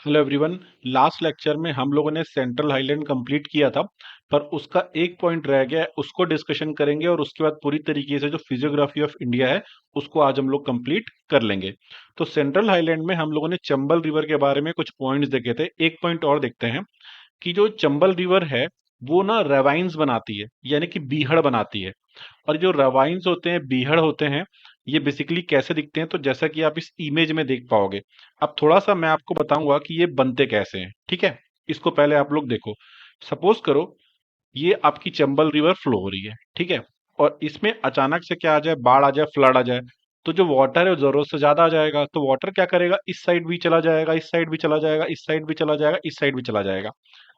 Hello everyone. Last lecture में हम लोगों ने सेंट्रल हाईलैंड कंप्लीट किया था, पर उसका एक पॉइंट रह गया है, उसको डिस्कशन करेंगे और उसके बाद पूरी तरीके से जो फिजियोग्राफी ऑफ इंडिया है उसको आज हम लोग कंप्लीट कर लेंगे। तो सेंट्रल हाईलैंड में हम लोगों ने चंबल रिवर के बारे में कुछ पॉइंट्स देखे थे। एक पॉइंट और देखते हैं कि जो चंबल रिवर है वो ना रेवाइंस बनाती है, यानी कि बीहड़ बनाती है। और जो रवाइन्स होते हैं, बीहड़ होते हैं, ये बेसिकली कैसे दिखते हैं, तो जैसा कि आप इस इमेज में देख पाओगे। अब थोड़ा सा मैं आपको बताऊंगा कि ये बनते कैसे हैं, ठीक है। इसको पहले आप लोग देखो। सपोज करो ये आपकी चंबल रिवर फ्लो हो रही है, ठीक है। और इसमें अचानक से क्या आ जाए, बाढ़ आ जाए, फ्लड आ जाए, तो जो वाटर है वो जरूरत से ज्यादा आ जाएगा। तो वाटर क्या करेगा, इस साइड भी चला जाएगा, इस साइड भी चला जाएगा, इस साइड भी चला जाएगा, इस साइड भी चला जाएगा।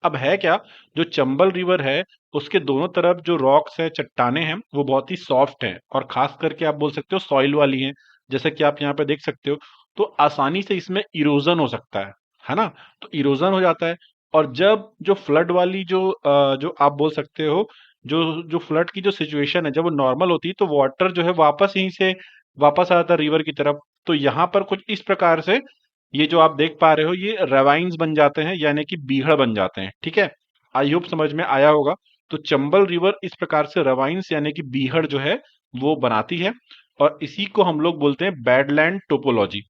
अब है क्या, जो चंबल रिवर है उसके दोनों तरफ जो रॉक्स है, चट्टाने हैं, वो बहुत ही सॉफ्ट हैं और खास करके आप बोल सकते हो सॉइल वाली हैं। जैसे कि आप यहाँ पे देख सकते हो, तो आसानी से इसमें इरोजन हो सकता है ना। तो इरोजन हो जाता है। और जब जो फ्लड वाली जो आप बोल सकते हो, जो जो फ्लड की जो सिचुएशन है, जब वो नॉर्मल होती है तो वाटर जो है वापस यहीं से वापस आ जाता है रिवर की तरफ। तो यहाँ पर कुछ इस प्रकार से ये जो आप देख पा रहे हो, ये रेवाइंस बन जाते हैं, यानी कि बीहड़ बन जाते हैं, ठीक है। आई होप समझ में आया होगा। तो चंबल रिवर इस प्रकार से रेवाइंस यानी कि बीहड़ जो है वो बनाती है। और इसी को हम लोग बोलते हैं बैडलैंड टोपोलॉजी।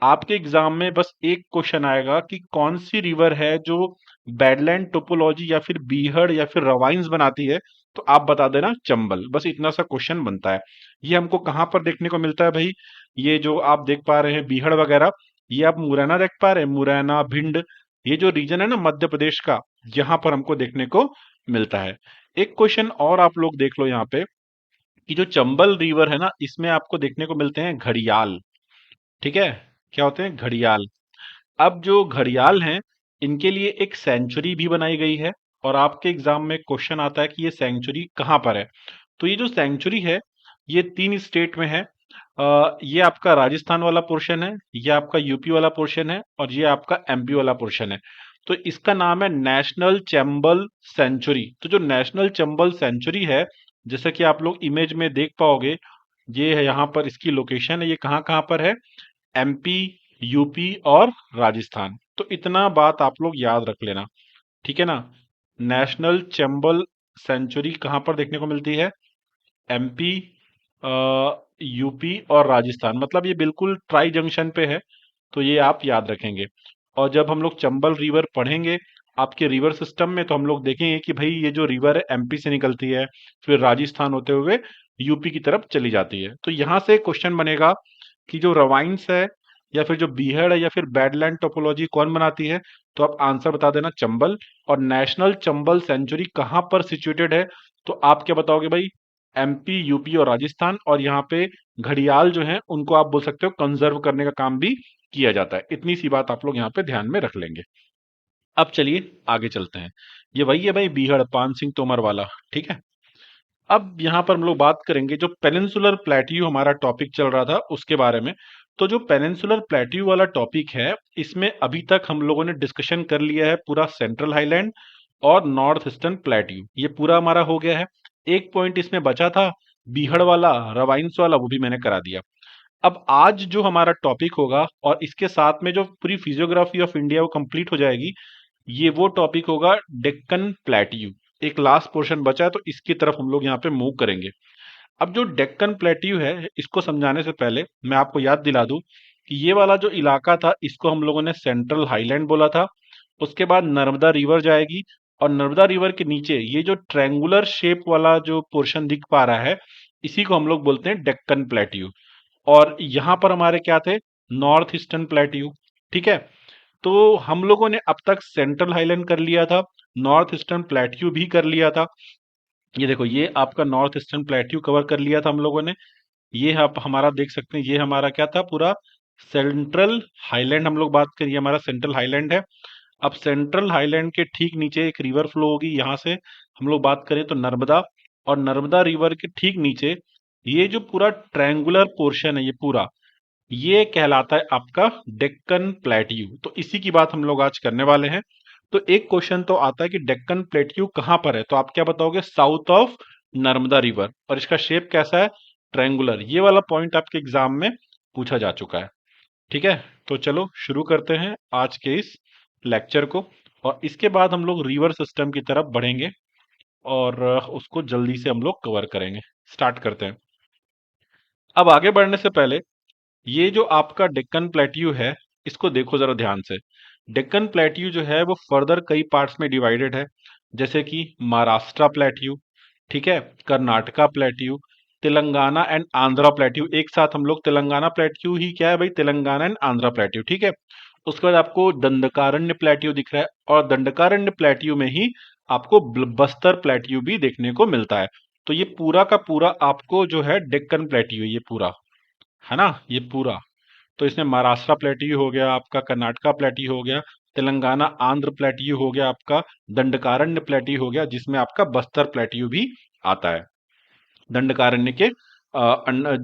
आपके एग्जाम में बस एक क्वेश्चन आएगा कि कौन सी रिवर है जो बैडलैंड टोपोलॉजी या फिर बीहड़ या फिर रवाइंस बनाती है। तो आप बता देना चंबल, बस इतना सा क्वेश्चन बनता है। ये हमको कहाँ पर देखने को मिलता है भाई, ये जो आप देख पा रहे हैं बीहड़ वगैरह, ये आप मुरैना देख पा रहे हैं, मुरैना, भिंड, ये जो रीजन है ना मध्य प्रदेश का, यहाँ पर हमको देखने को मिलता है। एक क्वेश्चन और आप लोग देख लो यहाँ पे, कि जो चंबल रिवर है ना, इसमें आपको देखने को मिलते हैं घड़ियाल, ठीक है। क्या होते हैं, घड़ियाल। अब जो घड़ियाल हैं, इनके लिए एक सेंचुरी भी बनाई गई है। और आपके एग्जाम में क्वेश्चन आता है कि ये सेंचुरी कहाँ पर है। तो ये जो सेंचुरी है, ये 3 स्टेट में है। ये आपका राजस्थान वाला पोर्शन है, ये आपका यूपी वाला पोर्शन है, और ये आपका एमपी वाला पोर्शन है। तो इसका नाम है नेशनल चंबल सेंचुरी। तो जो नेशनल चंबल सेंचुरी है, जैसा कि आप लोग इमेज में देख पाओगे, ये है यहाँ पर इसकी लोकेशन है, ये कहाँ कहाँ पर है, एमपी, यूपी और राजस्थान। तो इतना बात आप लोग याद रख लेना, ठीक है ना। नेशनल चंबल सेंचुरी कहाँ पर देखने को मिलती है, एमपी, यूपी और राजस्थान, मतलब ये बिल्कुल ट्राई जंक्शन पे है। तो ये आप याद रखेंगे। और जब हम लोग चंबल रिवर पढ़ेंगे आपके रिवर सिस्टम में, तो हम लोग देखेंगे कि भाई ये जो रिवर है एमपी से निकलती है, फिर राजस्थान होते हुए यूपी की तरफ चली जाती है। तो यहाँ से क्वेश्चन बनेगा कि जो रवाइंस है या फिर जो बीहड़ है या फिर बैडलैंड टोपोलॉजी कौन बनाती है। तो आप आंसर बता देना चंबल। और नेशनल चंबल सेंचुरी कहाँ पर सिचुएटेड है, तो आप क्या बताओगे भाई, एमपी, यूपी और राजस्थान। और यहाँ पे घड़ियाल जो हैं उनको आप बोल सकते हो कंजर्व करने का काम भी किया जाता है। इतनी सी बात आप लोग यहाँ पे ध्यान में रख लेंगे। अब चलिए आगे चलते हैं। ये वही है भाई बीहड़, पान सिंह तोमर वाला, ठीक है। अब यहाँ पर हम लोग बात करेंगे जो पेनिनसुलर प्लेट्यू हमारा टॉपिक चल रहा था उसके बारे में। तो जो पेनिनसुलर प्लेट्यू वाला टॉपिक है, इसमें अभी तक हम लोगों ने डिस्कशन कर लिया है पूरा सेंट्रल हाईलैंड और नॉर्थ ईस्टर्न प्लेट्यू, ये पूरा हमारा हो गया है। एक पॉइंट इसमें बचा था बीहड़ वाला, रवाइंस वाला, वो भी मैंने करा दिया। अब आज जो हमारा टॉपिक होगा और इसके साथ में जो पूरी फिजियोग्राफी ऑफ इंडिया वो कंप्लीट हो जाएगी, ये वो टॉपिक होगा डेक्कन प्लेट्यू। एक लास्ट पोर्शन बचा है, तो इसकी तरफ हम लोग यहाँ पे मूव करेंगे। अब जो डेक्कन प्लेट्यू है, इसको समझाने से पहले मैं आपको याद दिला दूं कि ये वाला जो इलाका था इसको हम लोगों ने सेंट्रल हाईलैंड बोला था। उसके बाद नर्मदा रिवर जाएगी, और नर्मदा रिवर के नीचे ये जो ट्रायंगुलर शेप वाला जो पोर्शन दिख पा रहा है, इसी को हम लोग बोलते हैं डेक्कन प्लेट्यू। और यहाँ पर हमारे क्या थे, नॉर्थ ईस्टर्न प्लेट्यू, ठीक है। तो हम लोगों ने अब तक सेंट्रल हाईलैंड कर लिया था, नॉर्थ ईस्टर्न प्लेट्यू भी कर लिया था। ये देखो, ये आपका नॉर्थ ईस्टर्न प्लेट्यू कवर कर लिया था हम लोगों ने। ये आप हमारा देख सकते हैं, ये हमारा क्या था, पूरा सेंट्रल हाईलैंड हम लोग बात करिए, हमारा सेंट्रल हाईलैंड है। अब सेंट्रल हाईलैंड के ठीक नीचे एक रिवर फ्लो होगी, यहाँ से हम लोग बात करें तो नर्मदा। और नर्मदा रिवर के ठीक नीचे ये जो पूरा ट्रायंगुलर पोर्शन है, ये पूरा ये कहलाता है आपका डेक्कन प्लेट्यू। तो इसी की बात हम लोग आज करने वाले हैं। तो एक क्वेश्चन तो आता है कि डेक्कन प्लेट्यू कहां पर है, तो आप क्या बताओगे, साउथ ऑफ नर्मदा रिवर। और इसका शेप कैसा है, ट्रायंगुलर। ये वाला पॉइंट आपके एग्जाम में पूछा जा चुका है, ठीक है। तो चलो शुरू करते हैं आज के इस लेक्चर को, और इसके बाद हम लोग रिवर सिस्टम की तरफ बढ़ेंगे और उसको जल्दी से हम लोग कवर करेंगे। स्टार्ट करते हैं। अब आगे बढ़ने से पहले ये जो आपका डेक्कन प्लेट्यू है, इसको देखो जरा ध्यान से। डेक्कन प्लेट्यू जो है वो फर्दर कई पार्ट्स में डिवाइडेड है, जैसे कि महाराष्ट्र प्लेट्यू, ठीक है, Karnataka plateau, Telangana and Andhra plateau. एक साथ हम लोग तेलंगाना प्लेट्यू ही क्या है भाई, तेलंगाना एंड आंध्रा प्लेट्यू, ठीक है। उसके बाद आपको दंडकारण्य प्लेट्यू दिख रहा है, और दंडकारण्य प्लेट्यू में ही आपको बस्तर प्लेट्यू भी देखने को मिलता है। तो ये पूरा का पूरा आपको जो है डेक्कन प्लेट्यू, ये पूरा है ना, ये पूरा। तो इसमें महाराष्ट्र प्लेट्यू हो गया आपका, कर्नाटका प्लेट्यू हो गया, तेलंगाना आंध्र प्लेट्यू हो गया आपका, दंडकारण्य प्लेट्यू हो गया, जिसमें आपका बस्तर प्लेट्यू भी आता है। दंडकारण्य के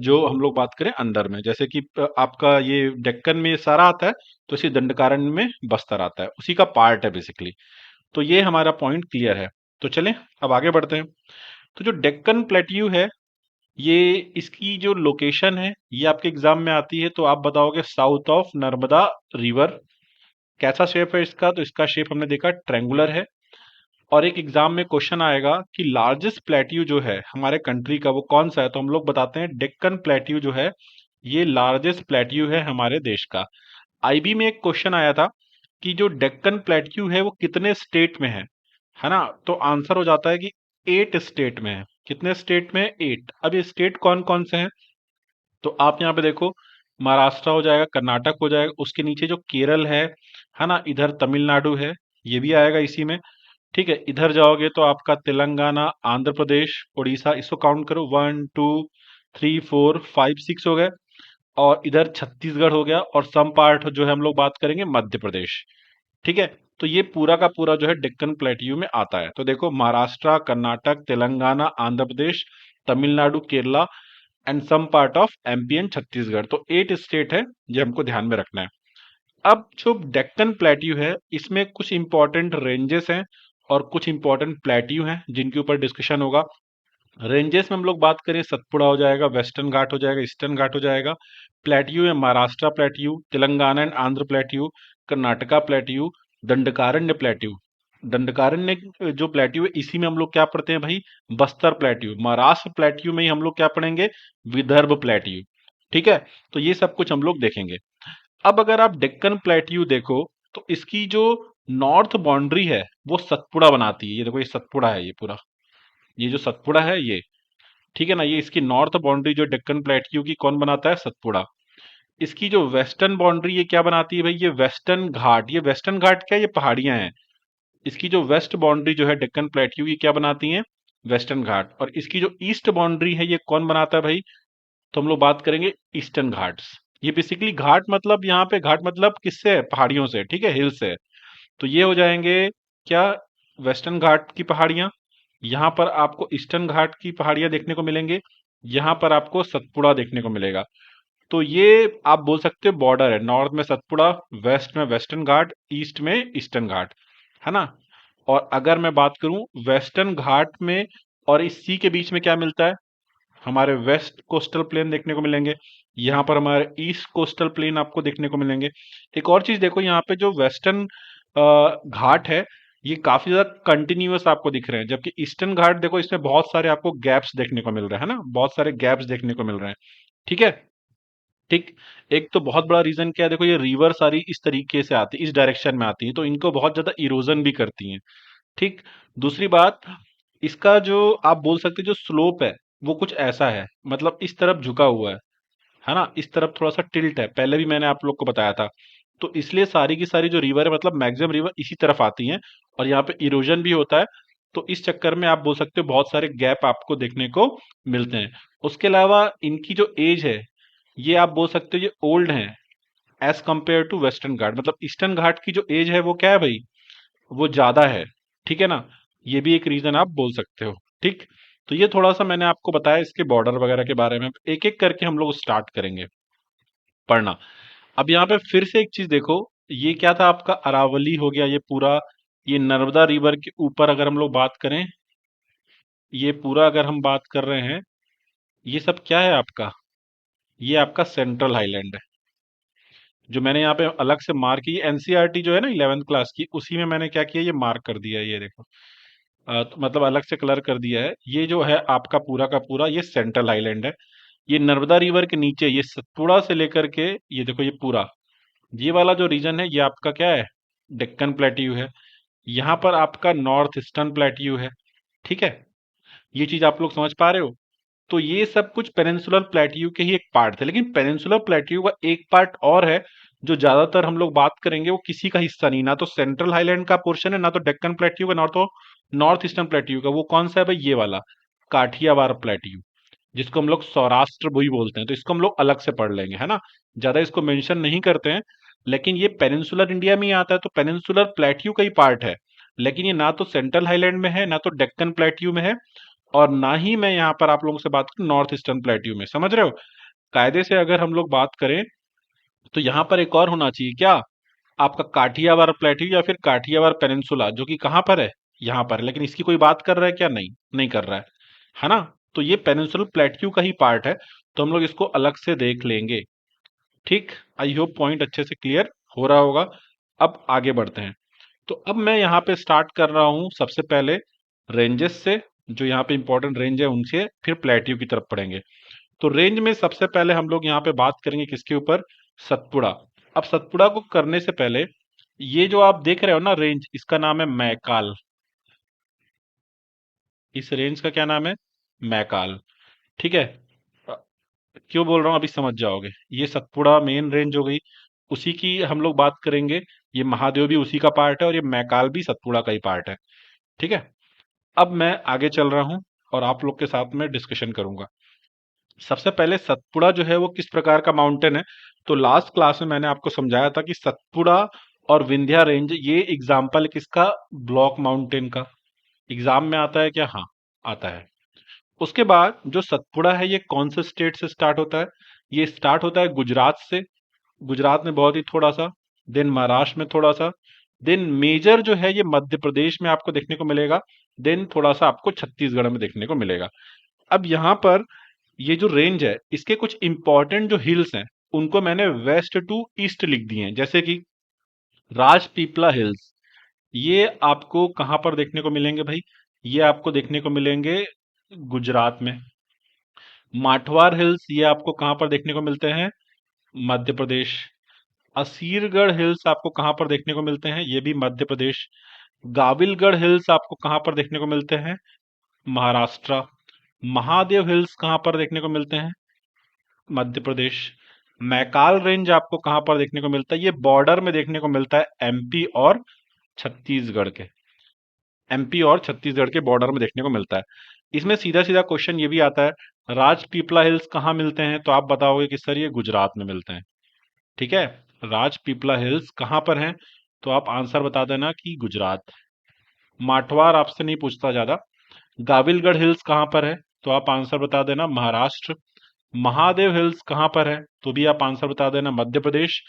जो हम लोग बात करें अंदर में, जैसे कि आपका ये डेक्कन में ये सारा आता है, तो इसी दंडकारण्य में बस्तर आता है, उसी का पार्ट है बेसिकली। तो ये हमारा पॉइंट क्लियर है। तो चलें अब आगे बढ़ते हैं। तो जो डेक्कन प्लेट्यू है, ये इसकी जो लोकेशन है ये आपके एग्जाम में आती है, तो आप बताओगे साउथ ऑफ नर्मदा रिवर। कैसा शेप है इसका, तो इसका शेप हमने देखा ट्रेंगुलर है। और एक एग्जाम में क्वेश्चन आएगा कि लार्जेस्ट प्लेट्यू जो है हमारे कंट्री का वो कौन सा है, तो हम लोग बताते हैं डेक्कन प्लेट्यू जो है ये लार्जेस्ट प्लेट्यू है हमारे देश का। आईबी में एक क्वेश्चन आया था कि जो डेक्कन प्लेट्यू है वो कितने स्टेट में है ना, तो आंसर हो जाता है कि 8 स्टेट में है। कितने स्टेट में है? 8। अब ये स्टेट कौन कौन से हैं, तो आप यहाँ पे देखो, महाराष्ट्र हो जाएगा, कर्नाटक हो जाएगा, उसके नीचे जो केरल है ना, इधर तमिलनाडु है, ये भी आएगा इसी में, ठीक है। इधर जाओगे तो आपका तेलंगाना, आंध्र प्रदेश, उड़ीसा, इसको काउंट करो, 1 2 3 4 5 6 हो गए। और इधर छत्तीसगढ़ हो गया, और सम पार्ट जो है हम लोग बात करेंगे मध्य प्रदेश, ठीक है। तो ये पूरा का पूरा जो है डेक्कन प्लेट्यू में आता है। तो देखो, Maharashtra, Karnataka, Telangana, Andhra Pradesh, Tamil Nadu, Kerala and some part of MP and Chhattisgarh, तो 8 स्टेट है, ये हमको ध्यान में रखना है। अब जो डेक्कन प्लेट्यू है इसमें कुछ इंपॉर्टेंट रेंजेस हैं और कुछ इंपॉर्टेंट प्लेट्यू हैं जिनके ऊपर डिस्कशन होगा। रेंजेस में हम लोग बात करें, सतपुड़ा हो जाएगा, वेस्टर्न घाट हो जाएगा, ईस्टर्न घाट हो जाएगा। प्लेट्यू है Maharashtra plateau, Telangana and Andhra plateau, Karnataka plateau, Dandakaranya plateau. Dandakaranya जो प्लेट्यू है इसी में हम लोग क्या पढ़ते हैं भाई, बस्तर प्लेट्यू। महाराष्ट्र प्लेट्यू में ही हम लोग क्या पढ़ेंगे, विदर्भ प्लेट्यू, ठीक है। तो ये सब कुछ हम लोग देखेंगे। अब अगर आप डेक्कन प्लेट्यू देखो, तो इसकी जो नॉर्थ बाउंड्री है वो सतपुड़ा बनाती है। ये देखो, ये सतपुड़ा है, ये पूरा, ये जो सतपुड़ा है ये, ठीक है ना, ये इसकी नॉर्थ बाउंड्री जो डेक्कन प्लेट्यू की कौन बनाता है, सतपुड़ा। इसकी जो वेस्टर्न बाउंड्री ये क्या बनाती है भाई, ये वेस्टर्न घाट। ये वेस्टर्न घाट क्या है, ये पहाड़ियां हैं। इसकी जो वेस्ट बाउंड्री जो है डेक्कन प्लेट्यू की क्या बनाती है, वेस्टर्न घाट। और इसकी जो ईस्ट बाउंड्री है ये कौन बनाता है भाई, तो हम लोग बात करेंगे ईस्टर्न घाट्स। ये बेसिकली घाट मतलब, यहाँ पे घाट मतलब किससे है, पहाड़ियों से, ठीक है, हिल से। तो ये हो जाएंगे क्या, वेस्टर्न घाट की पहाड़ियां। यहाँ पर आपको ईस्टर्न घाट की पहाड़ियां देखने को मिलेंगे। यहाँ पर आपको सतपुड़ा देखने को मिलेगा। तो ये आप बोल सकते हो बॉर्डर है, नॉर्थ में सतपुड़ा, वेस्ट में वेस्टर्न घाट, ईस्ट में ईस्टर्न घाट, है ना। और अगर मैं बात करूं वेस्टर्न घाट में और इस सी के बीच में क्या मिलता है, हमारे वेस्ट कोस्टल प्लेन देखने को मिलेंगे। यहाँ पर हमारे ईस्ट कोस्टल प्लेन आपको देखने को मिलेंगे। एक और चीज देखो, यहाँ पे जो वेस्टर्न घाट है ये काफी ज्यादा कंटिन्यूअस आपको दिख रहे हैं, जबकि ईस्टर्न घाट देखो इसमें बहुत सारे आपको गैप्स देखने को मिल रहे हैं, है ना, बहुत सारे गैप्स देखने को मिल रहे हैं, ठीक है। ठीक। एक तो बहुत बड़ा रीजन क्या है, देखो ये रिवर सारी इस तरीके से आती है, इस डायरेक्शन में आती है, तो इनको बहुत ज्यादा इरोजन भी करती हैं, ठीक। दूसरी बात, इसका जो आप बोल सकते हैं जो स्लोप है वो कुछ ऐसा है, मतलब इस तरफ झुका हुआ है ना, इस तरफ थोड़ा सा टिल्ट है, पहले भी मैंने आप लोग को बताया था। तो इसलिए सारी की सारी जो रिवर है, मतलब मैक्सिमम रिवर इसी तरफ आती हैं, और यहाँ पे इरोजन भी होता है। तो इस चक्कर में आप बोल सकते हो बहुत सारे गैप आपको देखने को मिलते हैं। उसके अलावा इनकी जो एज है, ये आप बोल सकते हो ये ओल्ड है एज कंपेयर टू वेस्टर्न घाट। मतलब ईस्टर्न घाट की जो एज है वो क्या है भाई, वो ज्यादा है, ठीक है ना। ये भी एक रीजन आप बोल सकते हो, ठीक। तो ये थोड़ा सा मैंने आपको बताया इसके बॉर्डर वगैरह के बारे में। एक एक करके हम लोग स्टार्ट करेंगे पढ़ना। अब यहाँ पे फिर से एक चीज देखो, ये क्या था आपका, अरावली हो गया ये पूरा। ये नर्मदा रिवर के ऊपर अगर हम लोग बात करें, ये पूरा अगर हम बात कर रहे हैं, ये सब क्या है आपका, ये आपका सेंट्रल हाईलैंड है। जो मैंने यहाँ पे अलग से मार्क की, एनसीईआरटी जो है ना 11th क्लास की, उसी में मैंने क्या किया, ये मार्क कर दिया है, ये देखो। तो मतलब अलग से कलर कर दिया है। ये जो है आपका पूरा का पूरा ये सेंट्रल आइलैंड है। ये नर्मदा रिवर के नीचे ये सतपुड़ा से लेकर के ये देखो ये पूरा ये वाला जो रीजन है ये आपका क्या है, डेक्कन प्लेट्यू है। यहाँ पर आपका नॉर्थ ईस्टर्न प्लेट्यू है। ठीक है, ये चीज आप लोग समझ पा रहे हो। तो ये सब कुछ पेनिनसुलर प्लेट्यू के ही एक पार्ट थे, लेकिन पेनिनसुलर प्लेट्यू का एक पार्ट और है जो ज्यादातर हम लोग बात करेंगे, वो किसी का हिस्सा नहीं, ना तो सेंट्रल हाईलैंड का पोर्शन है, ना तो डेक्कन प्लेट्यू का, ना तो नॉर्थ ईस्टर्न प्लेट्यू का। वो कौन सा है भाई, ये वाला काठियावाड़ प्लेट्यू, जिसको हम लोग सौराष्ट्र भूमि बोलते हैं। तो इसको हम लोग अलग से पढ़ लेंगे, है ना, ज्यादा इसको मेंशन नहीं करते हैं। लेकिन ये पेनिनसुलर इंडिया में ही आता है, तो पेनिनसुलर प्लेट्यू का ही पार्ट है। लेकिन ये ना तो सेंट्रल हाईलैंड में है, ना तो डेक्कन प्लेट्यू में है, और ना ही मैं यहाँ पर आप लोगों से बात करूं नॉर्थ ईस्टर्न प्लेट्यू में। समझ रहे हो, कायदे से अगर हम लोग बात करें तो यहाँ पर एक और होना चाहिए क्या, आपका काठियावाड़ प्लेट्यू या फिर काठियावाड़ पेनिनसुला, जो कि कहाँ पर है, यहाँ पर है। लेकिन इसकी कोई बात कर रहा है क्या, नहीं, नहीं कर रहा है ना। तो ये पेनिनसुलर प्लेट्यू का ही पार्ट है, तो हम लोग इसको अलग से देख लेंगे। ठीक, आई होप पॉइंट अच्छे से क्लियर हो रहा होगा। अब आगे बढ़ते हैं। तो अब मैं यहाँ पे स्टार्ट कर रहा हूँ सबसे पहले रेंजेस से, जो यहाँ पे इंपॉर्टेंट रेंज है उनसे, फिर प्लेट्यू की तरफ पढ़ेंगे। तो रेंज में सबसे पहले हम लोग यहाँ पे बात करेंगे किसके ऊपर, सतपुड़ा। अब सतपुड़ा को करने से पहले ये जो आप देख रहे हो ना रेंज, इसका नाम है मैकाल। इस रेंज का क्या नाम है, मैकाल। ठीक है, अ, क्यों बोल रहा हूँ अभी समझ जाओगे। ये सतपुड़ा मेन रेंज हो गई, उसी की हम लोग बात करेंगे। ये महादेव भी उसी का पार्ट है, और ये मैकाल भी सतपुड़ा का ही पार्ट है। ठीक है, अब मैं आगे चल रहा हूँ और आप लोग के साथ में डिस्कशन करूंगा। सबसे पहले सतपुड़ा जो है वो किस प्रकार का माउंटेन है। तो लास्ट क्लास में मैंने आपको समझाया था कि सतपुड़ा और विंध्या रेंज ये एग्जाम्पल है किसका, ब्लॉक माउंटेन का। एग्जाम में आता है क्या, हाँ आता है। उसके बाद जो सतपुड़ा है ये कौन से स्टेट से स्टार्ट होता है, ये स्टार्ट होता है गुजरात से। गुजरात में बहुत ही थोड़ा सा, देन महाराष्ट्र में थोड़ा सा, देन मेजर जो है ये मध्य प्रदेश में आपको देखने को मिलेगा, देन थोड़ा सा आपको छत्तीसगढ़ में देखने को मिलेगा। अब यहाँ पर ये जो रेंज है इसके कुछ इंपॉर्टेंट जो हिल्स हैं उनको मैंने वेस्ट टू ईस्ट लिख दिए हैं, जैसे कि राजपीपला हिल्स। ये आपको कहाँ पर देखने को मिलेंगे भाई, ये आपको देखने को मिलेंगे गुजरात में। माठवार हिल्स ये आपको कहाँ पर देखने को मिलते हैं, मध्य प्रदेश। असीरगढ़ हिल्स आपको कहाँ पर देखने को मिलते हैं, ये भी मध्य प्रदेश। गाविलगढ़ हिल्स आपको कहाँ पर देखने को मिलते हैं, महाराष्ट्र। महादेव हिल्स कहाँ पर देखने को मिलते हैं, मध्य प्रदेश। मैकाल रेंज आपको कहाँ पर देखने को मिलता है, ये बॉर्डर में देखने को मिलता है एमपी और छत्तीसगढ़ के, एमपी और छत्तीसगढ़ के बॉर्डर में देखने को मिलता है। इसमें सीधा सीधा क्वेश्चन ये भी आता है, राजपीपला हिल्स कहाँ मिलते हैं, तो आप बताओगे कि सर ये गुजरात में मिलते हैं। ठीक है, राजपीपला हिल्स कहाँ पर हैं, तो आप आंसर बता देना कि गुजरात। माठवार आपसे नहीं पूछता ज्यादा। गाविलगढ़ हिल्स कहाँ पर है, तो आप आंसर बता देना महाराष्ट्र। महादेव हिल्स कहाँ पर है, तो भी आप आंसर बता देना मध्य प्रदेश।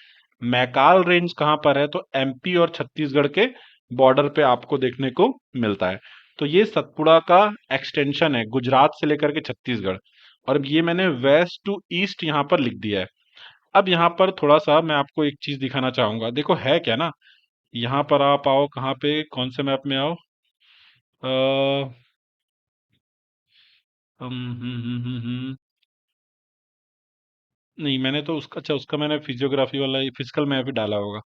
मैकाल रेंज कहाँ पर है, तो एमपी और छत्तीसगढ़ के बॉर्डर पे आपको देखने को मिलता है। तो ये सतपुड़ा का एक्सटेंशन है गुजरात से लेकर के छत्तीसगढ़, और अब ये मैंने वेस्ट टू ईस्ट यहाँ पर लिख दिया है। अब यहाँ पर थोड़ा सा मैं आपको एक चीज दिखाना चाहूंगा, देखो है क्या ना। यहाँ पर आप आओ, कहाँ पे, कौन से मैप में आओ, अ, नहीं मैंने तो उसका, अच्छा उसका मैंने फिजियोग्राफी वाला फिजिकल मैप ही डाला होगा।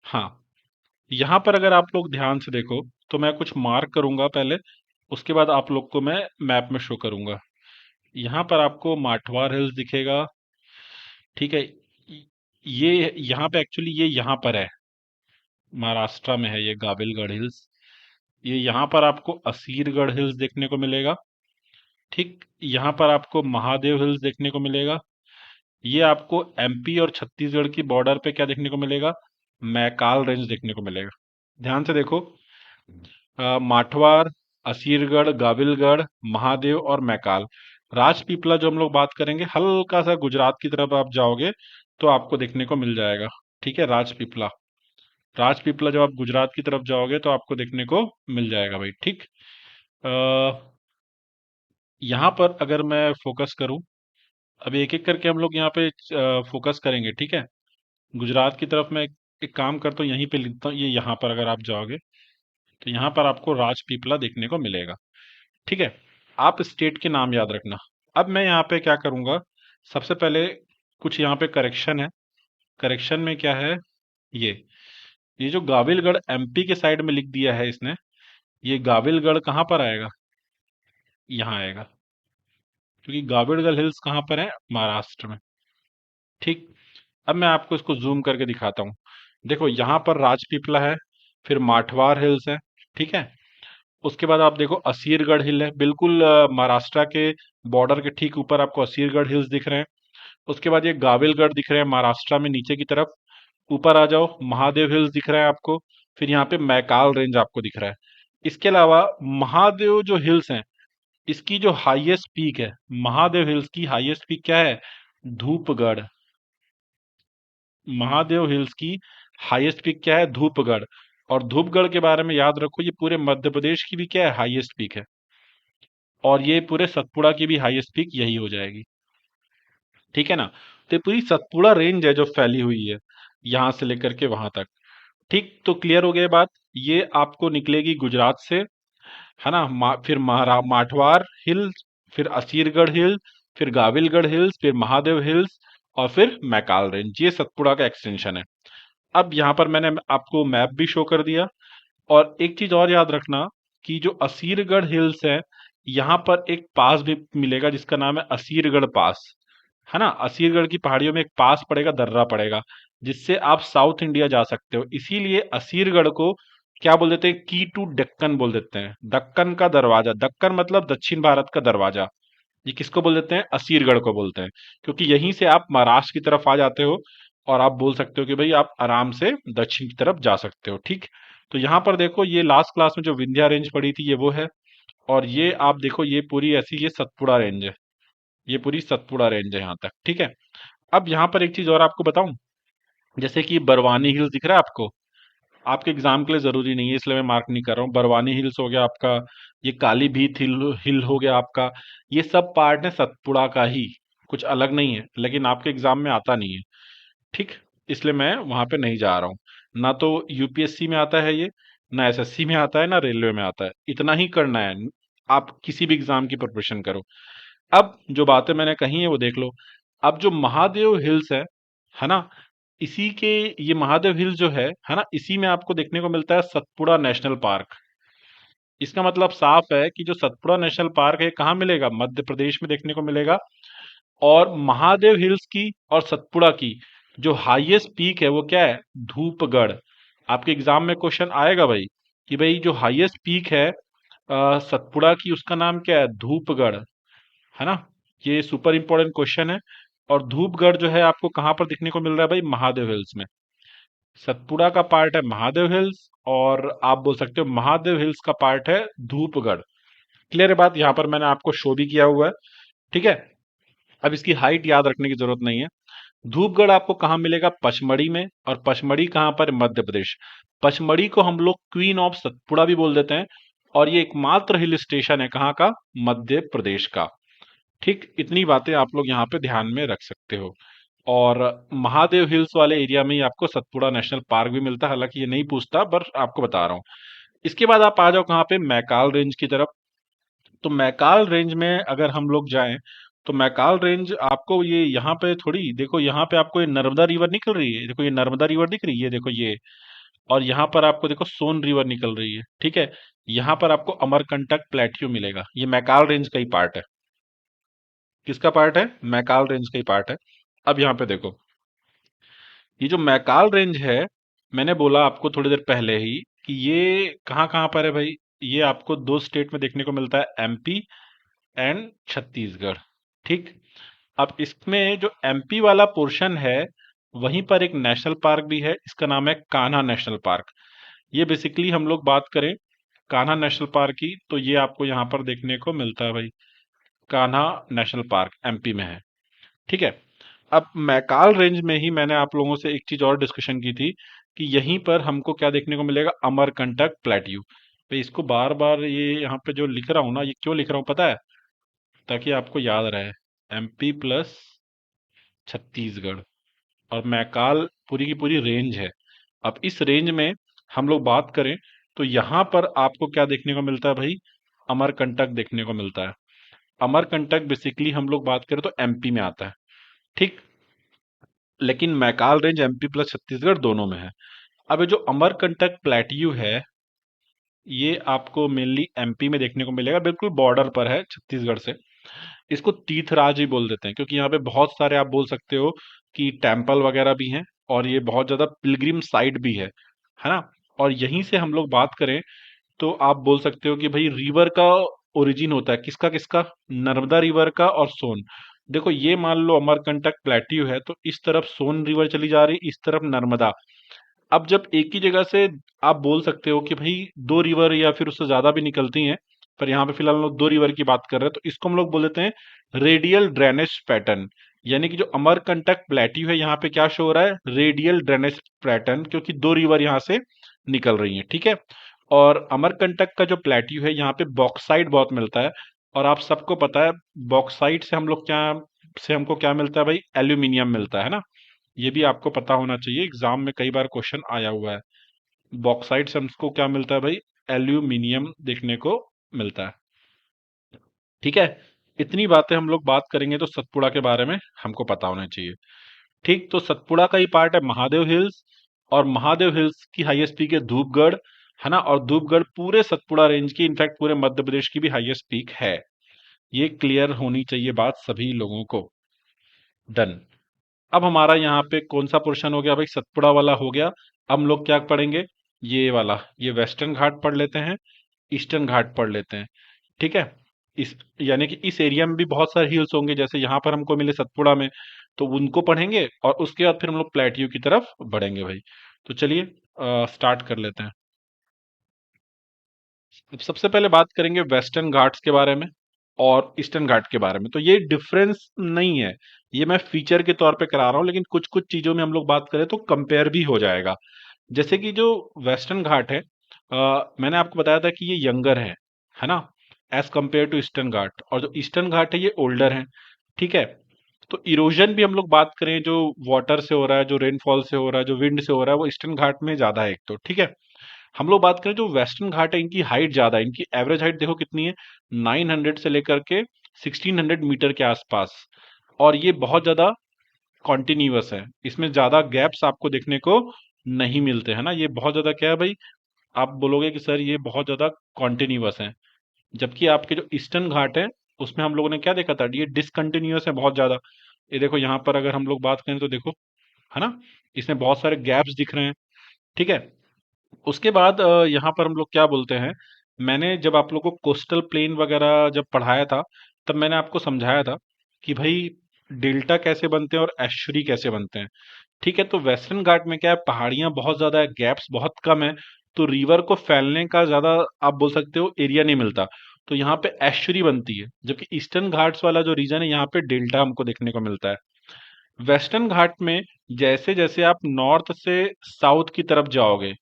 हाँ, यहाँ पर अगर आप लोग ध्यान से देखो तो मैं कुछ मार्क करूंगा पहले, उसके बाद आप लोग को मैं मैप में शो करूंगा। यहाँ पर आपको माठवार हिल्स दिखेगा। ठीक है, ये यहाँ पे एक्चुअली ये यहाँ पर है, महाराष्ट्र में है ये गाविलगढ़ हिल्स। ये यहाँ पर आपको असीरगढ़ हिल्स देखने को मिलेगा। ठीक, यहाँ पर आपको महादेव हिल्स देखने को मिलेगा। ये आपको एमपी और छत्तीसगढ़ की बॉर्डर पे क्या देखने को मिलेगा, मैकाल रेंज देखने को मिलेगा। ध्यान से देखो, माठवार, असीरगढ़, गाविलगढ़, महादेव और मैकाल। राजपीपला जो हम लोग बात करेंगे, हल्का सा गुजरात की तरफ आप जाओगे तो आपको देखने को मिल जाएगा। ठीक है, राजपीपला, राजपीपला जब आप गुजरात की तरफ जाओगे तो आपको देखने को मिल जाएगा भाई। ठीक, अ, यहाँ पर अगर मैं फोकस करूं, अब एक एक करके हम लोग यहाँ पे फोकस करेंगे। ठीक है, गुजरात की तरफ मैं एक काम करता हूँ, यहीं पे लिखता हूँ, ये यहाँ पर अगर आप जाओगे तो यहाँ पर आपको राजपीपला देखने को मिलेगा। ठीक है, आप स्टेट के नाम याद रखना। अब मैं यहाँ पे क्या करूँगा, सबसे पहले कुछ यहाँ पे करेक्शन है। करेक्शन में क्या है, ये जो गाविलगढ़ एमपी के साइड में लिख दिया है इसने, ये गाविलगढ़ कहाँ पर आएगा, यहाँ आएगा, क्योंकि गाविलगढ़ हिल्स कहाँ पर है, महाराष्ट्र में। ठीक, अब मैं आपको इसको जूम करके दिखाता हूँ। देखो यहाँ पर राजपीपला है, फिर माठवार हिल्स है। ठीक है, उसके बाद आप देखो असीरगढ़ हिल है, बिल्कुल महाराष्ट्र के बॉर्डर के ठीक ऊपर आपको असीरगढ़ हिल्स दिख रहे हैं। उसके बाद ये गाविलगढ़ दिख रहे हैं महाराष्ट्र में नीचे की तरफ। ऊपर आ जाओ, महादेव हिल्स दिख रहा है आपको। फिर यहाँ पे मैकाल रेंज आपको दिख रहा है। इसके अलावा महादेव जो हिल्स हैं, इसकी जो हाईएस्ट पीक है, महादेव हिल्स की हाईएस्ट पीक क्या है, धूपगढ़। महादेव हिल्स की हाईएस्ट पीक क्या है, धूपगढ़। और धूपगढ़ के बारे में याद रखो, ये पूरे मध्य प्रदेश की भी क्या है, हाईएस्ट पीक है। और ये पूरे सतपुड़ा की भी हाईएस्ट पीक यही हो जाएगी। ठीक है ना, तो ये पूरी सतपुड़ा रेंज है जो फैली हुई है यहां से लेकर के वहां तक। ठीक, तो क्लियर हो गया बात। ये आपको निकलेगी गुजरात से, है ना। फिर माठवार हिल्स, फिर असीरगढ़ हिल, फिर गाविलगढ़ हिल्स, फिर महादेव हिल्स, और फिर मैकाल रेंज। ये सतपुड़ा का एक्सटेंशन है। अब यहाँ पर मैंने आपको मैप भी शो कर दिया। और एक चीज और याद रखना कि जो असीरगढ़ हिल्स है, यहाँ पर एक पास भी मिलेगा जिसका नाम है असीरगढ़ पास, है ना। असीरगढ़ की पहाड़ियों में एक पास पड़ेगा, दर्रा पड़ेगा, जिससे आप साउथ इंडिया जा सकते हो। इसीलिए असीरगढ़ को क्या बोल देते हैं, की टू दक्कन बोल देते हैं, दक्कन का दरवाजा। दक्कन मतलब दक्षिण भारत का दरवाजा। ये किसको बोल देते हैं, असीरगढ़ को बोलते हैं, क्योंकि यहीं से आप महाराष्ट्र की तरफ आ जाते हो और आप बोल सकते हो कि भाई आप आराम से दक्षिण की तरफ जा सकते हो। ठीक, तो यहाँ पर देखो ये लास्ट क्लास में जो विंध्या रेंज पड़ी थी ये वो है। और ये आप देखो ये पूरी ऐसी ये सतपुड़ा रेंज है, ये पूरी सतपुड़ा रेंज है यहाँ तक। ठीक है, अब यहाँ पर एक चीज और आपको बताऊं, जैसे कि बरवानी हिल्स दिख रहा है आपको, आपके एग्जाम के लिए जरूरी नहीं है इसलिए मैं मार्क नहीं कर रहा हूँ। बरवानी हिल्स हो गया आपका, ये काली भीत हिल हो गया आपका। ये सब पार्ट है सतपुड़ा का ही, कुछ अलग नहीं है, लेकिन आपके एग्जाम में आता नहीं है। ठीक, इसलिए मैं वहां पे नहीं जा रहा हूँ। ना तो यूपीएससी में आता है ये, ना एसएससी में आता है, ना रेलवे में आता है। इतना ही करना है, आप किसी भी एग्जाम की प्रिपरेशन करो। अब जो बातें मैंने कही है वो देख लो। अब जो महादेव हिल्स है ना, इसी के, ये महादेव हिल्स जो है ना, इसी में आपको देखने को मिलता है सतपुड़ा नेशनल पार्क। इसका मतलब साफ है कि जो सतपुड़ा नेशनल पार्क है कहाँ मिलेगा, मध्य प्रदेश में देखने को मिलेगा। और महादेव हिल्स की और सतपुड़ा की जो हाईएस्ट पीक है वो क्या है, धूपगढ़। आपके एग्जाम में क्वेश्चन आएगा भाई कि भाई जो हाईएस्ट पीक है सतपुड़ा की, उसका नाम क्या है, धूपगढ़, है ना। ये सुपर इंपॉर्टेंट क्वेश्चन है। और धूपगढ़ जो है आपको कहाँ पर दिखने को मिल रहा है भाई, महादेव हिल्स में। सतपुड़ा का पार्ट है महादेव हिल्स, और आप बोल सकते हो महादेव हिल्स का पार्ट है धूपगढ़। क्लियर है बात, यहाँ पर मैंने आपको शो भी किया हुआ है। ठीक है, अब इसकी हाइट याद रखने की जरूरत नहीं है। धूपगढ़ आपको कहाँ मिलेगा, पचमढ़ी में। और पचमढ़ी कहाँ पर, मध्य प्रदेश। पचमढ़ी को हम लोग क्वीन ऑफ सतपुड़ा भी बोल देते हैं। और ये एकमात्र हिल स्टेशन है कहाँ का, मध्य प्रदेश का। ठीक, इतनी बातें आप लोग यहाँ पे ध्यान में रख सकते हो। और महादेव हिल्स वाले एरिया में ही आपको सतपुड़ा नेशनल पार्क भी मिलता है, हालांकि ये नहीं पूछता पर आपको बता रहा हूँ। इसके बाद आप आ जाओ कहाँ पे, मैकाल रेंज की तरफ। तो मैकाल रेंज में अगर हम लोग जाएं तो मैकाल रेंज आपको ये यहाँ पे थोड़ी, देखो यहाँ पे आपको ये नर्मदा रिवर निकल रही है, देखो ये नर्मदा रिवर दिख रही है, देखो ये। और यहाँ पर आपको देखो सोन रिवर निकल रही है। ठीक है, यहाँ पर आपको अमरकंटक प्लेट्यू मिलेगा, ये मैकाल रेंज का ही पार्ट है। किसका पार्ट है, मैकाल रेंज का ही पार्ट है। अब यहाँ पे देखो, ये जो मैकाल रेंज है, मैंने बोला आपको थोड़ी देर पहले ही कि ये कहाँ कहाँ पर है भाई। ये आपको दो स्टेट में देखने को मिलता है, एमपी एंड छत्तीसगढ़। ठीक, अब इसमें जो एमपी वाला पोर्शन है, वहीं पर एक नेशनल पार्क भी है, इसका नाम है कान्हा नेशनल पार्क। ये बेसिकली हम लोग बात करें कान्हा नेशनल पार्क की, तो ये आपको यहाँ पर देखने को मिलता है भाई, कान्हा नेशनल पार्क एमपी में है। ठीक है, अब मैकाल रेंज में ही मैंने आप लोगों से एक चीज और डिस्कशन की थी कि यहीं पर हमको क्या देखने को मिलेगा, अमरकंटक प्लेट्यू। तो इसको बार बार ये यहाँ पे जो लिख रहा हूँ ना, ये क्यों लिख रहा हूँ पता है, ताकि आपको याद रहे, एमपी प्लस छत्तीसगढ़ और मैकाल पूरी की पूरी रेंज है। अब इस रेंज में हम लोग बात करें तो यहाँ पर आपको क्या देखने को मिलता है भाई? अमरकंटक देखने को मिलता है। अमरकंटक बेसिकली हम लोग बात करें तो एमपी में आता है, ठीक। लेकिन Maikal range MP plus Chhattisgarh दोनों में है। अब ये जो अमरकंटक प्लेट्यू है, ये आपको मेनली एमपी में देखने को मिलेगा, बिल्कुल बॉर्डर पर है छत्तीसगढ़ से। इसको तीर्थराज ही बोल देते हैं क्योंकि यहाँ पे बहुत सारे आप बोल सकते हो कि टेम्पल वगैरह भी हैं, और ये बहुत ज्यादा पिलग्रिम साइट भी है ना। और यहीं से हम लोग बात करें तो आप बोल सकते हो कि भाई रिवर का ओरिजिन होता है किसका किसका? नर्मदा रिवर का और सोन। देखो ये मान लो अमरकंटक प्लेट्यू है तो इस तरफ सोन रिवर चली जा रही, इस तरफ नर्मदा। अब जब एक ही जगह से आप बोल सकते हो कि भाई दो रिवर या फिर उससे ज्यादा भी निकलती हैं, पर यहाँ पे फिलहाल हम लोग दो रिवर की बात कर रहे हैं, तो इसको हम लोग बोल देते हैं रेडियल ड्रेनेज पैटर्न। यानी कि जो अमरकंटक प्लेट्यू है यहाँ पे क्या शो हो रहा है? रेडियल ड्रेनेज पैटर्न, क्योंकि दो रिवर यहाँ से निकल रही हैं, ठीक है। और अमरकंटक का जो प्लेट्यू है यहाँ पे बॉक्साइट बहुत मिलता है। और आप सबको पता है बॉक्साइट से हम लोग क्या, से हमको क्या मिलता है भाई? एल्यूमिनियम मिलता है ना। ये भी आपको पता होना चाहिए, एग्जाम में कई बार क्वेश्चन आया हुआ है। बॉक्साइट से हमको क्या मिलता है भाई? एल्यूमिनियम देखने को मिलता है, ठीक है। इतनी बातें हम लोग बात करेंगे तो सतपुड़ा के बारे में हमको पता होना चाहिए, ठीक। तो सतपुड़ा का ही पार्ट है महादेव हिल्स, और महादेव हिल्स की हाईएस्ट पीक है धूपगढ़, है ना। और धूपगढ़ पूरे सतपुड़ा रेंज की, इनफैक्ट पूरे मध्य प्रदेश की भी हाईएस्ट पीक है। ये क्लियर होनी चाहिए बात सभी लोगों को। डन। अब हमारा यहाँ पे कौन सा पोर्शन हो गया भाई? सतपुड़ा वाला हो गया। अब हम लोग क्या पढ़ेंगे? ये वाला, ये वेस्टर्न घाट पढ़ लेते हैं, ईस्टर्न घाट पढ़ लेते हैं, ठीक है। इस यानी कि इस एरिया में भी बहुत सारे हिल्स होंगे, जैसे यहाँ पर हमको मिले सतपुड़ा में, तो उनको पढ़ेंगे और उसके बाद फिर हम लोग प्लेट्यू की तरफ बढ़ेंगे भाई। तो चलिए स्टार्ट कर लेते हैं। अब सबसे पहले बात करेंगे वेस्टर्न घाट्स के बारे में और ईस्टर्न घाट के बारे में। तो ये डिफरेंस नहीं है, ये मैं फीचर के तौर पे करा रहा हूँ, लेकिन कुछ कुछ चीजों में हम लोग बात करें तो कंपेयर भी हो जाएगा। जैसे कि जो वेस्टर्न घाट है, मैंने आपको बताया था कि ये यंगर है ना, एज कंपेयर टू ईस्टर्न घाट। और जो ईस्टर्न घाट है ये ओल्डर है, ठीक है। तो इरोजन भी हम लोग बात करें, जो वाटर से हो रहा है, जो रेनफॉल से हो रहा है, जो विंड से हो रहा है, वो ईस्टर्न घाट में ज्यादा है एक तो, ठीक है। हम लोग बात करें जो वेस्टर्न घाट है, इनकी हाइट ज्यादा है, इनकी एवरेज हाइट देखो कितनी है, 900 से लेकर के 1600 मीटर के आसपास। और ये बहुत ज्यादा कॉन्टिन्यूअस है, इसमें ज्यादा गैप्स आपको देखने को नहीं मिलते, है ना। ये बहुत ज्यादा क्या है भाई? आप बोलोगे कि सर ये बहुत ज्यादा कॉन्टिन्यूअस है। जबकि आपके जो ईस्टर्न घाट है उसमें हम लोगों ने क्या देखा था? ये डिसकंटिन्यूअस है बहुत ज्यादा। ये देखो यहाँ पर अगर हम लोग बात करें तो देखो, है ना, इसमें बहुत सारे गैप्स दिख रहे हैं, ठीक है। उसके बाद यहाँ पर हम लोग क्या बोलते हैं, मैंने जब आप लोगों को कोस्टल प्लेन वगैरह जब पढ़ाया था, तब मैंने आपको समझाया था कि भाई डेल्टा कैसे बनते हैं और एस्चुरी कैसे बनते हैं, ठीक है। तो वेस्टर्न घाट में क्या है, पहाड़ियां बहुत ज्यादा है, गैप्स बहुत कम है, तो रिवर को फैलने का ज्यादा आप बोल सकते हो एरिया नहीं मिलता, तो यहाँ पे एस्चुरी बनती है। जबकि ईस्टर्न घाट्स वाला जो रीजन है यहाँ पे डेल्टा हमको देखने को मिलता है। वेस्टर्न घाट में जैसे जैसे आप नॉर्थ से साउथ की तरफ जाओगे,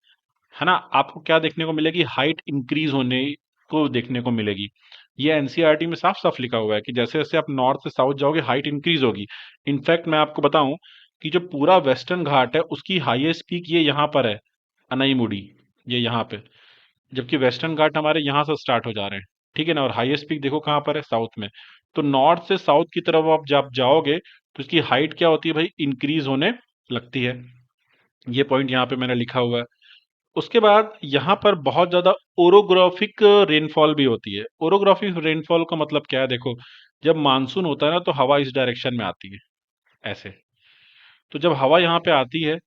है ना, आपको क्या देखने को मिलेगी? हाइट इंक्रीज होने को देखने को मिलेगी। ये एनसीईआरटी में साफ साफ लिखा हुआ है कि जैसे जैसे आप नॉर्थ से साउथ जाओगे हाइट इंक्रीज होगी। इनफैक्ट मैं आपको बताऊं कि जो पूरा वेस्टर्न घाट है उसकी हाईएस्ट पीक ये यहाँ पर है, अनाईमुड़ी, ये यहाँ पे। जबकि वेस्टर्न घाट हमारे यहाँ से स्टार्ट हो जा रहे हैं, ठीक है ना। और हाईएस्ट पीक देखो कहाँ पर है? साउथ में। तो नॉर्थ से साउथ की तरफ आप जब जाओगे तो इसकी हाइट क्या होती है भाई? इंक्रीज होने लगती है। ये पॉइंट यहाँ पे मैंने लिखा हुआ है। उसके बाद यहाँ पर बहुत ज्यादा ओरोग्राफिक रेनफॉल भी होती है। ओरोग्राफिक रेनफॉल का मतलब क्या है? देखो, जब मानसून होता है ना तो हवा इस डायरेक्शन में आती है, ऐसे। तो जब हवा यहाँ पे आती है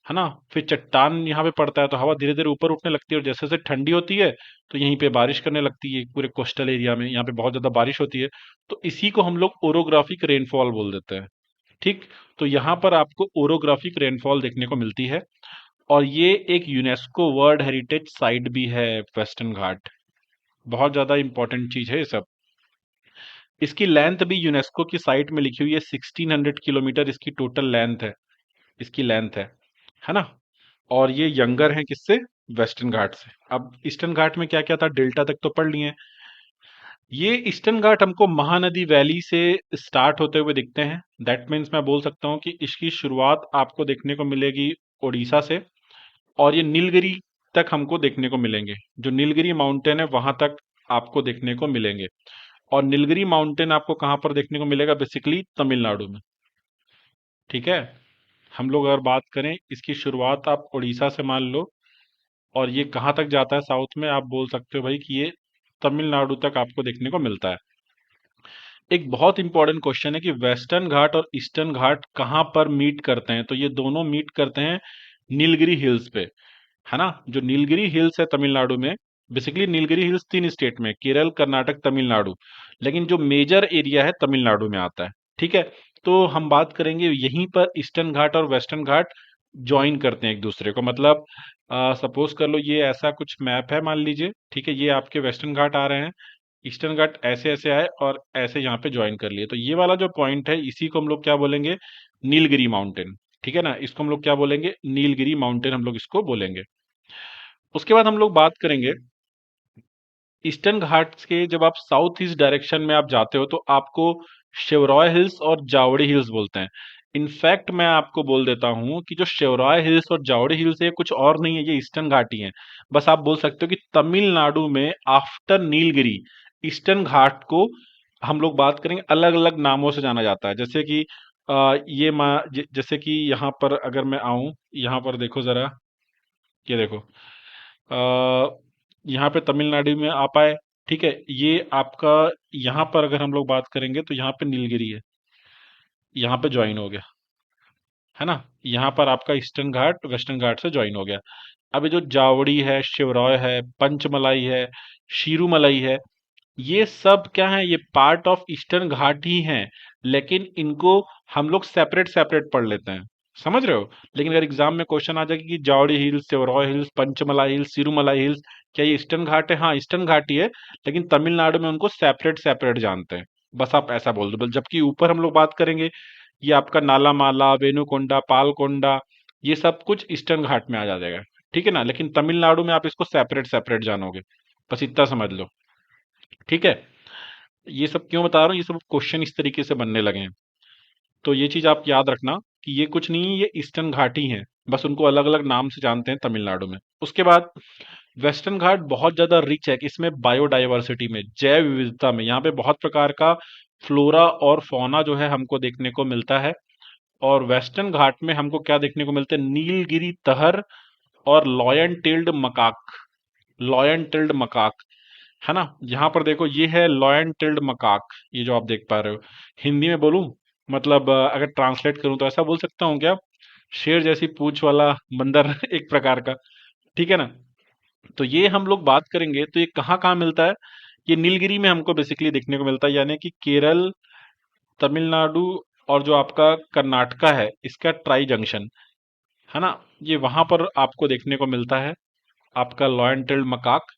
ना, फिर चट्टान यहाँ पे पड़ता है तो हवा धीरे धीरे ऊपर उठने लगती है, और जैसे जैसे ठंडी होती है तो यहीं पे बारिश करने लगती है। पूरे कोस्टल एरिया में यहाँ पे बहुत ज्यादा बारिश होती है, तो इसी को हम लोग ओरोग्राफिक रेनफॉल बोल देते हैं, ठीक। तो यहाँ पर आपको ओरोग्राफिक रेनफॉल देखने को मिलती है। और ये एक यूनेस्को वर्ल्ड हेरिटेज साइट भी है, वेस्टर्न घाट। बहुत ज्यादा इंपॉर्टेंट चीज है ये सब। इसकी लेंथ भी यूनेस्को की साइट में लिखी हुई है, 1600 किलोमीटर इसकी टोटल लेंथ है, इसकी लेंथ है ना। और ये यंगर है किससे? वेस्टर्न घाट से। अब ईस्टर्न घाट में क्या क्या था, डेल्टा तक तो पढ़ लिए। ये ईस्टर्न घाट हमको महानदी वैली से स्टार्ट होते हुए दिखते हैं। दैट मीन्स मैं बोल सकता हूँ कि इसकी शुरुआत आपको देखने को मिलेगी उड़ीसा से, और ये नीलगिरी तक हमको देखने को मिलेंगे। जो नीलगिरी माउंटेन है वहां तक आपको देखने को मिलेंगे। और नीलगिरी माउंटेन आपको कहाँ पर देखने को मिलेगा? बेसिकली तमिलनाडु में। ठीक है, हम लोग अगर बात करें इसकी शुरुआत आप उड़ीसा से मान लो, और ये कहाँ तक जाता है साउथ में, आप बोल सकते हो भाई कि ये तमिलनाडु तक आपको देखने को मिलता है। एक बहुत इंपॉर्टेंट क्वेश्चन है कि वेस्टर्न घाट और ईस्टर्न घाट कहाँ पर मीट करते हैं? तो ये दोनों मीट करते हैं नीलगिरी हिल्स पे, है ना। जो नीलगिरी हिल्स है तमिलनाडु में, बेसिकली नीलगिरी हिल्स 3 स्टेट में, केरल, कर्नाटक, तमिलनाडु, लेकिन जो मेजर एरिया है तमिलनाडु में आता है। ठीक है, तो हम बात करेंगे यहीं पर ईस्टर्न घाट और वेस्टर्न घाट ज्वाइन करते हैं एक दूसरे को। मतलब सपोज कर लो ये ऐसा कुछ मैप है, मान लीजिए, ठीक है, ये आपके वेस्टर्न घाट आ रहे हैं, ईस्टर्न घाट ऐसे ऐसे आए और ऐसे यहाँ पे ज्वाइन कर लिए, तो ये वाला जो पॉइंट है इसी को हम लोग क्या बोलेंगे? नीलगिरी माउंटेन। ठीक है ना, इसको हम लोग क्या बोलेंगे? नीलगिरी माउंटेन हम लोग इसको बोलेंगे। उसके बाद हम लोग बात करेंगे ईस्टर्न घाट्स के, जब आप साउथ ईस्ट डायरेक्शन में आप जाते हो तो आपको शेवरॉय हिल्स और जावड़ी हिल्स बोलते हैं। इनफैक्ट मैं आपको बोल देता हूं कि जो शेवरॉय हिल्स और जावड़ी हिल्स है ये कुछ और नहीं है, ये ईस्टर्न घाट ही है। बस आप बोल सकते हो कि तमिलनाडु में आफ्टर नीलगिरी ईस्टर्न घाट को हम लोग बात करेंगे अलग अलग नामों से जाना जाता है। जैसे कि जैसे कि यहाँ पर अगर मैं आऊं, यहाँ पर देखो जरा, ये देखो, यहाँ पे तमिलनाडु में आप आए, ठीक है, ये आपका, यहाँ पर अगर हम लोग बात करेंगे तो यहाँ पे नीलगिरी है, यहाँ पे ज्वाइन हो गया, है ना। यहाँ पर आपका ईस्टर्न घाट वेस्टर्न घाट से ज्वाइन हो गया। अब ये जो जावड़ी है, शिवरॉय है, पंचमलाई है, शीरुमलाई है, ये सब क्या है? ये पार्ट ऑफ ईस्टर्न घाट ही हैं, लेकिन इनको हम लोग सेपरेट सेपरेट पढ़ लेते हैं। समझ रहे हो? लेकिन अगर एग्जाम में क्वेश्चन आ जाए कि Javadi hills, Shevaroy hills, Panchamalai hills, Sirumalai hills, क्या ये ईस्टर्न घाट है? हाँ, ईस्टर्न घाट ही है, लेकिन तमिलनाडु में उनको सेपरेट सेपरेट जानते हैं। बस आप ऐसा बोल दो। जबकि ऊपर हम लोग बात करेंगे, ये आपका नालामाला, वेनुकोंडा, पालकोंडा, ये सब कुछ ईस्टर्न घाट में आ जाएगा। ठीक है ना, लेकिन तमिलनाडु में आप इसको सेपरेट सेपरेट जानोगे। बस इतना समझ लो। ठीक है, ये सब क्यों बता रहा हूँ? ये सब क्वेश्चन इस तरीके से बनने लगे हैं, तो ये चीज आप याद रखना कि ये कुछ नहीं, ये ईस्टर्न घाट ही है, बस उनको अलग अलग नाम से जानते हैं तमिलनाडु में। उसके बाद वेस्टर्न घाट बहुत ज्यादा रिच है कि इसमें बायोडाइवर्सिटी में, जैव विविधता में, यहाँ पे बहुत प्रकार का फ्लोरा और फौना जो है हमको देखने को मिलता है। और वेस्टर्न घाट में हमको क्या देखने को मिलते हैं? नीलगिरी तहर और lion tailed macaque. Lion tailed macaque, है ना। यहाँ पर देखो, ये है लॉयन टिल्ड मकाक, ये जो आप देख पा रहे हो। हिंदी में बोलूं, मतलब अगर ट्रांसलेट करूं तो ऐसा बोल सकता हूँ क्या? शेर जैसी पूंछ वाला बंदर एक प्रकार का। ठीक है ना। तो ये हम लोग बात करेंगे तो ये कहाँ कहाँ मिलता है? ये नीलगिरी में हमको बेसिकली देखने को मिलता है, यानी कि केरल, तमिलनाडु और जो आपका कर्नाटका है, इसका ट्राई जंक्शन, है ना, ये वहां पर आपको देखने को मिलता है आपका लॉयन टिल्ड मकाक।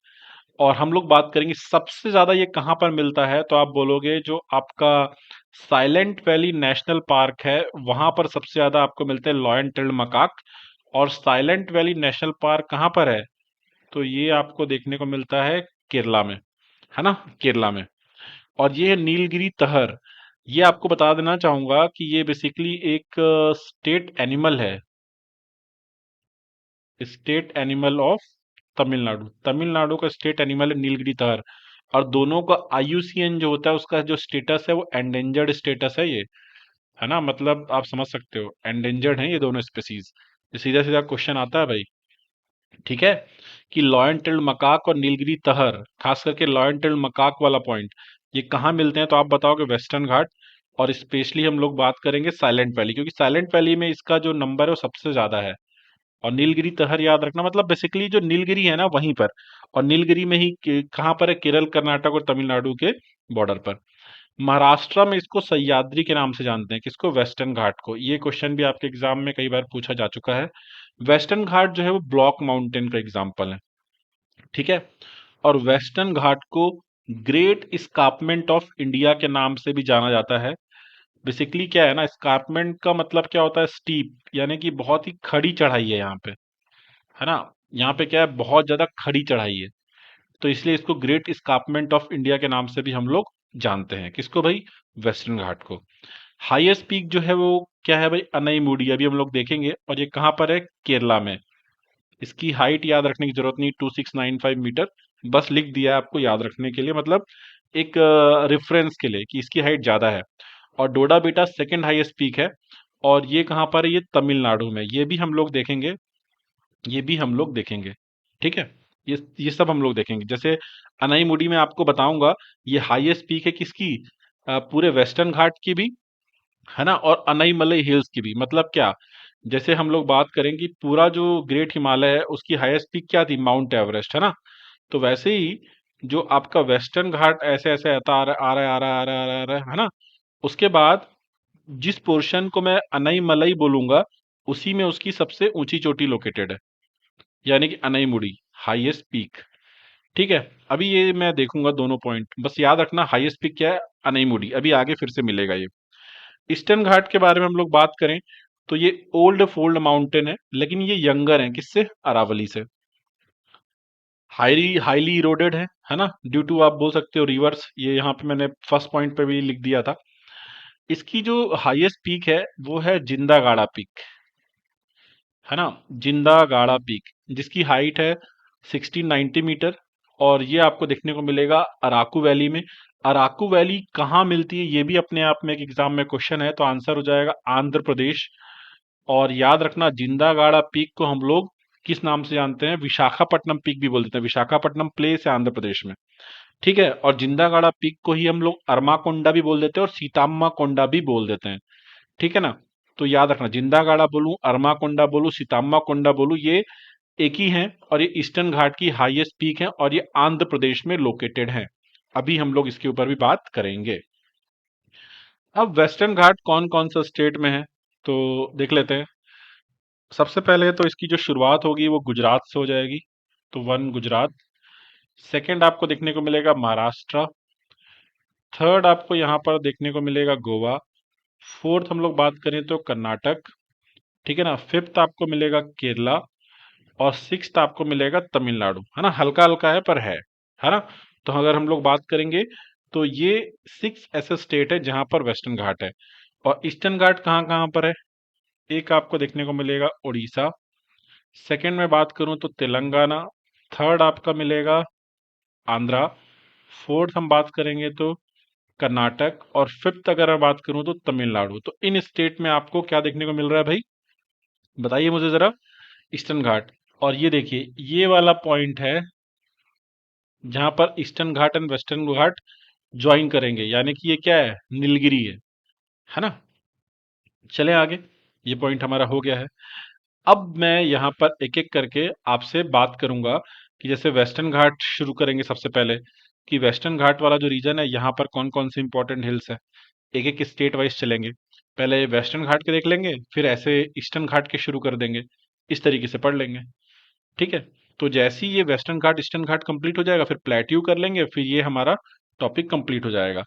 और हम लोग बात करेंगे सबसे ज्यादा ये कहाँ पर मिलता है, तो आप बोलोगे जो आपका साइलेंट वैली नेशनल पार्क है, वहां पर सबसे ज्यादा आपको मिलते हैं लॉयन टिल्ड मकाक। और साइलेंट वैली नेशनल पार्क कहाँ पर है? तो ये आपको देखने को मिलता है केरला में, है ना, केरला में। और ये है नीलगिरी तहर। ये आपको बता देना चाहूंगा कि ये बेसिकली एक स्टेट एनिमल है, state animal of Tamil Nadu. Tamil Nadu का स्टेट एनिमल है नीलगिरी तार। और दोनों का आईयूसीएन जो होता है उसका जो स्टेटस है वो एंडेंजर्ड स्टेटस है ये, है ना। मतलब आप समझ सकते हो एंडेंजर्ड हैं ये दोनों स्पेसीज। सीधा सीधा क्वेश्चन आता है भाई। ठीक है, कि लॉयन टिल्ड मकाक और नीलगिरी तहर, खास करके लॉयन टिल्ड मकाक वाला पॉइंट, ये कहाँ मिलते हैं? तो आप बताओगे वेस्टर्न घाट। और स्पेशली हम लोग बात करेंगे साइलेंट वैली, क्योंकि साइलेंट वैली में इसका जो नंबर है वो सबसे ज्यादा है। और नीलगिरी तहर याद रखना, मतलब बेसिकली जो नीलगिरी है ना वहीं पर। और नीलगिरी में ही कहाँ पर है? केरल, कर्नाटक और तमिलनाडु के बॉर्डर पर। महाराष्ट्र में इसको सह्याद्री के नाम से जानते हैं, किसको? वेस्टर्न घाट को। ये क्वेश्चन भी आपके एग्जाम में कई बार पूछा जा चुका है। वेस्टर्न घाट जो है वो ब्लॉक माउंटेन का एग्जाम्पल है। ठीक है, और वेस्टर्न घाट को ग्रेट स्कार्पमेंट ऑफ इंडिया के नाम से भी जाना जाता है। बेसिकली क्या है ना, स्कार्पमेंट का मतलब क्या होता है? स्टीप, यानी कि बहुत ही खड़ी चढ़ाई है यहाँ पे, है ना। यहाँ पे क्या है? बहुत ज्यादा खड़ी चढ़ाई है। तो इसलिए इसको ग्रेट स्कार्पमेंट ऑफ इंडिया के नाम से भी हम लोग जानते हैं। किसको भाई? वेस्टर्न घाट को। हाईएस्ट पीक जो है वो क्या है भाई? अनईमुडी, अभी हम लोग देखेंगे। और ये कहाँ पर है? केरला में। इसकी हाइट याद रखने की जरूरत नहीं, 2695 मीटर। बस लिख दिया है आपको याद रखने के लिए, मतलब एक रेफरेंस के लिए कि इसकी हाइट ज्यादा है। और डोडा बेटा सेकंड हाईएस्ट पीक है। और ये कहाँ पर है? ये तमिलनाडु में। ये भी हम लोग देखेंगे, ये भी हम लोग देखेंगे। ठीक है, ये सब हम लोग देखेंगे। जैसे अनाईमुडी में आपको बताऊंगा, ये हाईएस्ट पीक है किसकी? पूरे वेस्टर्न घाट की भी, है ना, और अनाईमलई हिल्स की भी। मतलब क्या? जैसे हम लोग बात करें कि पूरा जो ग्रेट हिमालय है उसकी हाईएस्ट पीक क्या थी? माउंट एवरेस्ट, है ना। तो वैसे ही जो आपका वेस्टर्न घाट ऐसे ऐसे आता आ रहा है, आ रहा है, आ रहा है, आ रहा है, आ रहा है ना। उसके बाद जिस पोर्शन को मैं अनाईमलई बोलूंगा, उसी में उसकी सबसे ऊंची चोटी लोकेटेड है, यानी कि अनाईमुड़ी, हाईएस्ट पीक। ठीक है, अभी ये मैं देखूंगा दोनों पॉइंट, बस याद रखना हाईएस्ट पीक क्या है? अनाईमुड़ी। अभी आगे फिर से मिलेगा ये। ईस्टर्न घाट के बारे में हम लोग बात करें तो ये ओल्ड फोल्ड माउंटेन है, लेकिन ये यंगर है किससे? अरावली से। हाईली हाईली इरोडेड है ना, ड्यू टू आप बोल सकते हो रिवर्स। ये यहाँ पे मैंने फर्स्ट पॉइंट पे भी लिख दिया था। इसकी जो हाईएस्ट पीक है वो है जिंदा गाड़ा पीक, है ना। जिंदा गाड़ा पीक, जिसकी हाइट है 1690 मीटर। और ये आपको देखने को मिलेगा अराकू वैली में। अराकू वैली कहाँ मिलती है? ये भी अपने आप में एक एग्जाम में क्वेश्चन है, तो आंसर हो जाएगा आंध्र प्रदेश। और याद रखना जिंदा गाड़ा पीक को हम लोग किस नाम से जानते हैं? विशाखापट्टनम पीक भी बोल देते हैं। विशाखापट्टनम प्लेस है आंध्र प्रदेश में। ठीक है, और जिंदा गाड़ा पीक को ही हम लोग अरमा कोंडा भी बोल देते हैं और सीताम्मा कोंडा भी बोल देते हैं। ठीक है ना। तो याद रखना, जिंदा गाड़ा बोलूं, अरमा कोंडा बोलूं, सीताम्मा कोंडा बोलूं, ये एक ही हैं। और ये ईस्टर्न घाट की हाईएस्ट पीक है और ये आंध्र प्रदेश में लोकेटेड है। अभी हम लोग इसके ऊपर भी बात करेंगे। अब वेस्टर्न घाट कौन कौन सा स्टेट में है, तो देख लेते हैं। सबसे पहले तो इसकी जो शुरुआत होगी वो गुजरात से हो जाएगी, तो वन गुजरात। सेकंड आपको देखने को मिलेगा महाराष्ट्र। थर्ड आपको यहाँ पर देखने को मिलेगा गोवा। फोर्थ हम लोग बात करें तो कर्नाटक। ठीक है ना। फिफ्थ आपको मिलेगा केरला। और सिक्स्थ आपको मिलेगा तमिलनाडु, है ना। हल्का हल्का है पर है ना। तो अगर हम लोग बात करेंगे तो ये सिक्स ऐसे स्टेट है जहां पर वेस्टर्न घाट है। और ईस्टर्न घाट कहाँ कहाँ पर है? एक आपको देखने को मिलेगा उड़ीसा। सेकंड में बात करूं तो तेलंगाना। थर्ड आपका मिलेगा आंध्रा। फोर्थ हम बात करेंगे तो कर्नाटक। और फिफ्थ अगर मैं बात करूं तो तमिलनाडु। तो इन स्टेट में आपको क्या देखने को मिल रहा है भाई? बताइए मुझे जरा। ईस्टर्न घाट। और ये देखिए, ये वाला पॉइंट है जहां पर eastern Ghat and western Ghat join करेंगे, यानी कि ये क्या है? नीलगिरी है ना। चले आगे, ये पॉइंट हमारा हो गया है। अब मैं यहाँ पर एक एक करके आपसे बात करूंगा कि जैसे वेस्टर्न घाट शुरू करेंगे सबसे पहले, कि वेस्टर्न घाट वाला जो रीजन है यहाँ पर कौन कौन से इंपॉर्टेंट हिल्स है। एक एक स्टेट वाइज चलेंगे। पहले वेस्टर्न घाट के देख लेंगे, फिर ऐसे ईस्टर्न घाट के शुरू कर देंगे। इस तरीके से पढ़ लेंगे। ठीक है। तो जैसे ही ये वेस्टर्न घाट ईस्टर्न घाट कंप्लीट हो जाएगा, फिर प्लेट्यू कर लेंगे, फिर ये हमारा टॉपिक कंप्लीट हो जाएगा।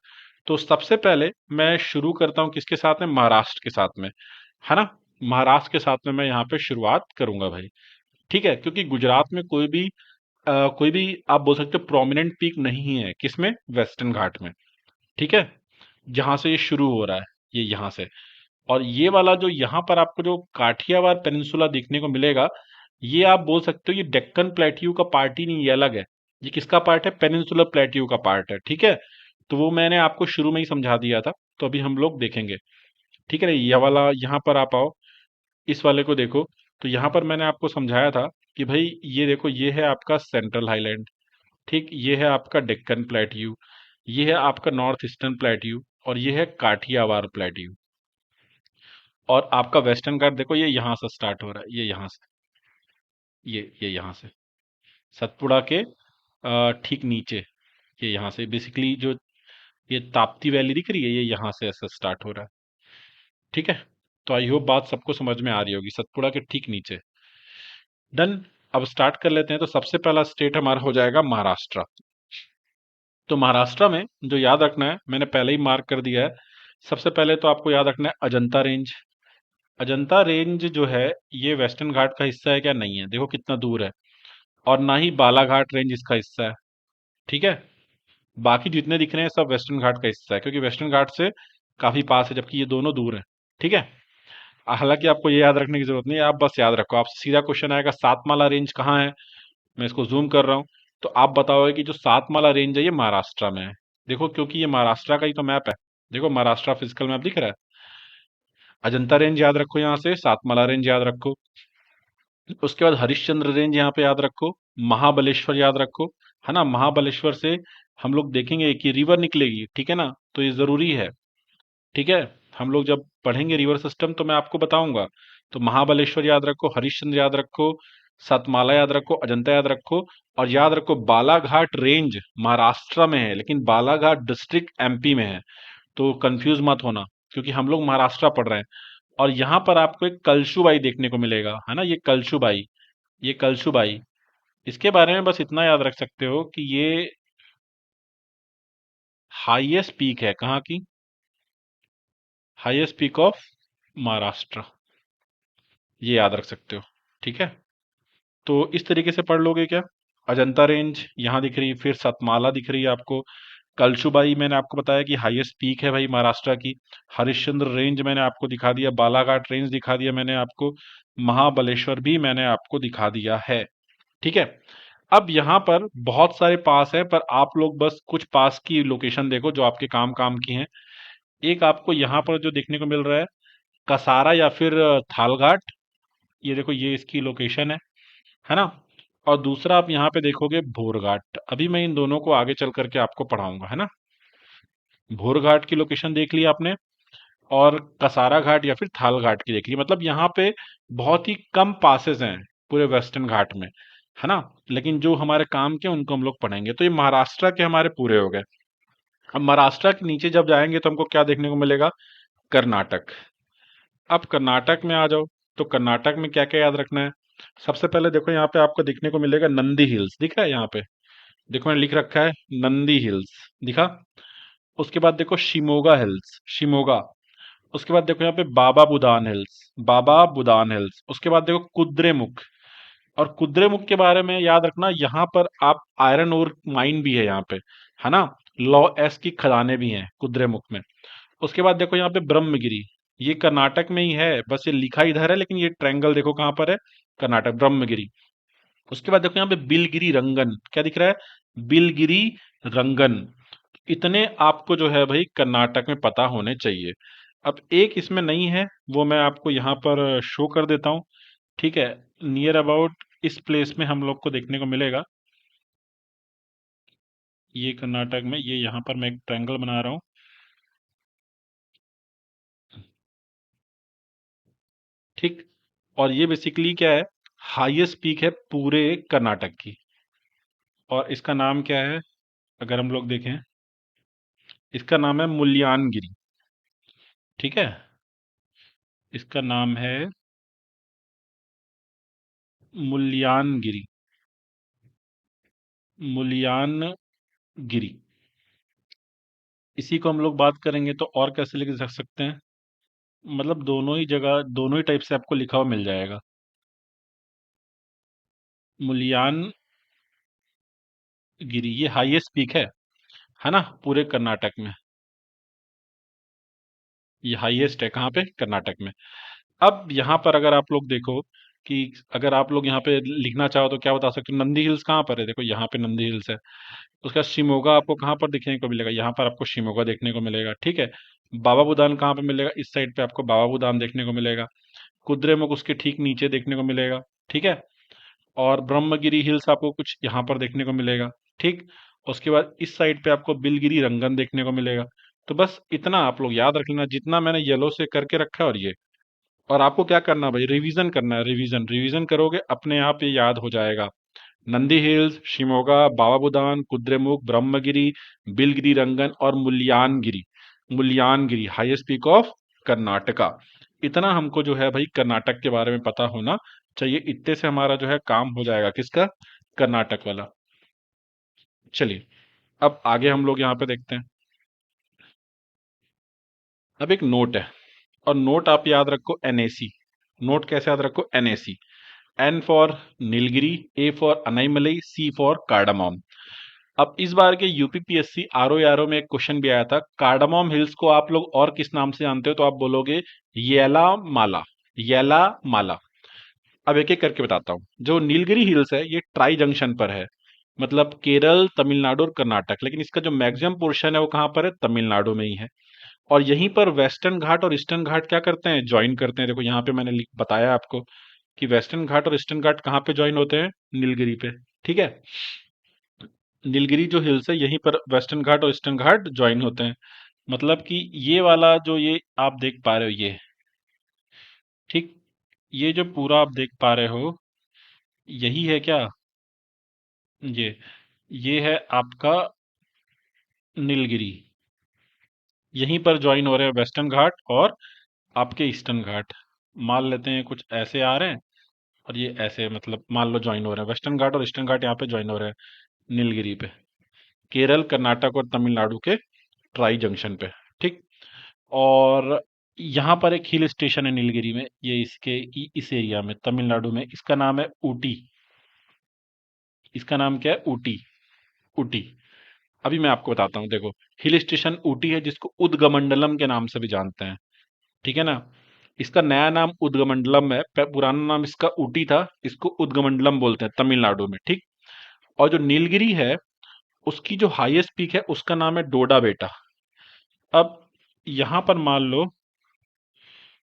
तो सबसे पहले मैं शुरू करता हूँ किसके साथ में? महाराष्ट्र के साथ में, है ना। महाराष्ट्र के साथ में मैं यहाँ पे शुरुआत करूंगा भाई। ठीक है, क्योंकि गुजरात में कोई भी आप बोल सकते हो प्रोमिनेंट पीक नहीं है किसमें? वेस्टर्न घाट में। ठीक है, जहां से ये शुरू हो रहा है, ये यहाँ से। और ये वाला जो यहाँ पर आपको जो काठियावाड़ पेनिनसुला देखने को मिलेगा, ये आप बोल सकते हो ये डेक्कन प्लेट्यू का पार्ट ही नहीं, ये अलग है। ये किसका पार्ट है? पेनिनसुलर प्लेट्यू का पार्ट है। ठीक है, तो वो मैंने आपको शुरू में ही समझा दिया था। तो अभी हम लोग देखेंगे। ठीक है ना। ये वाला यहाँ पर आप आओ, इस वाले को देखो। तो यहाँ पर मैंने आपको समझाया था कि भाई ये देखो, ये है आपका सेंट्रल हाईलैंड। ठीक, ये है आपका डेक्कन प्लेट्यू। ये है आपका नॉर्थ ईस्टर्न प्लेट्यू। और ये है काठियावाड़ प्लेट्यू। और आपका वेस्टर्न घाट देखो, ये यहाँ से स्टार्ट हो रहा है, ये यहाँ से, ये यहाँ से सतपुड़ा के ठीक नीचे, ये यहाँ से बेसिकली जो ये ताप्ती वैली दिख रही है, ये यहाँ से ऐसा स्टार्ट हो रहा है। ठीक है, तो आई होप बात सबको समझ में आ रही होगी। सतपुड़ा के ठीक नीचे। डन। अब स्टार्ट कर लेते हैं। तो सबसे पहला स्टेट हमारा हो जाएगा महाराष्ट्र। तो महाराष्ट्र में जो याद रखना है, मैंने पहले ही मार्क कर दिया है। सबसे पहले तो आपको याद रखना है अजंता रेंज। अजंता रेंज जो है, ये वेस्टर्न घाट का हिस्सा है क्या? नहीं है, देखो कितना दूर है। और ना ही बालाघाट रेंज इसका हिस्सा है। ठीक है। बाकी जितने दिख रहे हैं सब वेस्टर्न घाट का हिस्सा है, क्योंकि वेस्टर्न घाट से काफी पास है, जबकि ये दोनों दूर है। ठीक है। हालांकि आपको ये याद रखने की जरूरत नहीं है, आप बस याद रखो, आपसे सीधा क्वेश्चन आएगा सातमाला रेंज कहाँ है। मैं इसको जूम कर रहा हूँ, तो आप बताओगे कि जो सातमाला रेंज है ये महाराष्ट्र में है। देखो, क्योंकि ये महाराष्ट्र का ही तो मैप है। देखो, महाराष्ट्र फिजिकल मैप दिख रहा है। अजंता रेंज याद रखो, यहाँ से सातमाला रेंज याद रखो। उसके बाद हरिश्चंद्र रेंज यहाँ पे याद रखो। महाबलेश्वर याद रखो। है ना, महाबलेश्वर से हम लोग देखेंगे कि रिवर निकलेगी, ठीक है ना, तो ये जरूरी है। ठीक है। हम लोग जब पढ़ेंगे रिवर सिस्टम तो मैं आपको बताऊंगा। तो महाबलेश्वर याद रखो, हरिश्चंद्र याद रखो, सतमाला याद रखो, अजंता याद रखो। और याद रखो, बालाघाट रेंज महाराष्ट्र में है, लेकिन बालाघाट डिस्ट्रिक्ट एमपी में है। तो कंफ्यूज मत होना, क्योंकि हम लोग महाराष्ट्र पढ़ रहे हैं। और यहाँ पर आपको एक कलशुबाई देखने को मिलेगा, है ना, ये कलशुबाई। ये कलशुबाई, इसके बारे में बस इतना याद रख सकते हो कि ये हाईएस्ट पीक है कहाँ की, हाईएस्ट पीक ऑफ महाराष्ट्र। ये याद रख सकते हो। ठीक है। तो इस तरीके से पढ़ लोगे क्या। अजंता रेंज यहाँ दिख रही है, फिर सतमाला दिख रही है आपको। कलशुबाई मैंने आपको बताया कि हाईएस्ट पीक है भाई महाराष्ट्र की। हरिश्चंद्र रेंज मैंने आपको दिखा दिया, बालाघाट रेंज दिखा दिया मैंने आपको, महाबलेश्वर भी मैंने आपको दिखा दिया है। ठीक है। अब यहाँ पर बहुत सारे पास है, पर आप लोग बस कुछ पास की लोकेशन देखो जो आपके काम काम की हैं। एक आपको यहाँ पर जो देखने को मिल रहा है, कसारा या फिर थालघाट। ये देखो, ये इसकी लोकेशन है ना। और दूसरा आप यहाँ पे देखोगे भोरघाट। अभी मैं इन दोनों को आगे चल करके आपको पढ़ाऊंगा, है ना। भोरघाट की लोकेशन देख ली आपने, और कसारा घाट या फिर थाल घाट की देख ली। मतलब यहाँ पे बहुत ही कम पासेस हैं पूरे वेस्टर्न घाट में, है ना। लेकिन जो हमारे काम के उनको हम लोग पढ़ेंगे। तो ये महाराष्ट्र के हमारे पूरे हो गए। अब महाराष्ट्र के नीचे जब जाएंगे तो हमको क्या देखने को मिलेगा, कर्नाटक। अब कर्नाटक में आ जाओ, तो कर्नाटक में क्या क्या याद रखना है। सबसे पहले देखो, यहाँ पे आपको देखने को मिलेगा नंदी हिल्स, दिख रहा है यहाँ पे। देखो, मैंने लिख रखा है नंदी हिल्स, दिखा। उसके बाद देखो शिमोगा हिल्स, शिमोगा। उसके बाद देखो यहाँ पे बाबा बुदान हिल्स, बाबा बुदान हिल्स। उसके बाद देखो कुद्रेमुख। और कुद्रेमुख के बारे में याद रखना, यहाँ पर आप आयरन ओर माइन भी है यहाँ पे, है ना। लॉ एस की खदानें भी हैं कुद्रेमुख में। उसके बाद देखो यहाँ पे ब्रह्मगिरी। ये कर्नाटक में ही है, बस ये लिखा इधर है, लेकिन ये ट्रायंगल देखो कहाँ पर है, कर्नाटक, ब्रह्मगिरी। उसके बाद देखो यहाँ पे बिलगिरी रंगन, क्या दिख रहा है, बिलगिरी रंगन। इतने आपको जो है भाई कर्नाटक में पता होने चाहिए। अब एक इसमें नहीं है, वो मैं आपको यहाँ पर शो कर देता हूँ। ठीक है। नियर अबाउट इस प्लेस में हम लोग को देखने को मिलेगा, ये कर्नाटक में, ये यहाँ पर मैं एक ट्रायंगल बना रहा हूँ। ठीक। और ये बेसिकली क्या है, हाईएस्ट पीक है पूरे कर्नाटक की। और इसका नाम क्या है, अगर हम लोग देखें, इसका नाम है मुल्यानगिरी। ठीक है। इसका नाम है मुल्यानगिरी, मुल्यानगिरी। इसी को हम लोग बात करेंगे तो और कैसे लिख सकते हैं, मतलब दोनों ही जगह दोनों ही टाइप से आपको लिखा हुआ मिल जाएगा। मुल्यानगिरी, ये हाईएस्ट पीक है ना, पूरे कर्नाटक में। ये हाईएस्ट है कहाँ पे, कर्नाटक में। अब यहाँ पर अगर आप लोग देखो कि अगर आप लोग यहाँ पे लिखना चाहो तो क्या बता सकते हो, नंदी हिल्स कहाँ पर है, देखो यहाँ पे नंदी हिल्स है। उसका शिमोगा आपको कहाँ पर देखने को मिलेगा, यहाँ पर आपको शिमोगा देखने को मिलेगा। ठीक है। बाबा बुदान कहाँ पे मिलेगा, इस साइड पे आपको बाबा बुदान देखने को मिलेगा। कुद्रेमुख उसके ठीक नीचे देखने को मिलेगा। ठीक है। और ब्रह्मगिरी हिल्स आपको कुछ यहाँ पर देखने को मिलेगा। ठीक। उसके बाद इस साइड पे आपको बिलगिरी रंगन देखने को मिलेगा। तो बस इतना आप लोग याद रख लेना, जितना मैंने येलो से करके रखा है। और ये, और आपको क्या करना है भाई, रिवीजन करना है, रिवीजन रिवीजन करोगे अपने आप ये याद हो जाएगा। नंदी हिल्स, शिमोगा, बाबा बुदान, कुद्रेमुख, ब्रह्मगिरी, बिलगिरी रंगन और Mullayanagiri. Mullayanagiri highest peak of Karnataka. इतना हमको जो है भाई कर्नाटक के बारे में पता होना चाहिए। इतने से हमारा जो है काम हो जाएगा, किसका, कर्नाटक वाला। चलिए, अब आगे हम लोग यहाँ पे देखते हैं। अब एक नोट है, और नोट आप याद रखो एनएसी। नोट कैसे याद रखो, NAC. N for Nilgiri, A for Anaimalai, C for cardamom. अब इस बार के यूपीपीएससी आरओ में एक क्वेश्चन भी आया था, कार्डामोम हिल्स को आप लोग और किस नाम से जानते हो? तो आप बोलोगे येला माला। येला माला। अब एक एक करके बताता हूँ। जो नीलगिरी हिल्स है ये ट्राई जंक्शन पर है, मतलब केरल, तमिलनाडु और कर्नाटक, लेकिन इसका जो मैक्सिमम पोर्शन है वो कहाँ पर है? तमिलनाडु में ही है। और यहीं पर वेस्टर्न घाट और ईस्टर्न घाट क्या करते हैं? ज्वाइन करते हैं। देखो यहाँ पे मैंने बताया आपको कि वेस्टर्न घाट और ईस्टर्न घाट कहाँ पे ज्वाइन होते हैं? नीलगिरी पे। ठीक है। नीलगिरी जो हिल्स है यहीं पर वेस्टर्न घाट और ईस्टर्न घाट ज्वाइन होते हैं। मतलब कि ये वाला जो ये आप देख पा रहे हो ये, ठीक, ये जो पूरा आप देख पा रहे हो यही है क्या? ये ये है आपका नीलगिरी। यहीं पर ज्वाइन हो रहे हैं वेस्टर्न घाट और आपके ईस्टर्न घाट। मान लेते हैं कुछ ऐसे आ रहे हैं और ये ऐसे, मतलब मान लो ज्वाइन हो रहे हैं वेस्टर्न घाट और ईस्टर्न घाट, यहाँ पे ज्वाइन हो रहे हैं नीलगिरी पे, केरल, कर्नाटक और तमिलनाडु के ट्राई जंक्शन पे। ठीक। और यहाँ पर एक हिल स्टेशन है नीलगिरी में, ये इसके इस एरिया में तमिलनाडु में, इसका नाम है ऊटी। इसका नाम क्या है? ऊटी। ऊटी। अभी मैं आपको बताता हूँ। देखो, हिल स्टेशन ऊटी है जिसको उदगमंडलम के नाम से भी जानते हैं। ठीक है ना? इसका नया नाम उदगमंडलम है, पुराना नाम इसका ऊटी था, इसको उदगमंडलम बोलते हैं तमिलनाडु में। ठीक। और जो नीलगिरी है उसकी जो हाईएस्ट पीक है उसका नाम है डोडा बेटा। अब यहां पर मान लो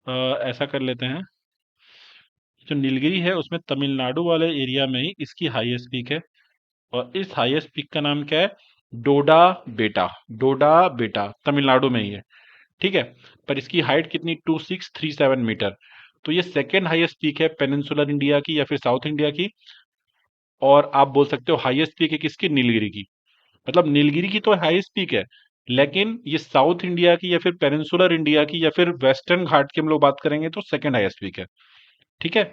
अ, ऐसा कर लेते हैं, जो नीलगिरी है उसमें तमिलनाडु वाले एरिया में ही इसकी हाईएस्ट पीक है, और इस हाईएस्ट पीक का नाम क्या है? डोडा बेटा। डोडा बेटा तमिलनाडु में ही है। ठीक है। पर इसकी हाइट कितनी? 2637 मीटर। तो ये सेकेंड हाईएस्ट पीक है पेनिनसुलर इंडिया की या फिर साउथ इंडिया की। और आप बोल सकते हो हाईएस्ट पीक है किसकी? नीलगिरी की। मतलब नीलगिरी की तो हाईएस्ट पीक है, लेकिन ये साउथ इंडिया की या फिर पेनिनसुलर इंडिया की या फिर वेस्टर्न घाट की हम लोग बात करेंगे तो सेकंड हाईएस्ट पीक है। ठीक है।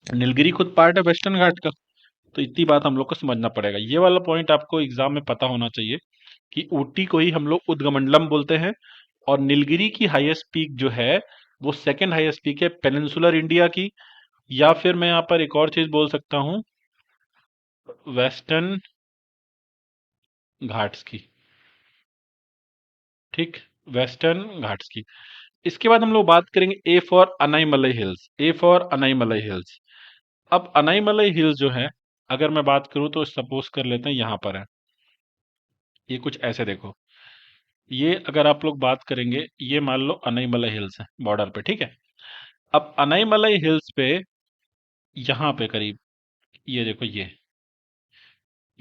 नीलगिरी खुद पार्ट है वेस्टर्न घाट का। तो इतनी बात हम लोग को समझना पड़ेगा, ये वाला पॉइंट आपको एग्जाम में पता होना चाहिए कि ऊटी को ही हम लोग उदगमंडलम बोलते हैं, और नीलगिरी की हाईएस्ट पीक जो है वो सेकंड हाईएस्ट पीक है पेनिनसुलर इंडिया की, या फिर मैं यहाँ पर एक और चीज बोल सकता हूँ, वेस्टर्न घाट्स की। ठीक। वेस्टर्न घाट्स की। इसके बाद हम लोग बात करेंगे A for Anaimalai hills. A for Anaimalai hills. अब अनाईमलई हिल्स जो है, अगर मैं बात करूं तो सपोज कर लेते हैं यहां पर है, ये कुछ ऐसे देखो। ये अगर आप लोग बात करेंगे, ये मान लो अनाईमलई हिल्स है बॉर्डर पे। ठीक है। अब अनाईमलई हिल्स पे यहाँ पे करीब, ये देखो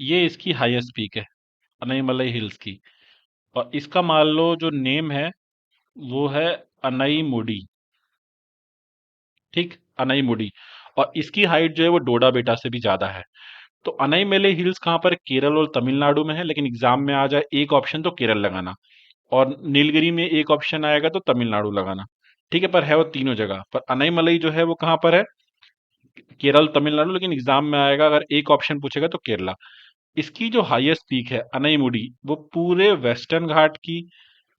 ये इसकी हाईएस्ट पीक है अनाईमलई हिल्स की। और इसका मान लो जो नेम है वो है अनाईमुडी। ठीक। अनाईमुडी। और इसकी हाइट जो है वो डोडा बेटा से भी ज्यादा है। तो अनाईमलई हिल्स कहाँ पर है? केरल और तमिलनाडु में है, लेकिन एग्जाम में आ जाए एक ऑप्शन तो केरल लगाना, और नीलगिरी में एक ऑप्शन आएगा तो तमिलनाडु लगाना। ठीक है। पर है वो तीनों जगह पर। अनाईमलई जो है वो कहाँ पर है? केरल, तमिलनाडु, लेकिन एग्जाम में आएगा अगर एक ऑप्शन पूछेगा तो केरला। इसकी जो हाईएस्ट पीक है अनाईमुडी, वो पूरे वेस्टर्न घाट की,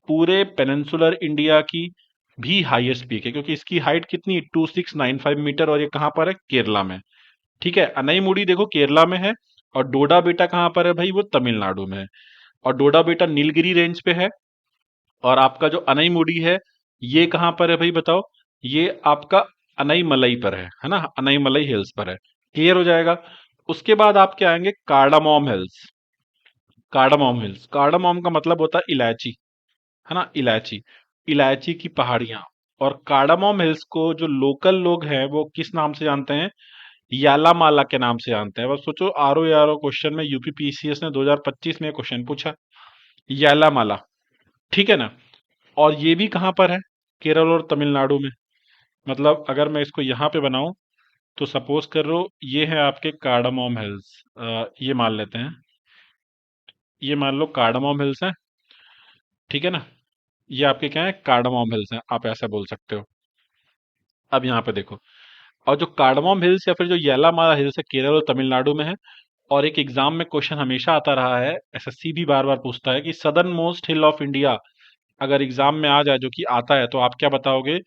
पूरे पेनिनसुलर इंडिया की भी हाईएस्ट पीक है, क्योंकि इसकी हाइट कितनी? 2695 मीटर, और ये कहाँ पर है? केरला में। ठीक है। अनाईमुडी देखो केरला में है, और डोडा बेटा कहाँ पर है भाई? वो तमिलनाडु में है। और डोडा बेटा नीलगिरी रेंज पे है, और आपका जो अनाईमुडी है ये कहाँ पर है भाई बताओ? ये आपका अनाईमलई पर है ना? अनाईमलई हिल्स पर है। क्लियर हो जाएगा। उसके बाद आप क्या आएंगे? कार्डामोम हिल्स। कार्डामोम हिल्स, कार्डामोम का मतलब होता है इलायची, है ना? इलायची। इलायची की पहाड़ियां। और कार्डामोम हिल्स को जो लोकल लोग हैं वो किस नाम से जानते हैं? यालामाला के नाम से जानते हैं। बस सोचो, आरओ आरओ क्वेश्चन में यूपी पीसीएस ने 2025 में क्वेश्चन पूछा, यालामाला। ठीक है ना? और ये भी कहाँ पर है? केरल और तमिलनाडु में। मतलब अगर मैं इसको यहाँ पे बनाऊं तो सपोज कर लो ये है आपके कार्डामोम हिल्स, ये मान लेते हैं, ये मान लो कार्डामोम हिल्स है। ठीक है ना? ये आपके क्या है? कार्डामोम हिल्स हैं, आप ऐसा बोल सकते हो। अब यहाँ पे देखो, और जो कार्डामोम हिल्स या फिर जो येलामाला हिल्स है केरल और तमिलनाडु में है। और एक एग्जाम में क्वेश्चन हमेशा आता रहा है, एसएससी भी बार बार पूछता है कि southern most hill of India, अगर एग्जाम में आ जाए जो कि आता है तो आप क्या बताओगे?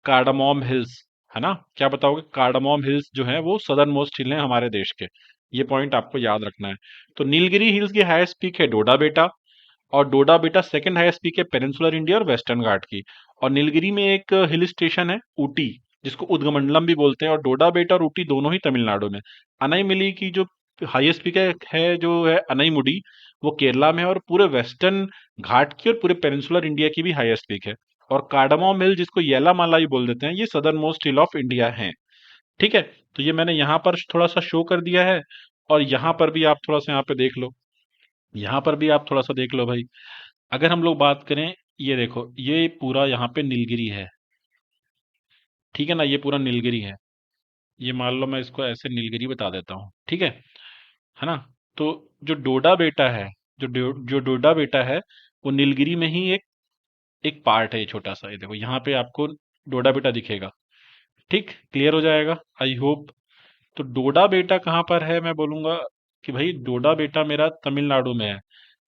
कार्डामोम हिल्स। है ना? क्या बताओगे? कार्डामोम हिल्स जो है वो सदर्न मोस्ट हिल है हमारे देश के। ये पॉइंट आपको याद रखना है। तो नीलगिरी हिल्स की हाईएस्ट पीक है डोडा बेटा, और डोडा बेटा सेकंड हाईएस्ट पीक है पेनिनसुलर इंडिया और वेस्टर्न घाट की। और नीलगिरी में एक हिल स्टेशन है ऊटी, जिसको उदगमंडलम भी बोलते हैं, और डोडा बेटा और ऊटी दोनों ही तमिलनाडु में। अनाईमली की जो हाईएस्ट पीक है जो है अनाईमुडी, वो केरला में है, और पूरे वेस्टर्न घाट की और पूरे पेनिनसुलर इंडिया की भी हाईएस्ट पीक है। और कार्डामोम हिल, जिसको येलामाला भी बोल देते हैं, ये southern most hill of India है। ठीक है, तो ये मैंने यहाँ पर थोड़ा सा शो कर दिया है। और यहाँ पर भी आप थोड़ा सा यहाँ पे देख लो, यहाँ पर भी आप थोड़ा सा देख लो भाई। अगर हम लोग बात करें, ये देखो, ये पूरा यहाँ पे नीलगिरी है, ठीक है ना, ये पूरा नीलगिरी है। ये मान लो मैं इसको ऐसे नीलगिरी बता देता हूँ, ठीक है ना। तो जो डोडा बेटा है, जो डोडा बेटा है, वो नीलगिरी में ही एक एक पार्ट है, ये छोटा सा। ये देखो यहाँ पे आपको डोडा बेटा दिखेगा। ठीक, क्लियर हो जाएगा आई होप। तो डोडा बेटा कहाँ पर है, मैं बोलूंगा कि भाई डोडा बेटा मेरा तमिलनाडु में है।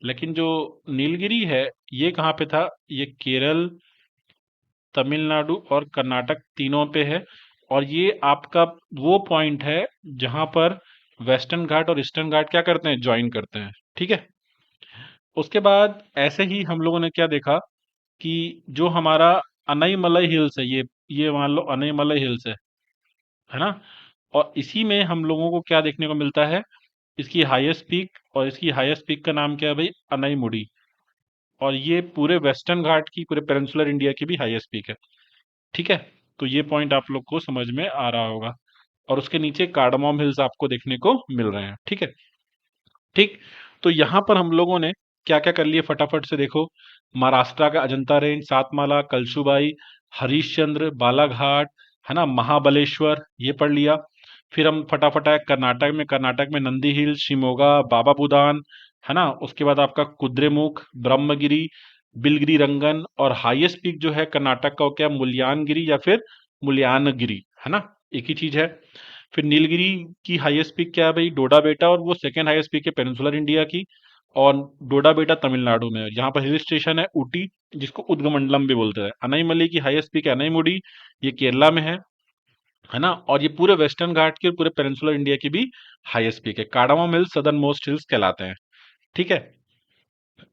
लेकिन जो नीलगिरी है, ये कहाँ पे था, ये केरल, तमिलनाडु और कर्नाटक तीनों पे है। और ये आपका वो पॉइंट है जहां पर वेस्टर्न घाट और ईस्टर्न घाट क्या करते हैं, ज्वाइन करते हैं। ठीक है, उसके बाद ऐसे ही हम लोगों ने क्या देखा कि जो हमारा अनाईमलाई हिल्स है, ये मान लो अनाईमलाई हिल्स है ना। और इसी में हम लोगों को क्या देखने को मिलता है, इसकी हाईएस्ट पीक, और इसकी हाईएस्ट पीक का नाम क्या है भाई, अनाईमुडी। और ये पूरे वेस्टर्न घाट की, पूरे पेनिनसुलर इंडिया की भी हाईएस्ट पीक है। ठीक है, तो ये पॉइंट आप लोग को समझ में आ रहा होगा। और उसके नीचे कार्डामोम हिल्स आपको देखने को मिल रहे हैं। ठीक है, ठीक। तो यहाँ पर हम लोगों ने क्या क्या कर लिए, फटाफट से देखो। महाराष्ट्र का अजंता रेंज, सातमाला, कलसुबाई, हरिश्चंद्र, बालाघाट, है ना, महाबलेश्वर, ये पढ़ लिया। फिर हम फटाफट आए कर्नाटक में नंदी हिल्स, शिमोगा, बाबा बुदान, है ना। उसके बाद आपका कुद्रेमुख, ब्रह्मगिरी, बिलगिरी रंगन, और हाईएस्ट पीक जो है कर्नाटक का, वो क्या, मुल्यानगिरी या फिर मुल्यानगिरी, है ना, एक ही चीज है। फिर नीलगिरी की हाईएस्ट पीक क्या है भाई, डोडा बेटा, और वो सेकंड हाईएस्ट पीक है पेनिनसुलर इंडिया की। और डोडा बेटा तमिलनाडु में है। यहाँ पर हिल स्टेशन है ऊटी, जिसको उदगमंडलम भी बोलते हैं। अनाईमली की हाईएस्ट पीक है अनाईमुडी, ये केरला में है ना। और ये पूरे वेस्टर्न घाट की और पूरे पेनिनसुलर इंडिया की भी हाईएस्ट पीक है। Cardamom hills southern most hills कहलाते हैं। ठीक है,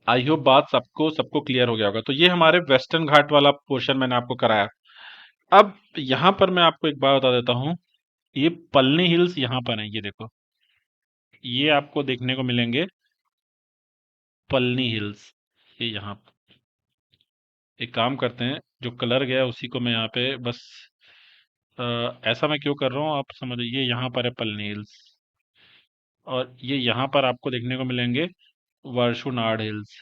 आई होप बात सबको सबको क्लियर हो गया होगा। तो ये हमारे वेस्टर्न घाट वाला पोर्शन मैंने आपको कराया। अब यहाँ पर मैं आपको एक बात बता देता हूँ, ये पलनी हिल्स यहाँ पर है, ये देखो, ये आपको देखने को मिलेंगे पलनी हिल्स, ये यहाँ। एक काम करते हैं, जो कलर गया है उसी को मैं यहाँ पे बस ऐसा मैं क्यों कर रहा हूँ आप समझिए। ये यहाँ पर है पलनी हिल्स, और ये यहाँ पर आपको देखने को मिलेंगे वर्षुनाड हिल्स।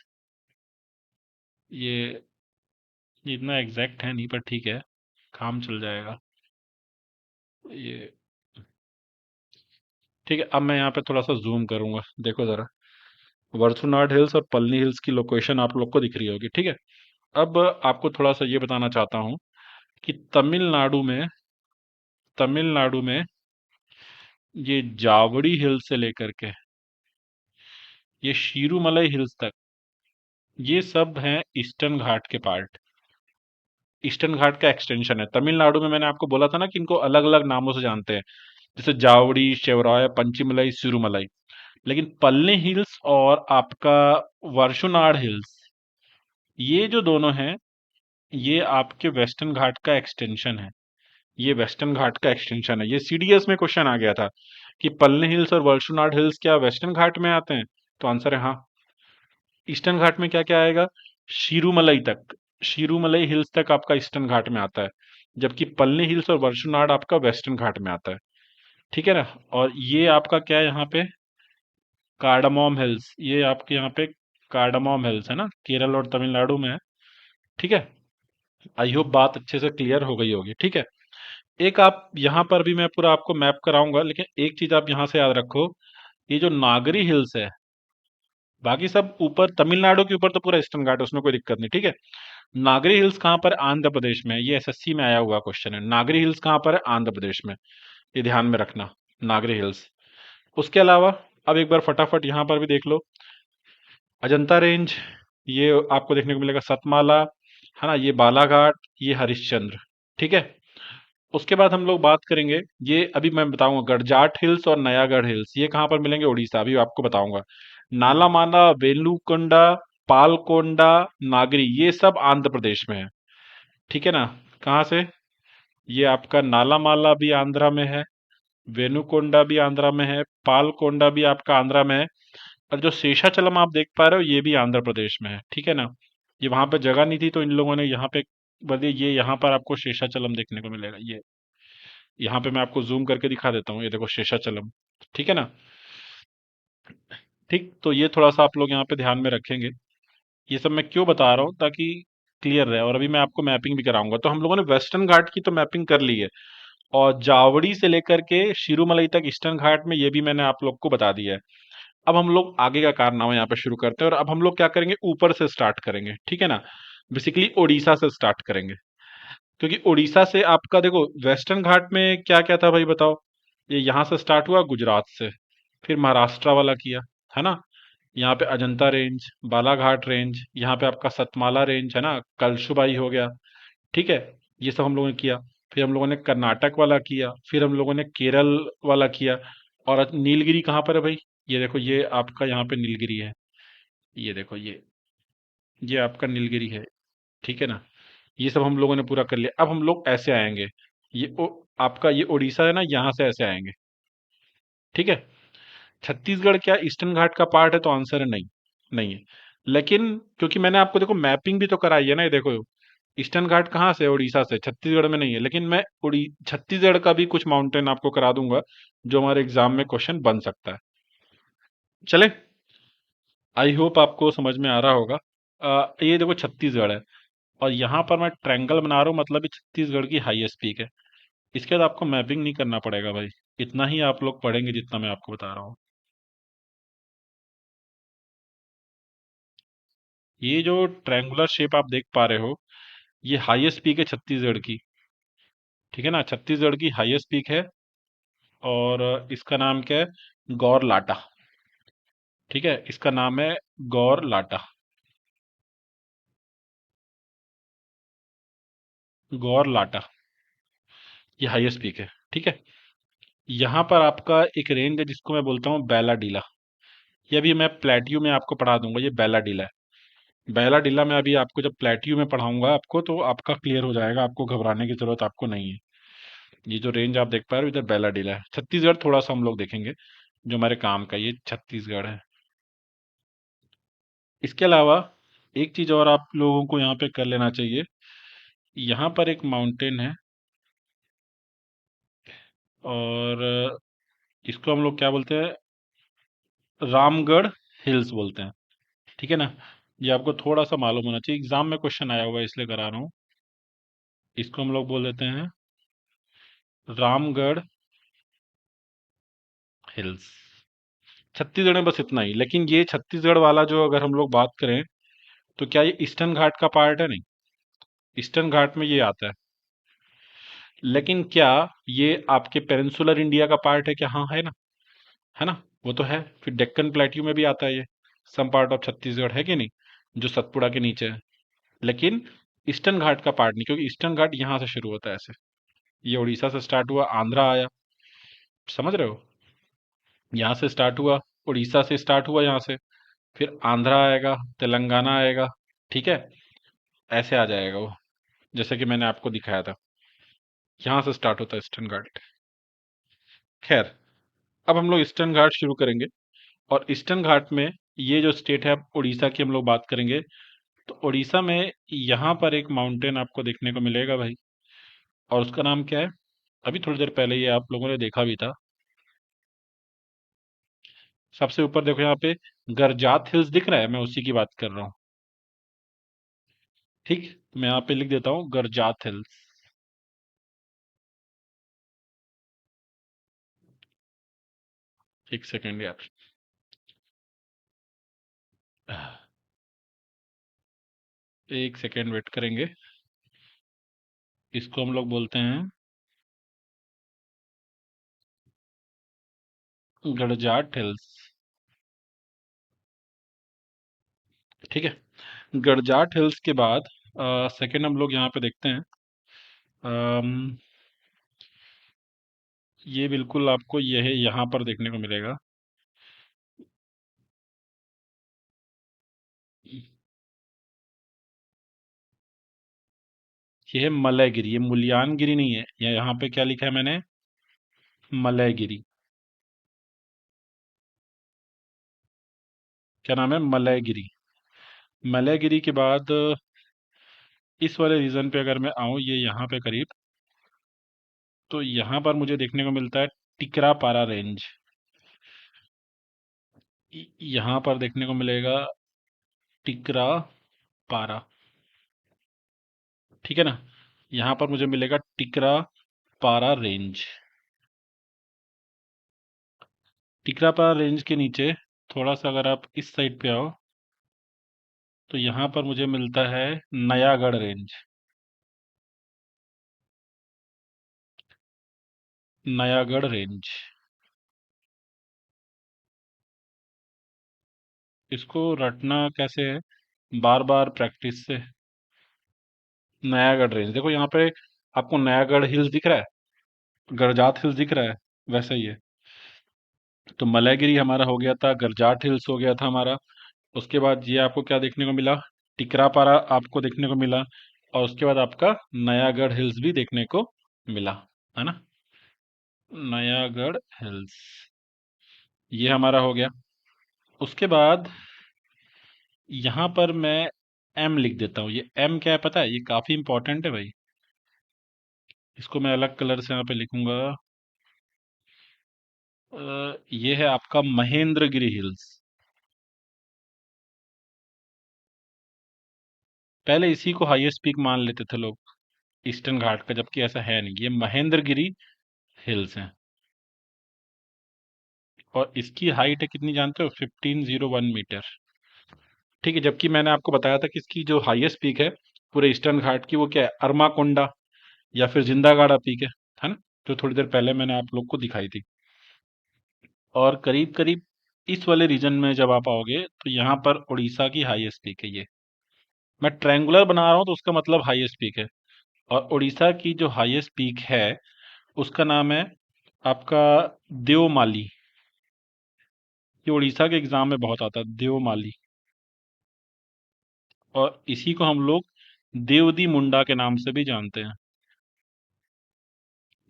ये इतना एग्जैक्ट है नहीं, पर ठीक है, काम चल जाएगा ये। ठीक है, अब मैं यहाँ पे थोड़ा सा जूम करूंगा, देखो जरा। वर्षुनाड हिल्स और पलनी हिल्स की लोकेशन आप लोग को दिख रही होगी। ठीक है, अब आपको थोड़ा सा ये बताना चाहता हूँ कि तमिलनाडु में ये जावड़ी हिल्स से लेकर के ये शीरुमलई हिल्स तक, ये सब हैं ईस्टर्न घाट के पार्ट। ईस्टर्न घाट का एक्सटेंशन है। तमिलनाडु में मैंने आपको बोला था ना कि इनको अलग अलग नामों से जानते हैं, जैसे जावड़ी, शेवराय, पंचीमलाई, सिरुमलाई। लेकिन पल्नी हिल्स और आपका वर्षुनाड हिल्स, ये जो दोनों हैं, ये आपके वेस्टर्न घाट का एक्सटेंशन है। ये वेस्टर्न घाट का एक्सटेंशन है। ये सीडीएस में क्वेश्चन आ गया था कि पल्नी हिल्स और वर्षुनाड हिल्स क्या वेस्टर्न घाट में आते हैं, तो आंसर है हाँ। ईस्टर्न घाट में क्या क्या आएगा, शीरुमलई तक, शीरुमलई हिल्स तक आपका ईस्टर्न घाट में आता है, जबकि पल्नी हिल्स और वर्षुनाड आपका वेस्टर्न घाट में आता है। ठीक है ना। और ये आपका क्या है यहाँ पे, कार्डामोम हिल्स, ये आपके यहाँ पे कार्डामोम हिल्स है ना, केरल और तमिलनाडु में है। ठीक है, आई होप बात अच्छे से क्लियर हो गई होगी। ठीक है, एक आप यहाँ पर भी मैं पूरा आपको मैप कराऊंगा, लेकिन एक चीज आप यहाँ से याद रखो, ये जो नागरी हिल्स है, बाकी सब ऊपर तमिलनाडु के ऊपर तो पूरा ईस्टर्न घाट है, उसमें कोई दिक्कत नहीं। ठीक है, नागरी हिल्स कहाँ पर है? आंध्र प्रदेश में है। ये एसएससी में आया हुआ क्वेश्चन है, नागरी हिल्स कहाँ पर है, आंध्र प्रदेश में। ये ध्यान में रखना, नागरी हिल्स। उसके अलावा अब एक बार फटाफट यहाँ पर भी देख लो, अजंता रेंज, ये आपको देखने को मिलेगा, सतमाला, है ना, ये बालाघाट, ये हरिश्चंद्र। ठीक है, उसके बाद हम लोग बात करेंगे, ये अभी मैं बताऊंगा, गडजाट हिल्स और नयागढ़ हिल्स ये कहाँ पर मिलेंगे, उड़ीसा, अभी आपको बताऊंगा। नालामाला, वेलुकोंडा, पालकोंडा, नागरी, ये सब आंध्र प्रदेश में है। ठीक है ना। कहाँ से? ये आपका नालामाला भी आंध्रा में है, वेनुकोंडा भी आंध्रा में है, पालकोंडा भी आपका आंध्रा में है, और जो शेषाचलम आप देख पा रहे हो ये भी आंध्र प्रदेश में है। ठीक है ना। ये वहां पे जगह नहीं थी तो इन लोगों ने यहाँ पे बदले, ये यहाँ पर आपको शेषाचलम देखने को मिलेगा। ये यहाँ पे मैं आपको जूम करके दिखा देता हूँ, ये देखो शेषाचलम। ठीक है ना। ठीक, तो ये थोड़ा सा आप लोग यहाँ पे ध्यान में रखेंगे। ये सब मैं क्यों बता रहा हूँ, ताकि क्लियर रहे, और अभी मैं आपको मैपिंग भी कराऊंगा। तो हम लोगों ने वेस्टर्न घाट की तो मैपिंग कर ली है, और जावड़ी से लेकर के शिरुमलई तक ईस्टर्न घाट में, ये भी मैंने आप लोग को बता दिया है। अब हम लोग आगे का कारनामा यहाँ पे शुरू करते हैं, और अब हम लोग क्या करेंगे, ऊपर से स्टार्ट करेंगे। ठीक है ना। बेसिकली उड़ीसा से स्टार्ट करेंगे, क्योंकि उड़ीसा से आपका देखो वेस्टर्न घाट में क्या क्या था भाई बताओ। ये यहाँ से स्टार्ट हुआ गुजरात से, फिर महाराष्ट्र वाला किया, है ना। यहाँ पे अजंता रेंज, बालाघाट रेंज, यहाँ पे आपका सतमाला रेंज है ना, कलशुबाई हो गया। ठीक है। ये सब हम लोगों ने किया। फिर हम लोगों ने कर्नाटक वाला किया, फिर हम लोगों ने केरल वाला किया। और नीलगिरी कहाँ पर है भाई? ये देखो, ये आपका यहाँ पे नीलगिरी है। ये देखो, ये आपका नीलगिरी है। ठीक है ना। ये सब हम लोगों ने पूरा कर लिया। अब हम लोग ऐसे आएंगे, आपका ये उड़ीसा है ना, यहाँ से ऐसे आएंगे। ठीक है। छत्तीसगढ़ क्या ईस्टर्न घाट का पार्ट है? तो आंसर है नहीं, नहीं है। लेकिन क्योंकि मैंने आपको देखो मैपिंग भी तो कराई है ना, ये देखो ईस्टर्न घाट कहाँ से है? उड़ीसा से, छत्तीसगढ़ में नहीं है। लेकिन मैं उड़ी छत्तीसगढ़ का भी कुछ माउंटेन आपको करा दूंगा, जो हमारे एग्जाम में क्वेश्चन बन सकता है। चले, आई होप आपको समझ में आ रहा होगा। ये देखो छत्तीसगढ़ है, और यहाँ पर मैं ट्रायंगल बना रहा हूँ, मतलब ये छत्तीसगढ़ की हाईएस्ट पीक है। इसके बाद आपको मैपिंग नहीं करना पड़ेगा भाई, इतना ही आप लोग पढ़ेंगे जितना मैं आपको बता रहा हूँ। ये जो ट्रायंगुलर शेप आप देख पा रहे हो, ये हाईएस्ट पीक है छत्तीसगढ़ की। ठीक है ना, छत्तीसगढ़ की हाईएस्ट पीक है, और इसका नाम क्या है? गौर लाटा। ठीक है, इसका नाम है गौर लाटा। गौर लाटा, ये हाईएस्ट पीक है। ठीक है। यहाँ पर आपका एक रेंज है जिसको मैं बोलता हूँ बैलाडीला। ये अभी मैं प्लेट्यू में आपको पढ़ा दूंगा, ये बैलाडीला है। बैलाडीला में अभी आपको जब प्लेट्यू में पढ़ाऊंगा आपको, तो आपका क्लियर हो जाएगा, आपको घबराने की जरूरत आपको नहीं है। ये जो रेंज आप देख पा रहे हो, इधर बैलाडीला है। छत्तीसगढ़ थोड़ा सा हम लोग देखेंगे, जो हमारे काम का, ये छत्तीसगढ़ है। इसके अलावा एक चीज और आप लोगों को यहाँ पे कर लेना चाहिए। यहाँ पर एक माउंटेन है, और इसको हम लोग क्या बोलते हैं? रामगढ़ हिल्स बोलते हैं। ठीक है ना। ये आपको थोड़ा सा मालूम होना चाहिए, एग्जाम में क्वेश्चन आया हुआ है इसलिए करा रहा हूँ। इसको हम लोग बोल देते हैं रामगढ़ हिल्स। छत्तीसगढ़ में बस इतना ही। लेकिन ये छत्तीसगढ़ वाला जो, अगर हम लोग बात करें, तो क्या ये ईस्टर्न घाट का पार्ट है? नहीं, ईस्टर्न घाट में ये आता है। लेकिन क्या ये आपके पेनिनसुलर इंडिया का पार्ट है? क्या? हाँ है ना, है ना। वो तो है। फिर डेक्कन प्लेट्यू में भी आता है ये, सम पार्ट ऑफ छत्तीसगढ़, है कि नहीं, जो सतपुड़ा के नीचे है। लेकिन ईस्टर्न घाट का पार्ट नहीं, क्योंकि ईस्टर्न घाट यहाँ से शुरू होता है ऐसे। ये उड़ीसा से स्टार्ट हुआ, आंध्रा आया, समझ रहे हो। यहाँ से स्टार्ट हुआ, उड़ीसा से स्टार्ट हुआ यहाँ से, फिर आंध्रा आएगा, तेलंगाना आएगा। ठीक है। ऐसे आ जाएगा वो, जैसे कि मैंने आपको दिखाया था। यहाँ से स्टार्ट होता है ईस्टर्न घाट। खैर, अब हम लोग ईस्टर्न घाट शुरू करेंगे। और ईस्टर्न घाट में ये जो स्टेट है, उड़ीसा की हम लोग बात करेंगे। तो उड़ीसा में यहाँ पर एक माउंटेन आपको देखने को मिलेगा भाई, और उसका नाम क्या है? अभी थोड़ी देर पहले ये आप लोगों ने देखा भी था। सबसे ऊपर देखो यहाँ पे गरजात हिल्स दिख रहा है, मैं उसी की बात कर रहा हूँ। ठीक, मैं यहाँ पे लिख देता हूँ गरजात हिल्स। एक सेकेंड यार, एक सेकेंड वेट करेंगे। इसको हम लोग बोलते हैं गरजाट हिल्स। ठीक है। गरजाट हिल्स के बाद सेकेंड हम लोग यहाँ पे देखते हैं, ये बिल्कुल आपको यह यहाँ पर देखने को मिलेगा। ये है मलयगिरी, ये मुलियानगिरी नहीं है। यहाँ पे क्या लिखा है मैंने? मलयगिरी। क्या नाम है? मलयगिरी। मलयगिरी के बाद इस वाले रीजन पे अगर मैं आऊं, ये यहाँ पे करीब, तो यहाँ पर मुझे देखने को मिलता है टिकरापारा रेंज। यहाँ पर देखने को मिलेगा टिकरा पारा। ठीक है ना? यहाँ पर मुझे मिलेगा टिकरा पारा रेंज। टिकरा पारा रेंज के नीचे थोड़ा सा अगर आप इस साइड पे आओ, तो यहाँ पर मुझे मिलता है नयागढ़ रेंज। नयागढ़ रेंज। इसको रटना कैसे है? बार बार प्रैक्टिस से। नयागढ़ रेंज, देखो यहाँ पे आपको नयागढ़ हिल्स दिख रहा है, गरजात हिल्स दिख रहा है, वैसा ही है। तो मलयगिरी हमारा हो गया था, गरजाट हिल्स हो गया था हमारा। उसके बाद ये आपको क्या देखने को मिला? टिकरापारा आपको देखने को मिला। और उसके बाद आपका नयागढ़ हिल्स भी देखने को मिला, है ना? नयागढ़ हिल्स ये हमारा हो गया। उसके बाद यहाँ पर मैं एम लिख देता हूँ। ये एम क्या है पता है? ये काफी इंपॉर्टेंट है भाई। इसको मैं अलग कलर से यहाँ पे लिखूंगा। ये है आपका महेंद्रगिरी हिल्स। पहले इसी को हाईएस्ट पीक मान लेते थे लोग ईस्टर्न घाट का, जबकि ऐसा है नहीं। ये महेंद्रगिरी हिल्स हैं। और इसकी हाइट है कितनी जानते हो? 1501 मीटर। ठीक है, जबकि मैंने आपको बताया था कि इसकी जो हाईएस्ट पीक है पूरे ईस्टर्न घाट की, वो क्या है? अरमाकोंडा या फिर जिंदागाड़ा पीक है ना? जो थोड़ी देर पहले मैंने आप लोग को दिखाई थी। और करीब करीब इस वाले रीजन में जब आप आओगे, तो यहाँ पर उड़ीसा की हाईएस्ट पीक है ये। मैं ट्रायंगुलर बना रहा हूँ तो उसका मतलब हाईएस्ट पीक है। और उड़ीसा की जो हाईएस्ट पीक है उसका नाम है आपका देवमाली। ये उड़ीसा के एग्जाम में बहुत आता है, देवमाली। और इसी को हम लोग देवदी मुंडा के नाम से भी जानते हैं।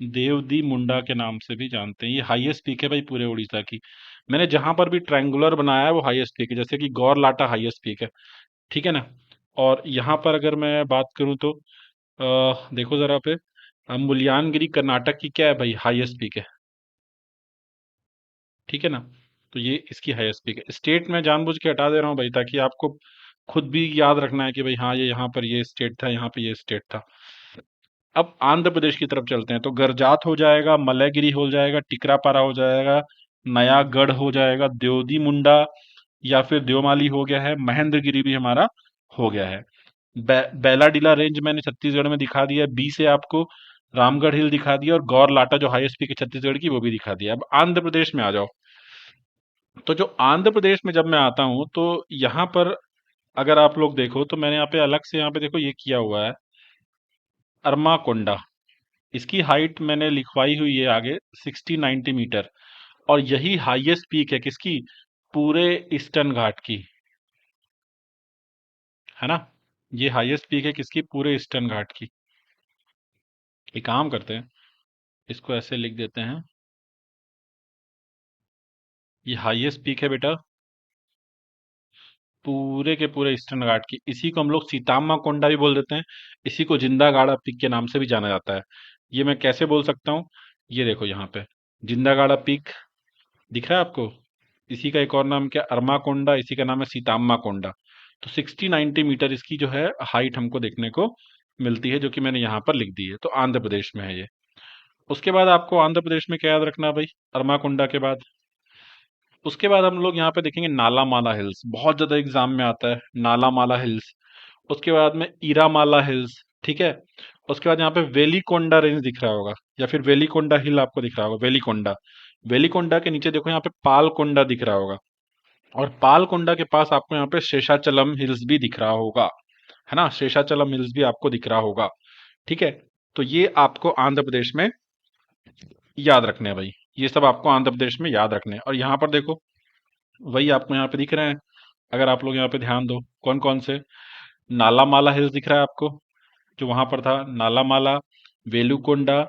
देवदी मुंडा के नाम से भी जानते हैं। ये हाईएस्ट पीक है भाई पूरे उड़ीसा की। मैंने जहां पर भी ट्रायंगुलर बनाया है वो हाईएस्ट पीक है, जैसे कि गौर लाटा हाईएस्ट पीक है। ठीक है ना? और यहाँ पर अगर मैं बात करूं तो देखो जरा पे, मुलियानगिरी कर्नाटक की क्या है भाई? हाईएस्ट पीक है। ठीक है ना? तो ये इसकी हाईएस्ट पीक है। स्टेट में जानबूझ के हटा दे रहा हूँ भाई, ताकि आपको खुद भी याद रखना है कि भाई हाँ, ये यहाँ पर ये स्टेट था, यहाँ पे ये स्टेट था। अब आंध्र प्रदेश की तरफ चलते हैं, तो गरजात हो जाएगा, मलयगिरी हो जाएगा, टिकरापारा हो जाएगा, नयागढ़ हो जाएगा, देवदी मुंडा या फिर देवमाली हो गया है, महेंद्रगिरी भी हमारा हो गया है। बेलाडीला रेंज मैंने छत्तीसगढ़ में दिखा दिया बी से आपको। रामगढ़ हिल दिखा दिया, और गौर लाटा जो हाईएस्ट पीक है छत्तीसगढ़ की, वो भी दिखा दिया। अब आंध्र प्रदेश में आ जाओ। तो जो आंध्र प्रदेश में जब मैं आता हूं, तो यहाँ पर अगर आप लोग देखो, तो मैंने यहाँ पे अलग से, यहाँ पे देखो ये किया हुआ है अरमाकोंडा। इसकी हाइट मैंने लिखवाई हुई है आगे, 60-90 मीटर। और यही हाईएस्ट पीक है किसकी? पूरे ईस्टर्न घाट की, है ना? ये हाईएस्ट पीक है किसकी? पूरे ईस्टर्न घाट की। एक काम करते हैं, इसको ऐसे लिख देते हैं। ये हाईएस्ट पीक है बेटा पूरे के पूरे ईस्टर्न घाट की। इसी को हम लोग सीताम्मा कोंडा भी बोल देते हैं। इसी को जिंदा गाड़ा पीक के नाम से भी जाना जाता है। ये मैं कैसे बोल सकता हूँ? ये देखो यहाँ पे जिंदा गाड़ा पीक दिख रहा है आपको? इसी का एक और नाम क्या? अरमा कोंडा। इसी का नाम है सीताम्मा कोंडा। तो 60-90 मीटर इसकी जो है हाइट हमको देखने को मिलती है, जो कि मैंने यहाँ पर लिख दी है। तो आंध्र प्रदेश में है ये। उसके बाद आपको आंध्र प्रदेश में क्या याद रखना है भाई? अरमा कोंडा के बाद उसके बाद हम लोग यहाँ पे देखेंगे नाला माला हिल्स। बहुत ज्यादा एग्जाम में आता है नाला माला हिल्स। उसके बाद में इरामाला हिल्स। ठीक है? उसके बाद यहाँ पे वेलिकोंडा रेंज दिख रहा होगा, या फिर वेलिकोंडा हिल आपको दिख रहा होगा। वेलिकोंडा, वेलिकोंडा के नीचे देखो यहाँ पे पालकोंडा दिख रहा होगा। और पालकोंडा के पास आपको यहाँ पे शेषाचलम हिल्स भी दिख रहा होगा, है ना? शेषाचलम हिल्स भी आपको दिख रहा होगा। ठीक है? तो ये आपको आंध्र प्रदेश में याद रखने हैं भाई। ये सब आपको आंध्र प्रदेश में याद रखने हैं। और यहाँ पर देखो, वही आपको यहाँ पे दिख रहे हैं। अगर आप लोग यहाँ पे ध्यान दो, कौन कौन से, नाला माला हिल्स दिख रहा है आपको, जो वहां पर था, नाला माला, वेलुकोंडा,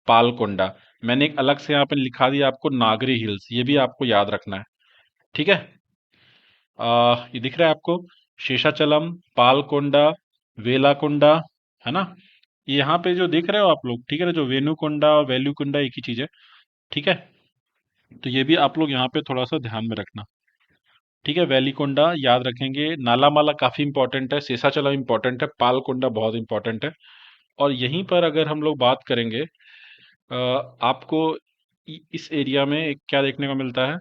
पालकोंडा। मैंने एक अलग से यहाँ पे लिखा दिया आपको नागरी हिल्स, ये भी आपको याद रखना है। ठीक है। ये दिख रहा है आपको, शेषाचलम, पालकोंडा, वेलाकोंडा, है ना। ये यहाँ पे जो देख रहे हो आप लोग, ठीक है ना, जो वेनुकोंडा और वेलुकोंडा एक ही चीज है। ठीक है। तो ये भी आप लोग यहाँ पे थोड़ा सा ध्यान में रखना। ठीक है, वेलिकोंडा याद रखेंगे, नालामाला काफी इंपॉर्टेंट है, शेषाचलम इंपॉर्टेंट है, पालकोंडा बहुत इंपॉर्टेंट है। और यहीं पर अगर हम लोग बात करेंगे, आपको इस एरिया में क्या देखने को मिलता है,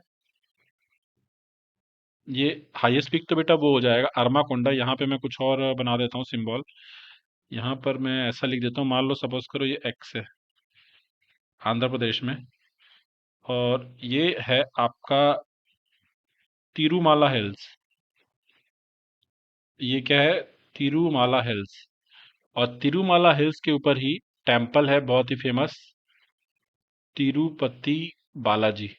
ये हाईएस्ट पीक तो बेटा वो हो जाएगा अरमा, यहाँ पे मैं कुछ और बना देता हूँ सिंबल। यहाँ पर मैं ऐसा लिख देता हूँ, मान लो सपोज करो ये एक्स है आंध्र प्रदेश में, और ये है आपका तिरुमाला हिल्स। ये क्या है, तिरुमाला हिल्स। और तिरुमाला हिल्स के ऊपर ही टेम्पल है बहुत ही फेमस, तिरुपति बालाजी,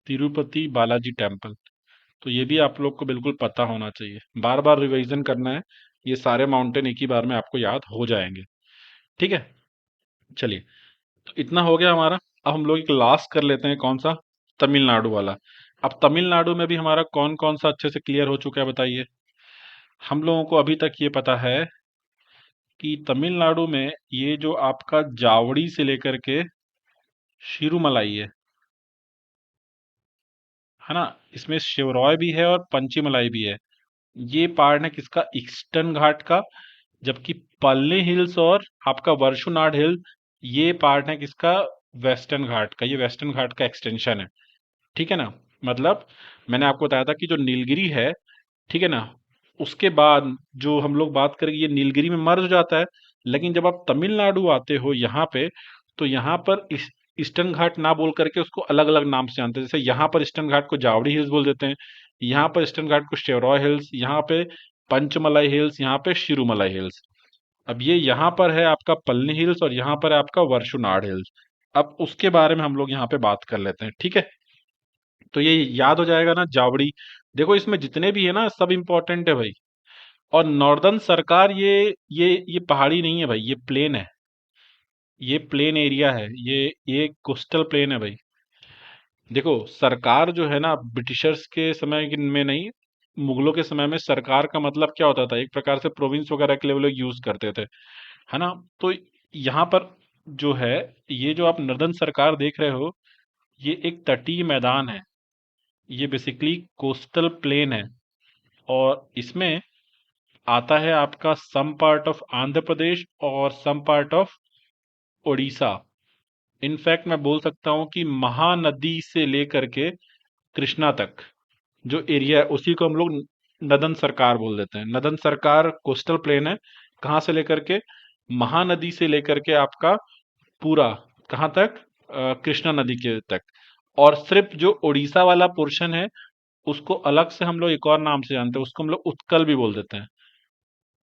तिरुपति बालाजी टेम्पल। तो ये भी आप लोग को बिल्कुल पता होना चाहिए, बार बार रिवीजन करना है, ये सारे माउंटेन एक ही बार में आपको याद हो जाएंगे। ठीक है। चलिए, तो इतना हो गया हमारा। अब हम लोग एक लास्ट कर लेते हैं, कौन सा, तमिलनाडु वाला। अब तमिलनाडु में भी हमारा कौन कौन सा अच्छे से क्लियर हो चुका है बताइए। हम लोगों को अभी तक ये पता है कि तमिलनाडु में ये जो आपका जावड़ी से लेकर के शिरुमलाई है ना, इसमें शिवरॉय भी है और पंचीमलाई भी है। ये पार्ट है किसका, ईस्टर्न घाट का। जबकि पल्ले हिल्स और आपका वर्षुनाड हिल, ये पार्ट है किसका, वेस्टर्न घाट का। ये वेस्टर्न घाट का एक्सटेंशन है। ठीक है ना। मतलब मैंने आपको बताया था कि जो नीलगिरी है, ठीक है ना, उसके बाद जो हम लोग बात करेंगे, ये नीलगिरी में मर्ज हो जाता है। लेकिन जब आप तमिलनाडु आते हो यहाँ पे, तो यहाँ पर ईस्टर्न घाट ना बोल करके उसको अलग अलग नाम से जानते हैं। जैसे यहाँ पर ईस्टर्न घाट को जावड़ी हिल्स बोल देते हैं, यहाँ पर ईस्टर्न घाट को शेवरॉय हिल्स, यहाँ पे पंचमलाई हिल्स, यहाँ पे शिरुमलाई हिल्स। अब ये यहाँ पर है आपका पल्नी हिल्स और यहाँ पर है आपका वर्षुनाड हिल्स। अब उसके बारे में हम लोग यहाँ पे बात कर लेते हैं। ठीक है। तो ये याद हो जाएगा ना, जावड़ी। देखो इसमें जितने भी है ना, सब इंपॉर्टेंट है भाई। और नॉर्दर्न सरकार, ये पहाड़ी नहीं है भाई, ये प्लेन है। ये प्लेन एरिया है, ये कोस्टल प्लेन है भाई। देखो सरकार जो है ना, ब्रिटिशर्स के समय में नहीं, मुगलों के समय में सरकार का मतलब क्या होता था, एक प्रकार से प्रोविंस वगैरह के लिए वो लोग यूज करते थे, है ना। तो यहाँ पर जो है, ये जो आप नर्दर्न सरकार देख रहे हो, ये एक तटीय मैदान है। ये बेसिकली कोस्टल प्लेन है। और इसमें आता है आपका some part of Andhra Pradesh और some part of Orissa. In fact मैं बोल सकता हूँ कि महानदी से लेकर के कृष्णा तक जो एरिया है, उसी को हम लोग नदन सरकार बोल देते हैं। नदन सरकार कोस्टल प्लेन है, कहाँ से लेकर के, महानदी से लेकर के आपका पूरा, कहाँ तक, कृष्णा नदी के तक। और सिर्फ जो उड़ीसा वाला पोर्शन है, उसको अलग से हम लोग एक और नाम से जानते हैं, उसको हम लोग उत्कल भी बोल देते हैं,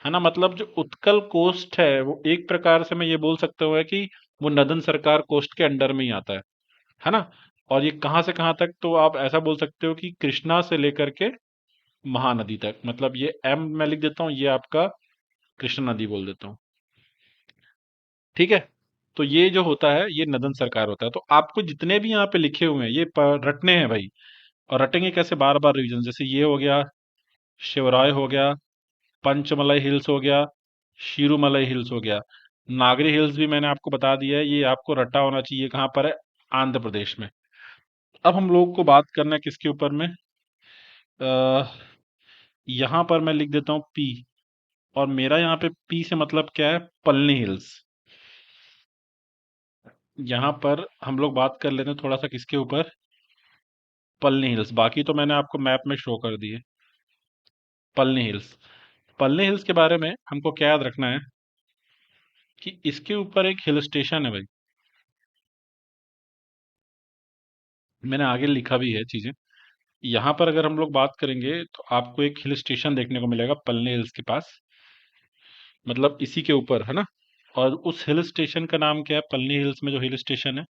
है ना। मतलब जो उत्कल कोस्ट है, वो एक प्रकार से मैं ये बोल सकता हूँ है कि वो नदन सरकार कोस्ट के अंडर में ही आता है ना। और ये कहाँ से कहाँ तक, तो आप ऐसा बोल सकते हो कि कृष्णा से लेकर के महानदी तक, मतलब ये एम मैं लिख देता हूँ, ये आपका कृष्णा नदी बोल देता हूँ। ठीक है। तो ये जो होता है, ये नदन सरकार होता है। तो आपको जितने भी यहाँ पे लिखे हुए हैं, ये रटने हैं भाई। और रटेंगे कैसे, बार बार रिवीजन। जैसे ये हो गया, शिवराय हो गया, पंचमलाई हिल्स हो गया, शिरुमलाई हिल्स हो गया, नागरी हिल्स भी मैंने आपको बता दिया है, ये आपको रटा होना चाहिए। कहाँ पर है, आंध्र प्रदेश में। अब हम लोग को बात करना है किसके ऊपर में, आ, यहाँ पर मैं लिख देता हूँ पी। और मेरा यहाँ पे पी से मतलब क्या है, पलनी हिल्स। यहाँ पर हम लोग बात कर लेते हैं थोड़ा सा किसके ऊपर, पलनी हिल्स। बाकी तो मैंने आपको मैप में शो कर दिए। पलनी हिल्स, पलनी हिल्स के बारे में हमको क्या याद रखना है कि इसके ऊपर एक हिल स्टेशन है भाई। मैंने आगे लिखा भी है चीजें। यहाँ पर अगर हम लोग बात करेंगे, तो आपको एक हिल स्टेशन देखने को मिलेगा पलनी हिल्स के पास, मतलब इसी के ऊपर, है ना। और उस हिल स्टेशन का नाम क्या है? पलनी हिल्स में जो हिल स्टेशन है,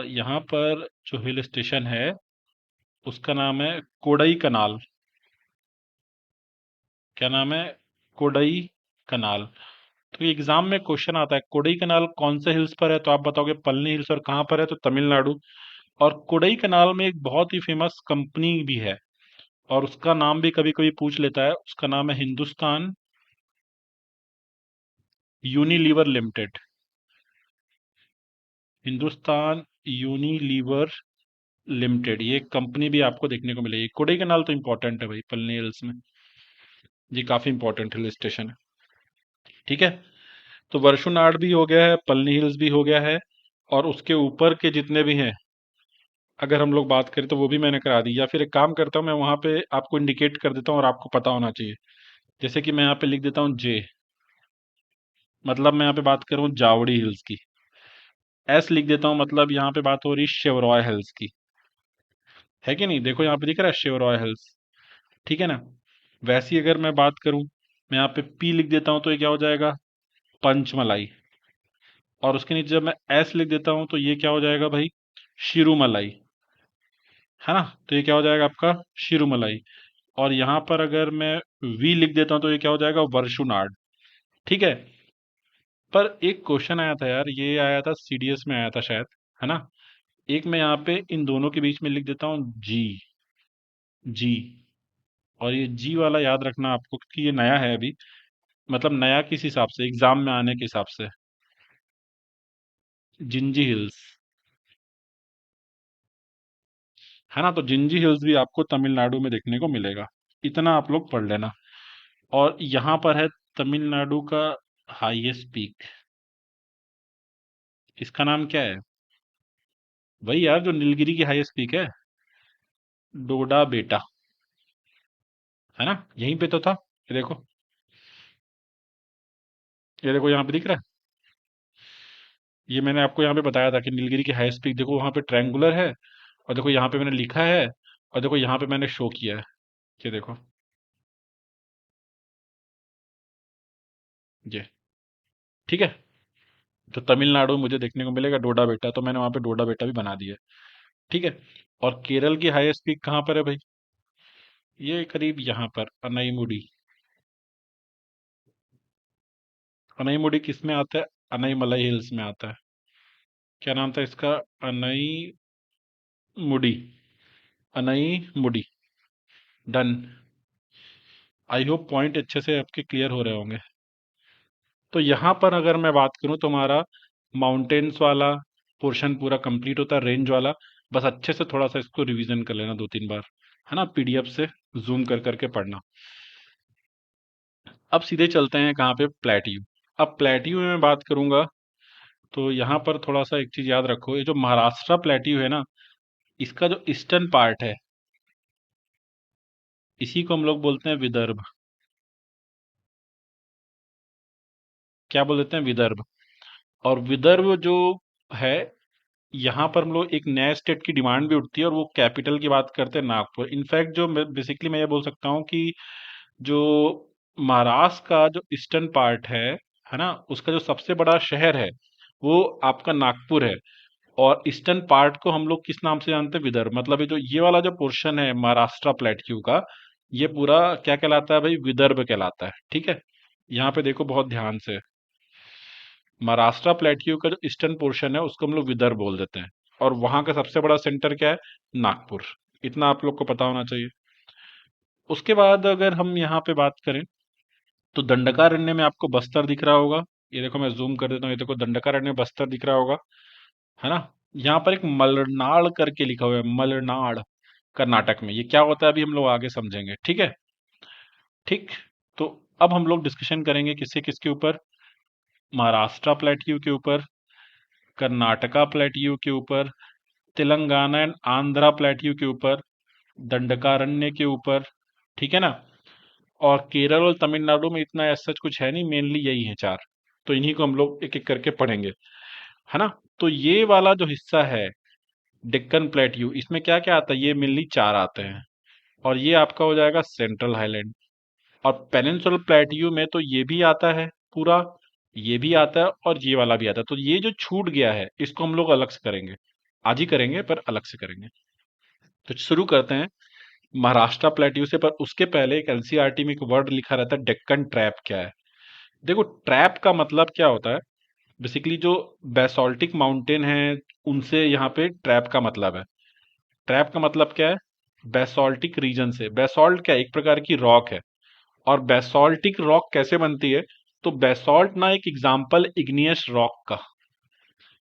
यहाँ पर जो हिल स्टेशन है उसका नाम है कोडई कनाल। क्या नाम है? कोडई कनाल। तो ये एग्जाम में क्वेश्चन आता है, कोडई कनाल कौन से हिल्स पर है? तो आप बताओगे पलनी हिल्स। और कहाँ पर है? तो तमिलनाडु। और कोडई कनाल में एक बहुत ही फेमस कंपनी भी है, और उसका नाम भी कभी कभी पूछ लेता है। उसका नाम है Hindustan Unilever limited. Hindustan Unilever limited, ये कंपनी भी आपको देखने को मिलेगी। कोडई कनाल तो इंपॉर्टेंट है भाई पलनी हिल्स में, ये काफी इंपॉर्टेंट हिल स्टेशन है। ठीक है, तो वर्षुनाड भी हो गया है, पलनी हिल्स भी हो गया है, और उसके ऊपर के जितने भी हैं अगर हम लोग बात करें तो वो भी मैंने करा दी। या फिर एक काम करता हूँ, मैं वहां पे आपको इंडिकेट कर देता हूँ और आपको पता होना चाहिए। जैसे कि मैं यहाँ पे लिख देता हूँ जे, मतलब मैं यहाँ पे बात करूँ जावड़ी हिल्स की। एस लिख देता हूँ, मतलब यहाँ पे बात हो रही शिवरॉय हिल्स की। है कि नहीं? देखो यहाँ पे दिख रहा है शिवरॉय हिल्स। ठीक है ना? वैसी अगर मैं बात करूँ, मैं यहाँ पे पी लिख देता हूँ तो ये क्या हो जाएगा? पंचमलाई। और उसके नीचे जब मैं एस लिख देता हूँ तो ये क्या हो जाएगा भाई? शिरुमलाई। है ना? तो ये क्या हो जाएगा आपका? शिरुमलाई। और यहाँ पर अगर मैं वी लिख देता हूँ तो ये क्या हो जाएगा? वर्षुनाड। ठीक है। पर एक क्वेश्चन आया था यार, ये आया था सीडीएस में आया था शायद, है ना? एक मैं यहाँ पे इन दोनों के बीच में लिख देता हूँ जी। जी। और ये जी वाला याद रखना आपको, क्योंकि ये नया है अभी। मतलब नया किस हिसाब से? एग्जाम में आने के हिसाब से। जिंजी हिल्स। है ना? तो जिंजी हिल्स भी आपको तमिलनाडु में देखने को मिलेगा। इतना आप लोग पढ़ लेना। और यहाँ पर है तमिलनाडु का हाईएस्ट पीक। इसका नाम क्या है? वही यार जो नीलगिरी की हाईएस्ट पीक है, डोडा बेटा। है ना? यहीं पे तो था। ये देखो यहाँ पे दिख रहा है। ये मैंने आपको यहाँ पे बताया था कि नीलगिरी की हाईएस्ट पीक देखो वहां पे ट्रायंगुलर है। और देखो यहाँ पे मैंने लिखा है, और देखो यहाँ पे मैंने शो किया है। ये देखो, ये। ठीक है। तो तमिलनाडु में मुझे देखने को मिलेगा डोडा बेटा, तो मैंने वहां पे डोडा बेटा भी बना दिया है। ठीक है। और केरल की हाईएस्ट पीक कहाँ पर है भाई? ये करीब यहाँ पर अनाईमुडी। अनाईमुडी किस में आता है? अनाईमलाई हिल्स में आता है। क्या नाम था इसका? अनाई मुडी। अनाई मुडी। डन। आई होप पॉइंट अच्छे से आपके क्लियर हो रहे होंगे। तो यहाँ पर अगर मैं बात करूँ तो हमारा माउंटेन्स वाला पोर्शन पूरा कंप्लीट होता है, रेंज वाला। बस अच्छे से थोड़ा सा इसको रिवीजन कर लेना 2-3 बार। है ना? पीडीएफ से जूम कर करके पढ़ना। अब सीधे चलते हैं कहाँ पे? प्लेट्यू। अब प्लेट्यू में मैं बात करूंगा, तो यहाँ पर थोड़ा सा एक चीज याद रखो, ये जो महाराष्ट्र प्लेट्यू है ना, इसका जो ईस्टर्न पार्ट है, इसी को हम लोग बोलते हैं विदर्भ। क्या बोल देते हैं? विदर्भ। और विदर्भ जो है, यहाँ पर हम लोग एक नए स्टेट की डिमांड भी उठती है, और वो कैपिटल की बात करते हैं नागपुर। इनफैक्ट जो बेसिकली मैं ये बोल सकता हूँ कि जो महाराष्ट्र का जो ईस्टर्न पार्ट है ना, उसका जो सबसे बड़ा शहर है वो आपका नागपुर है। और ईस्टर्न पार्ट को हम लोग किस नाम से जानते हैं? विदर्भ। मतलब ये वाला जो पोर्शन है महाराष्ट्र प्लेट्यू का, ये पूरा क्या कहलाता है भाई? विदर्भ कहलाता है। ठीक है। यहाँ पे देखो बहुत ध्यान से, महाराष्ट्र प्लेट्यू का जो ईस्टर्न पोर्शन है उसको हम लोग विदर्भ बोल देते हैं। और वहां का सबसे बड़ा सेंटर क्या है? नागपुर। इतना आप लोग को पता होना चाहिए। उसके बाद अगर हम यहाँ पे बात करें, तो दंडकारण्य में आपको बस्तर दिख रहा होगा। ये देखो मैं जूम कर देता हूँ, ये देखो दंडकारण्य में बस्तर दिख रहा होगा। है ना? यहाँ पर एक मलनाड करके लिखा हुआ है, मलनाड, कर्नाटक में। ये क्या होता है अभी हम लोग आगे समझेंगे। ठीक है। ठीक। तो अब हम लोग डिस्कशन करेंगे किससे किसके ऊपर? महाराष्ट्र प्लेट्यू के ऊपर, कर्नाटका प्लेट्यू के ऊपर, तेलंगाना एंड आंध्रा प्लेट्यू के ऊपर, दंडकारण्य के ऊपर। ठीक है ना? और केरल और तमिलनाडु में इतना ऐसा कुछ है नहीं, मेनली यही है चार। तो इन्हीं को हम लोग एक एक करके पढ़ेंगे। है ना? तो ये वाला जो हिस्सा है डेक्कन प्लेट्यू, इसमें क्या क्या आता है? ये मेनली चार आते हैं। और ये आपका हो जाएगा सेंट्रल हाईलैंड। और पेनिनसुलर प्लेट्यू में तो ये भी आता है पूरा, ये भी आता है और ये वाला भी आता है। तो ये जो छूट गया है इसको हम लोग अलग से करेंगे, आज ही करेंगे पर अलग से करेंगे। तो शुरू करते हैं महाराष्ट्र प्लेट्यू से, पर उसके पहले एक एनसीईआरटी में एक वर्ड लिखा रहता है डेक्कन ट्रैप, क्या है? देखो, ट्रैप का मतलब क्या होता है? बेसिकली जो बेसाल्टिक माउंटेन है उनसे यहाँ पे ट्रैप का मतलब है। ट्रैप का मतलब क्या है? बेसाल्टिक रीजन से। बेसाल्ट क्या है? एक प्रकार की रॉक है। और बेसाल्टिक रॉक कैसे बनती है? तो बेसाल्ट ना एक एग्जाम्पल इग्नियस रॉक का।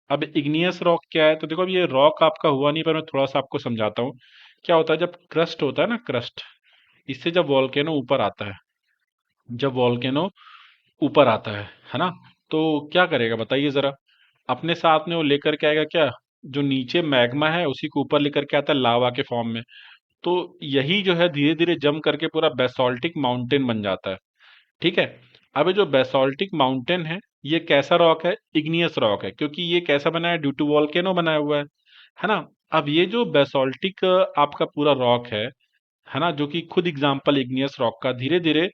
अब इग्नियस रॉक क्या है? तो देखो, अब ये रॉक आपका हुआ नहीं, पर मैं थोड़ा सा आपको समझाता हूँ। क्या होता है जब क्रस्ट होता है ना, क्रस्ट, इससे जब वॉल्केनो ऊपर आता है, जब वॉल्केनो ऊपर आता है ना, तो क्या करेगा बताइए जरा? अपने साथ में वो लेकर के आएगा क्या? जो नीचे मैग्मा है उसी को ऊपर लेकर के आता है लावा के फॉर्म में। तो यही जो है धीरे धीरे जम करके पूरा बेसाल्टिक माउंटेन बन जाता है। ठीक है। अब ये जो बेसाल्टिक माउंटेन है कैसा रॉक है? इग्नियस रॉक है, क्योंकि ये कैसा बना है? ड्यू टू वॉल्केनो बनाया हुआ है ना। अब ये जो बेसाल्टिक आपका पूरा रॉक है ना, जो कि खुद एग्जाम्पल इग्नियस रॉक का, धीरे धीरे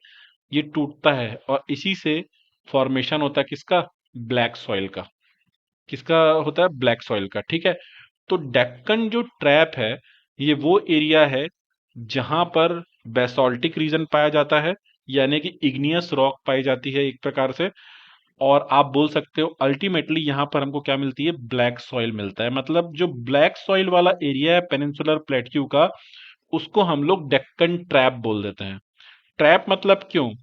ये टूटता है और इसी से फॉर्मेशन होता है किसका? ब्लैक सॉइल का। किसका होता है? ब्लैक सॉइल का। ठीक है। तो डेक्कन जो ट्रैप है, ये वो एरिया है जहां पर बेसाल्टिक रीजन पाया जाता है, यानी कि इग्नियस रॉक पाई जाती है एक प्रकार से। और आप बोल सकते हो अल्टीमेटली यहां पर हमको क्या मिलती है? ब्लैक सॉइल मिलता है। मतलब जो ब्लैक सॉइल वाला एरिया है पेनिनसुलर प्लेट्यू का, उसको हम लोग डेक्कन ट्रैप बोल देते हैं। ट्रैप मतलब क्यों?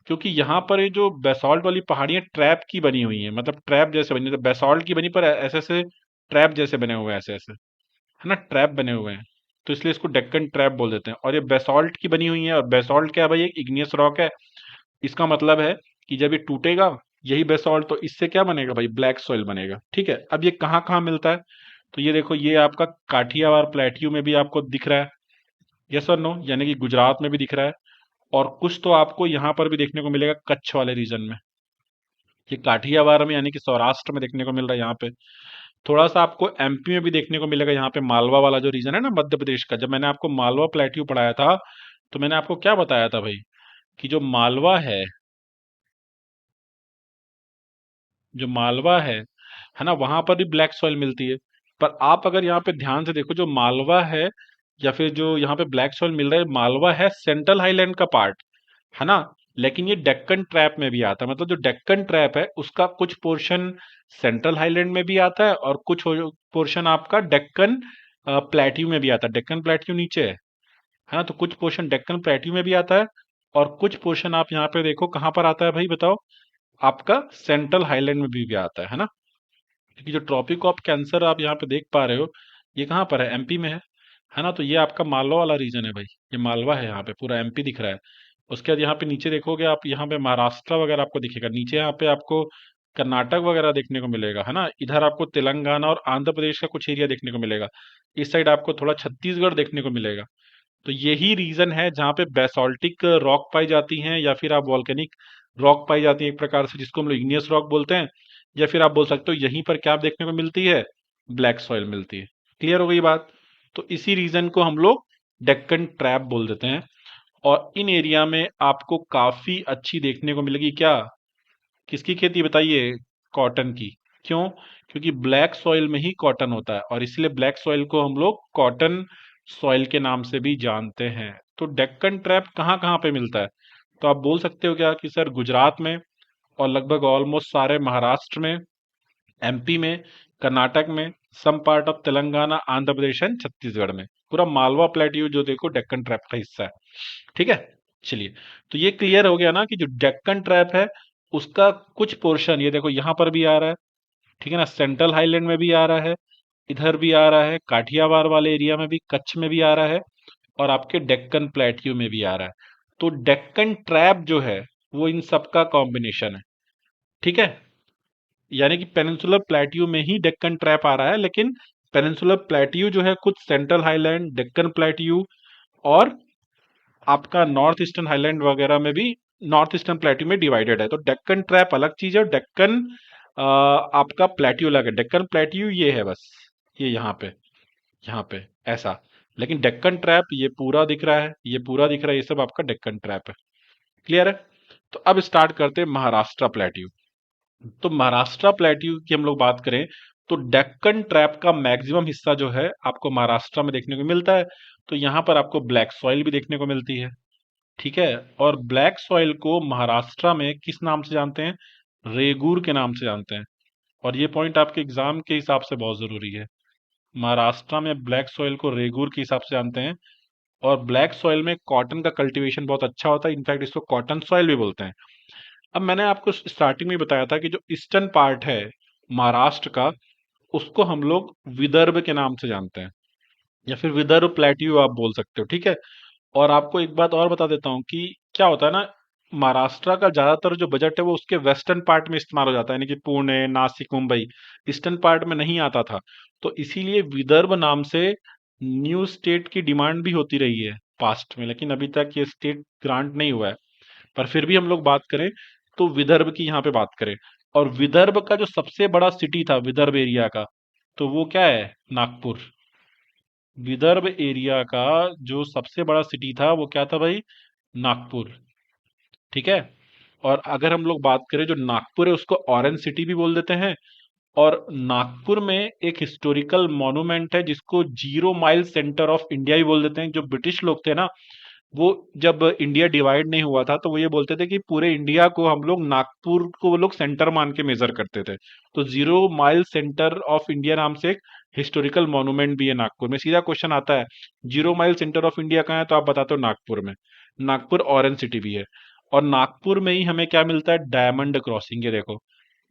क्योंकि यहाँ पर ये जो बेसाल्ट वाली पहाड़ियां ट्रैप की बनी हुई हैं, मतलब ट्रैप जैसे बनी, तो बेसाल्ट की बनी पर ऐसे ऐसे ट्रैप जैसे बने हुए हैं, ऐसे ऐसे, है ना, ट्रैप बने हुए हैं। तो इसलिए इसको डेक्कन ट्रैप बोल देते हैं। और ये बेसाल्ट की बनी हुई है, और बेसाल्ट क्या है भाई? एक इग्नियस रॉक है। इसका मतलब है कि जब ये टूटेगा, यही बेसाल्ट, तो इससे क्या बनेगा भाई? ब्लैक सॉइल बनेगा। ठीक है। अब ये कहाँ कहाँ मिलता है? तो ये देखो, ये आपका काठियावाड़ प्लेट्यू में भी आपको दिख रहा है, यस और नो, यानी कि गुजरात में भी दिख रहा है। और कुछ तो आपको यहाँ पर भी देखने को मिलेगा कच्छ वाले रीजन में। ये काठियावाड़ में यानी कि सौराष्ट्र में देखने को मिल रहा है यहाँ पे। थोड़ा सा आपको एमपी में भी देखने को मिलेगा, यहाँ पे मालवा वाला जो रीजन है ना मध्य प्रदेश का। जब मैंने आपको मालवा प्लेट्यू पढ़ाया था, तो मैंने आपको क्या बताया था भाई? कि जो मालवा है ना, वहां पर भी ब्लैक सॉइल मिलती है। पर आप अगर यहाँ पे ध्यान से देखो, जो मालवा है या फिर जो यहाँ पे ब्लैक सॉइल मिल रहा है, मालवा है सेंट्रल हाईलैंड का पार्ट, है ना। लेकिन ये डेक्कन ट्रैप में भी आता है। मतलब जो डेक्कन ट्रैप है उसका कुछ पोर्शन सेंट्रल हाईलैंड में भी आता है, और कुछ पोर्शन आपका डेक्कन प्लेट्यू में भी आता है। डेक्कन प्लेट्यू नीचे है ना, तो कुछ पोर्शन डेक्कन प्लेट्यू में भी आता है, और कुछ पोर्शन आप यहाँ पे देखो कहाँ पर आता है भाई बताओ? आपका सेंट्रल हाईलैंड में भी आता है ना। क्योंकि जो ट्रॉपिक ऑफ कैंसर आप यहाँ पे देख पा रहे हो, ये कहाँ पर है? एमपी में है ना। तो ये आपका मालवा वाला रीजन है भाई। ये मालवा है, यहाँ पे पूरा एमपी दिख रहा है। उसके बाद यहाँ पे नीचे देखोगे आप, यहाँ पे महाराष्ट्र वगैरह आपको दिखेगा। नीचे यहाँ पे आपको कर्नाटक वगैरह देखने को मिलेगा, है ना। इधर आपको तेलंगाना और आंध्र प्रदेश का कुछ एरिया देखने को मिलेगा। इस साइड आपको थोड़ा छत्तीसगढ़ देखने को मिलेगा। तो यही रीजन है जहाँ पे बेसाल्टिक रॉक पाई जाती हैं, या फिर आप वॉल्केनिक रॉक पाई जाती है एक प्रकार से, जिसको हम लोग इग्नियस रॉक बोलते हैं। या फिर आप बोल सकते हो यहीं पर क्या देखने को मिलती है? ब्लैक सॉइल मिलती है। क्लियर हो गई बात? तो इसी रीजन को हम लोग डेक्कन ट्रैप बोल देते हैं। और इन एरिया में आपको काफी अच्छी देखने को मिलेगी क्या? किसकी खेती बताइए? कॉटन की। क्यों? क्योंकि ब्लैक सॉइल में ही कॉटन होता है, और इसलिए ब्लैक सॉइल को हम लोग कॉटन सॉइल के नाम से भी जानते हैं। तो डेक्कन ट्रैप कहाँ कहाँ पे मिलता है? तो आप बोल सकते हो क्या कि सर गुजरात में, और लगभग ऑलमोस्ट सारे महाराष्ट्र में, एमपी में, कर्नाटक में, some part of Telangana, Andhra Pradesh and Chhattisgarh में। पूरा मालवा प्लेट्यू जो देखो डेक्कन ट्रैप का हिस्सा है। ठीक है। चलिए, तो ये क्लियर हो गया ना कि जो डेक्कन ट्रैप है उसका कुछ पोर्शन ये देखो यहाँ पर भी आ रहा है। ठीक है ना, सेंट्रल हाईलैंड में भी आ रहा है, इधर भी आ रहा है, काठियावाड़ वाले एरिया में भी, कच्छ में भी आ रहा है, और आपके डेक्कन प्लेट्यू में भी आ रहा है। तो डेक्कन ट्रैप जो है वो इन सबका कॉम्बिनेशन है। ठीक है। यानी कि पेनिनसुलर प्लेट्यू में ही डेक्कन ट्रैप आ रहा है, लेकिन पेनिनसुलर प्लेट्यू जो है खुद सेंट्रल हाईलैंड, डेक्कन प्लेट्यू, और आपका नॉर्थ ईस्टर्न हाईलैंड वगैरह में भी नॉर्थ ईस्टर्न प्लेट्यू में डिवाइडेड है। तो डेक्कन ट्रैप अलग चीज है, और डेक्कन आपका प्लेट्यू अलग है। डेक्कन प्लेट्यू ये है बस, ये यहाँ पे ऐसा। लेकिन डेक्कन ट्रैप ये पूरा दिख रहा है, ये पूरा दिख रहा है, ये सब आपका डेक्कन ट्रैप है। क्लियर है? तो अब स्टार्ट करते हैं महाराष्ट्र प्लेट्यू। तो महाराष्ट्र प्लेट्यू की हम लोग बात करें तो डेक्कन ट्रैप का मैक्सिमम हिस्सा जो है आपको महाराष्ट्र में देखने को मिलता है। तो यहाँ पर आपको ब्लैक सॉइल भी देखने को मिलती है। ठीक है। और ब्लैक सॉइल को महाराष्ट्र में किस नाम से जानते हैं? रेगूर के नाम से जानते हैं। और ये पॉइंट आपके एग्जाम के हिसाब से बहुत जरूरी है। महाराष्ट्र में ब्लैक सॉइल को रेगूर के हिसाब से जानते हैं। और ब्लैक सॉइल में कॉटन का कल्टीवेशन बहुत अच्छा होता है, इनफैक्ट इसको कॉटन सॉइल भी बोलते हैं। अब मैंने आपको स्टार्टिंग में बताया था कि जो ईस्टर्न पार्ट है महाराष्ट्र का, उसको हम लोग विदर्भ के नाम से जानते हैं, या फिर विदर्भ प्लेट्यू आप बोल सकते हो। ठीक है। और आपको एक बात और बता देता हूँ कि क्या होता है ना, महाराष्ट्र का ज्यादातर जो बजट है वो उसके वेस्टर्न पार्ट में इस्तेमाल हो जाता है, यानी कि पुणे, नासिक, मुंबई। ईस्टर्न पार्ट में नहीं आता था। तो इसीलिए विदर्भ नाम से न्यू स्टेट की डिमांड भी होती रही है पास्ट में, लेकिन अभी तक ये स्टेट ग्रांट नहीं हुआ है। पर फिर भी हम लोग बात करें तो विदर्भ की यहाँ पे बात करें, और विदर्भ का जो सबसे बड़ा सिटी था विदर्भ एरिया का, तो वो क्या है? नागपुर। विदर्भ एरिया का जो सबसे बड़ा सिटी था वो क्या था भाई? नागपुर। ठीक है। और अगर हम लोग बात करें, जो नागपुर है उसको ऑरेंज सिटी भी बोल देते हैं। और नागपुर में एक हिस्टोरिकल मॉन्यूमेंट है जिसको zero mile centre of India भी बोल देते हैं। जो ब्रिटिश लोग थे ना, वो जब इंडिया डिवाइड नहीं हुआ था तो वो ये बोलते थे कि पूरे इंडिया को हम लोग, नागपुर को वो लोग सेंटर मान के मेजर करते थे। तो zero mile centre of India नाम से एक हिस्टोरिकल मॉन्यूमेंट भी है नागपुर में। सीधा क्वेश्चन आता है, zero mile centre of India कहाँ है? तो आप बताते हो नागपुर में। नागपुर ऑरेंज सिटी भी है। और नागपुर में ही हमें क्या मिलता है? Diamond crossing. ये देखो,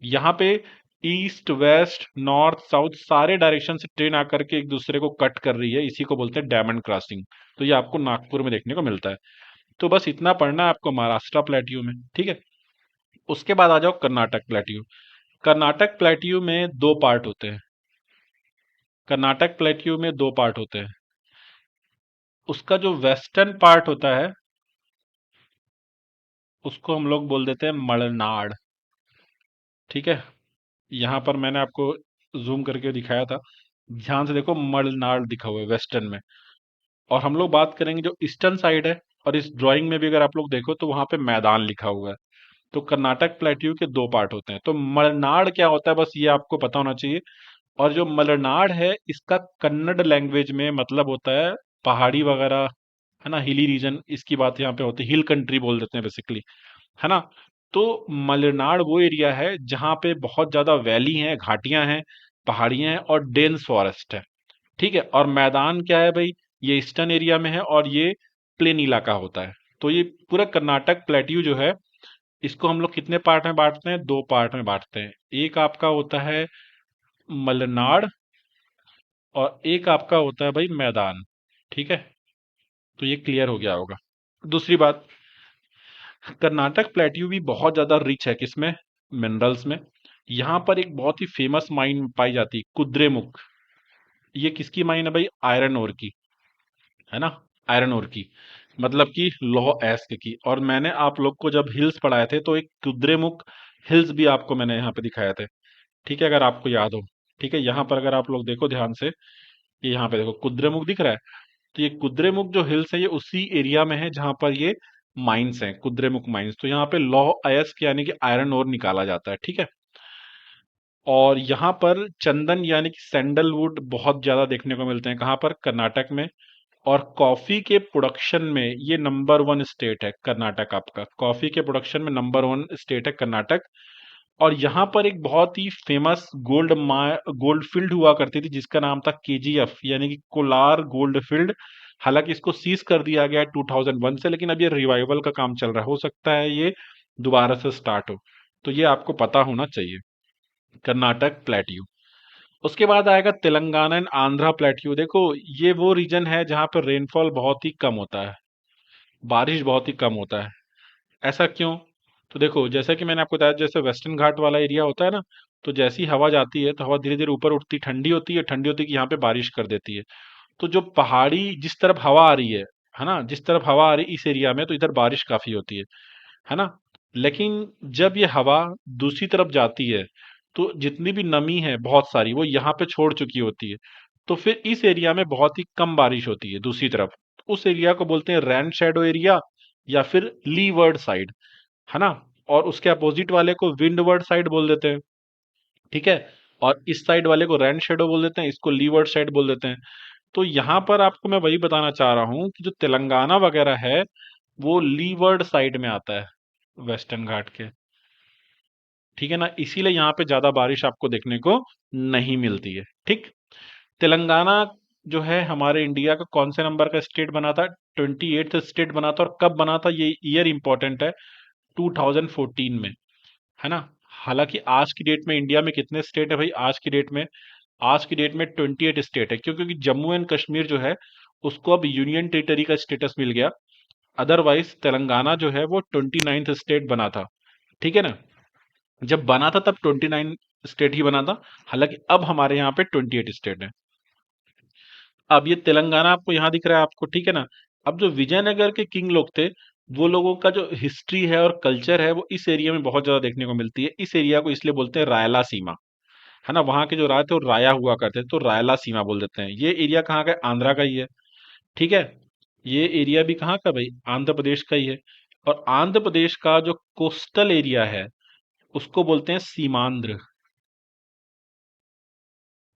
यहाँ पे ईस्ट वेस्ट नॉर्थ साउथ सारे डायरेक्शन से ट्रेन आकर के एक दूसरे को कट कर रही है, इसी को बोलते हैं डायमंड क्रॉसिंग। तो ये आपको नागपुर में देखने को मिलता है। तो बस इतना पढ़ना है आपको महाराष्ट्र प्लेट्यू में। ठीक है। उसके बाद आ जाओ कर्नाटक प्लेट्यू। कर्नाटक प्लेट्यू में दो पार्ट होते हैं। कर्नाटक प्लेट्यू में दो पार्ट होते हैं। उसका जो वेस्टर्न पार्ट होता है उसको हम लोग बोल देते हैं मलनाड। ठीक है। यहाँ पर मैंने आपको जूम करके दिखाया था, ध्यान से देखो, मलनाड दिखा हुआ है वेस्टर्न में। और हम लोग बात करेंगे जो ईस्टर्न साइड है, और इस ड्राइंग में भी अगर आप लोग देखो तो वहां पे मैदान लिखा हुआ है। तो कर्नाटक प्लेट्यू के दो पार्ट होते हैं। तो मलनाड क्या होता है, बस ये आपको पता होना चाहिए। और जो मलनाड है इसका कन्नड़ लैंग्वेज में मतलब होता है पहाड़ी वगैरह, है ना, हिली रीजन इसकी बात यहाँ पे होती है, हिल कंट्री बोल देते हैं बेसिकली, है ना। तो मलेनाड वो एरिया है जहाँ पे बहुत ज्यादा वैली हैं, घाटियां हैं, पहाड़ियां हैं और डेंस फॉरेस्ट है। ठीक है। और मैदान क्या है भाई? ये ईस्टर्न एरिया में है और ये प्लेन इलाका होता है। तो ये पूरा कर्नाटक प्लेट्यू जो है, इसको हम लोग कितने पार्ट में बांटते हैं? दो पार्ट में बांटते हैं। एक आपका होता है मलनाड, और एक आपका होता है भाई मैदान। ठीक है। तो ये क्लियर हो गया होगा। दूसरी बात, कर्नाटक प्लेट्यू भी बहुत ज्यादा रिच है किसमें? मिनरल्स में। यहाँ पर एक बहुत ही फेमस माइन पाई जाती है, कुद्रेमुख। ये किसकी माइन है भाई? आयरन ओर की, है ना। आयरन ओर की, मतलब कि लौह एस्क की। और मैंने आप लोग को जब हिल्स पढ़ाए थे तो एक कुद्रेमुख हिल्स भी आपको मैंने यहाँ पे दिखाए थे। ठीक है, अगर आपको याद हो। ठीक है। यहाँ पर अगर आप लोग देखो ध्यान से, ये यहाँ पे देखो कुद्रेमुख दिख रहा है। तो ये कुद्रेमुख जो हिल्स है ये उसी एरिया में है जहां पर ये माइंस हैं, कुद्रेमुख माइंस। तो यहाँ पे लौह अयस्क यानी कि आयरन ओर निकाला जाता है। ठीक है। और यहाँ पर चंदन यानी कि सैंडलवुड बहुत ज्यादा देखने को मिलते हैं। कहाँ पर? कर्नाटक में। और कॉफी के प्रोडक्शन में ये नंबर वन स्टेट है कर्नाटक। आपका कॉफी के प्रोडक्शन में नंबर वन स्टेट है कर्नाटक। और यहाँ पर एक बहुत ही फेमस गोल्ड फील्ड हुआ करती थी जिसका नाम था केजीएफ, यानी कि कोलार गोल्ड फील्ड। हालांकि इसको सीज कर दिया गया है 2001 से, लेकिन अब ये रिवाइवल का काम चल रहा है, हो सकता है ये दोबारा से स्टार्ट हो। तो ये आपको पता होना चाहिए, कर्नाटक प्लेट्यू। उसके बाद आएगा तेलंगाना एंड आंध्रा प्लेट्यू। देखो, ये वो रीजन है जहां पर रेनफॉल बहुत ही कम होता है, बारिश बहुत ही कम होता है। ऐसा क्यों? तो देखो, जैसा कि मैंने आपको बताया, जैसे वेस्टर्न घाट वाला एरिया होता है ना, तो जैसी हवा जाती है तो हवा धीरे धीरे ऊपर उठती, ठंडी होती है, ठंडी होती है कि यहाँ पे बारिश कर देती है। तो जो पहाड़ी, जिस तरफ हवा आ रही है ना, जिस तरफ हवा आ रही है इस एरिया में, तो इधर बारिश काफी होती है ना। लेकिन जब ये हवा दूसरी तरफ जाती है तो जितनी भी नमी है बहुत सारी वो यहाँ पे छोड़ चुकी होती है। तो फिर इस एरिया में बहुत ही कम बारिश होती है दूसरी तरफ। उस एरिया को बोलते हैं रैन शैडो एरिया, या फिर लीवर्ड साइड, है ना। और उसके अपोजिट वाले को विंडवर्ड साइड बोल देते हैं, ठीक है। और इस साइड वाले को रैन शेडो बोल देते हैं, इसको लीवर्ड साइड बोल देते हैं। तो यहाँ पर आपको मैं वही बताना चाह रहा हूँ कि जो तेलंगाना वगैरह है वो लीवर्ड साइड में आता है वेस्टर्न घाट के, ठीक है ना। इसीलिए यहाँ पे ज्यादा बारिश आपको देखने को नहीं मिलती है, ठीक। तेलंगाना जो है हमारे इंडिया का कौन से नंबर का स्टेट बना था? 28th स्टेट बना था। और कब बना था ये ईयर इंपॉर्टेंट है, 2014 में, है ना। हालांकि आज की डेट में इंडिया में कितने स्टेट है भाई? आज की डेट में 28 स्टेट है, क्यों? क्योंकि जम्मू एंड कश्मीर जो है उसको अब यूनियन टेरिटरी का स्टेटस मिल गया। अदरवाइज तेलंगाना जो है वो 29th स्टेट बना था, ठीक है ना। जब बना था तब 29 स्टेट ही बना था, हालांकि अब हमारे यहाँ पे 28 स्टेट है। अब ये तेलंगाना आपको यहाँ दिख रहा है आपको, ठीक है ना। अब जो विजयनगर के किंग लोग थे, वो लोगों का जो हिस्ट्री है और कल्चर है वो इस एरिया में बहुत ज्यादा देखने को मिलती है। इस एरिया को इसलिए बोलते हैं रायला सीमा, है ना। वहां के जो राय थे वो राया हुआ करते थे, तो रायला सीमा बोल देते हैं। ये एरिया कहाँ का है? आंध्रा का ही है, ठीक है। ये एरिया भी कहाँ का भाई? आंध्र प्रदेश का ही है। और आंध्र प्रदेश का जो कोस्टल एरिया है उसको बोलते हैं सीमांध्र।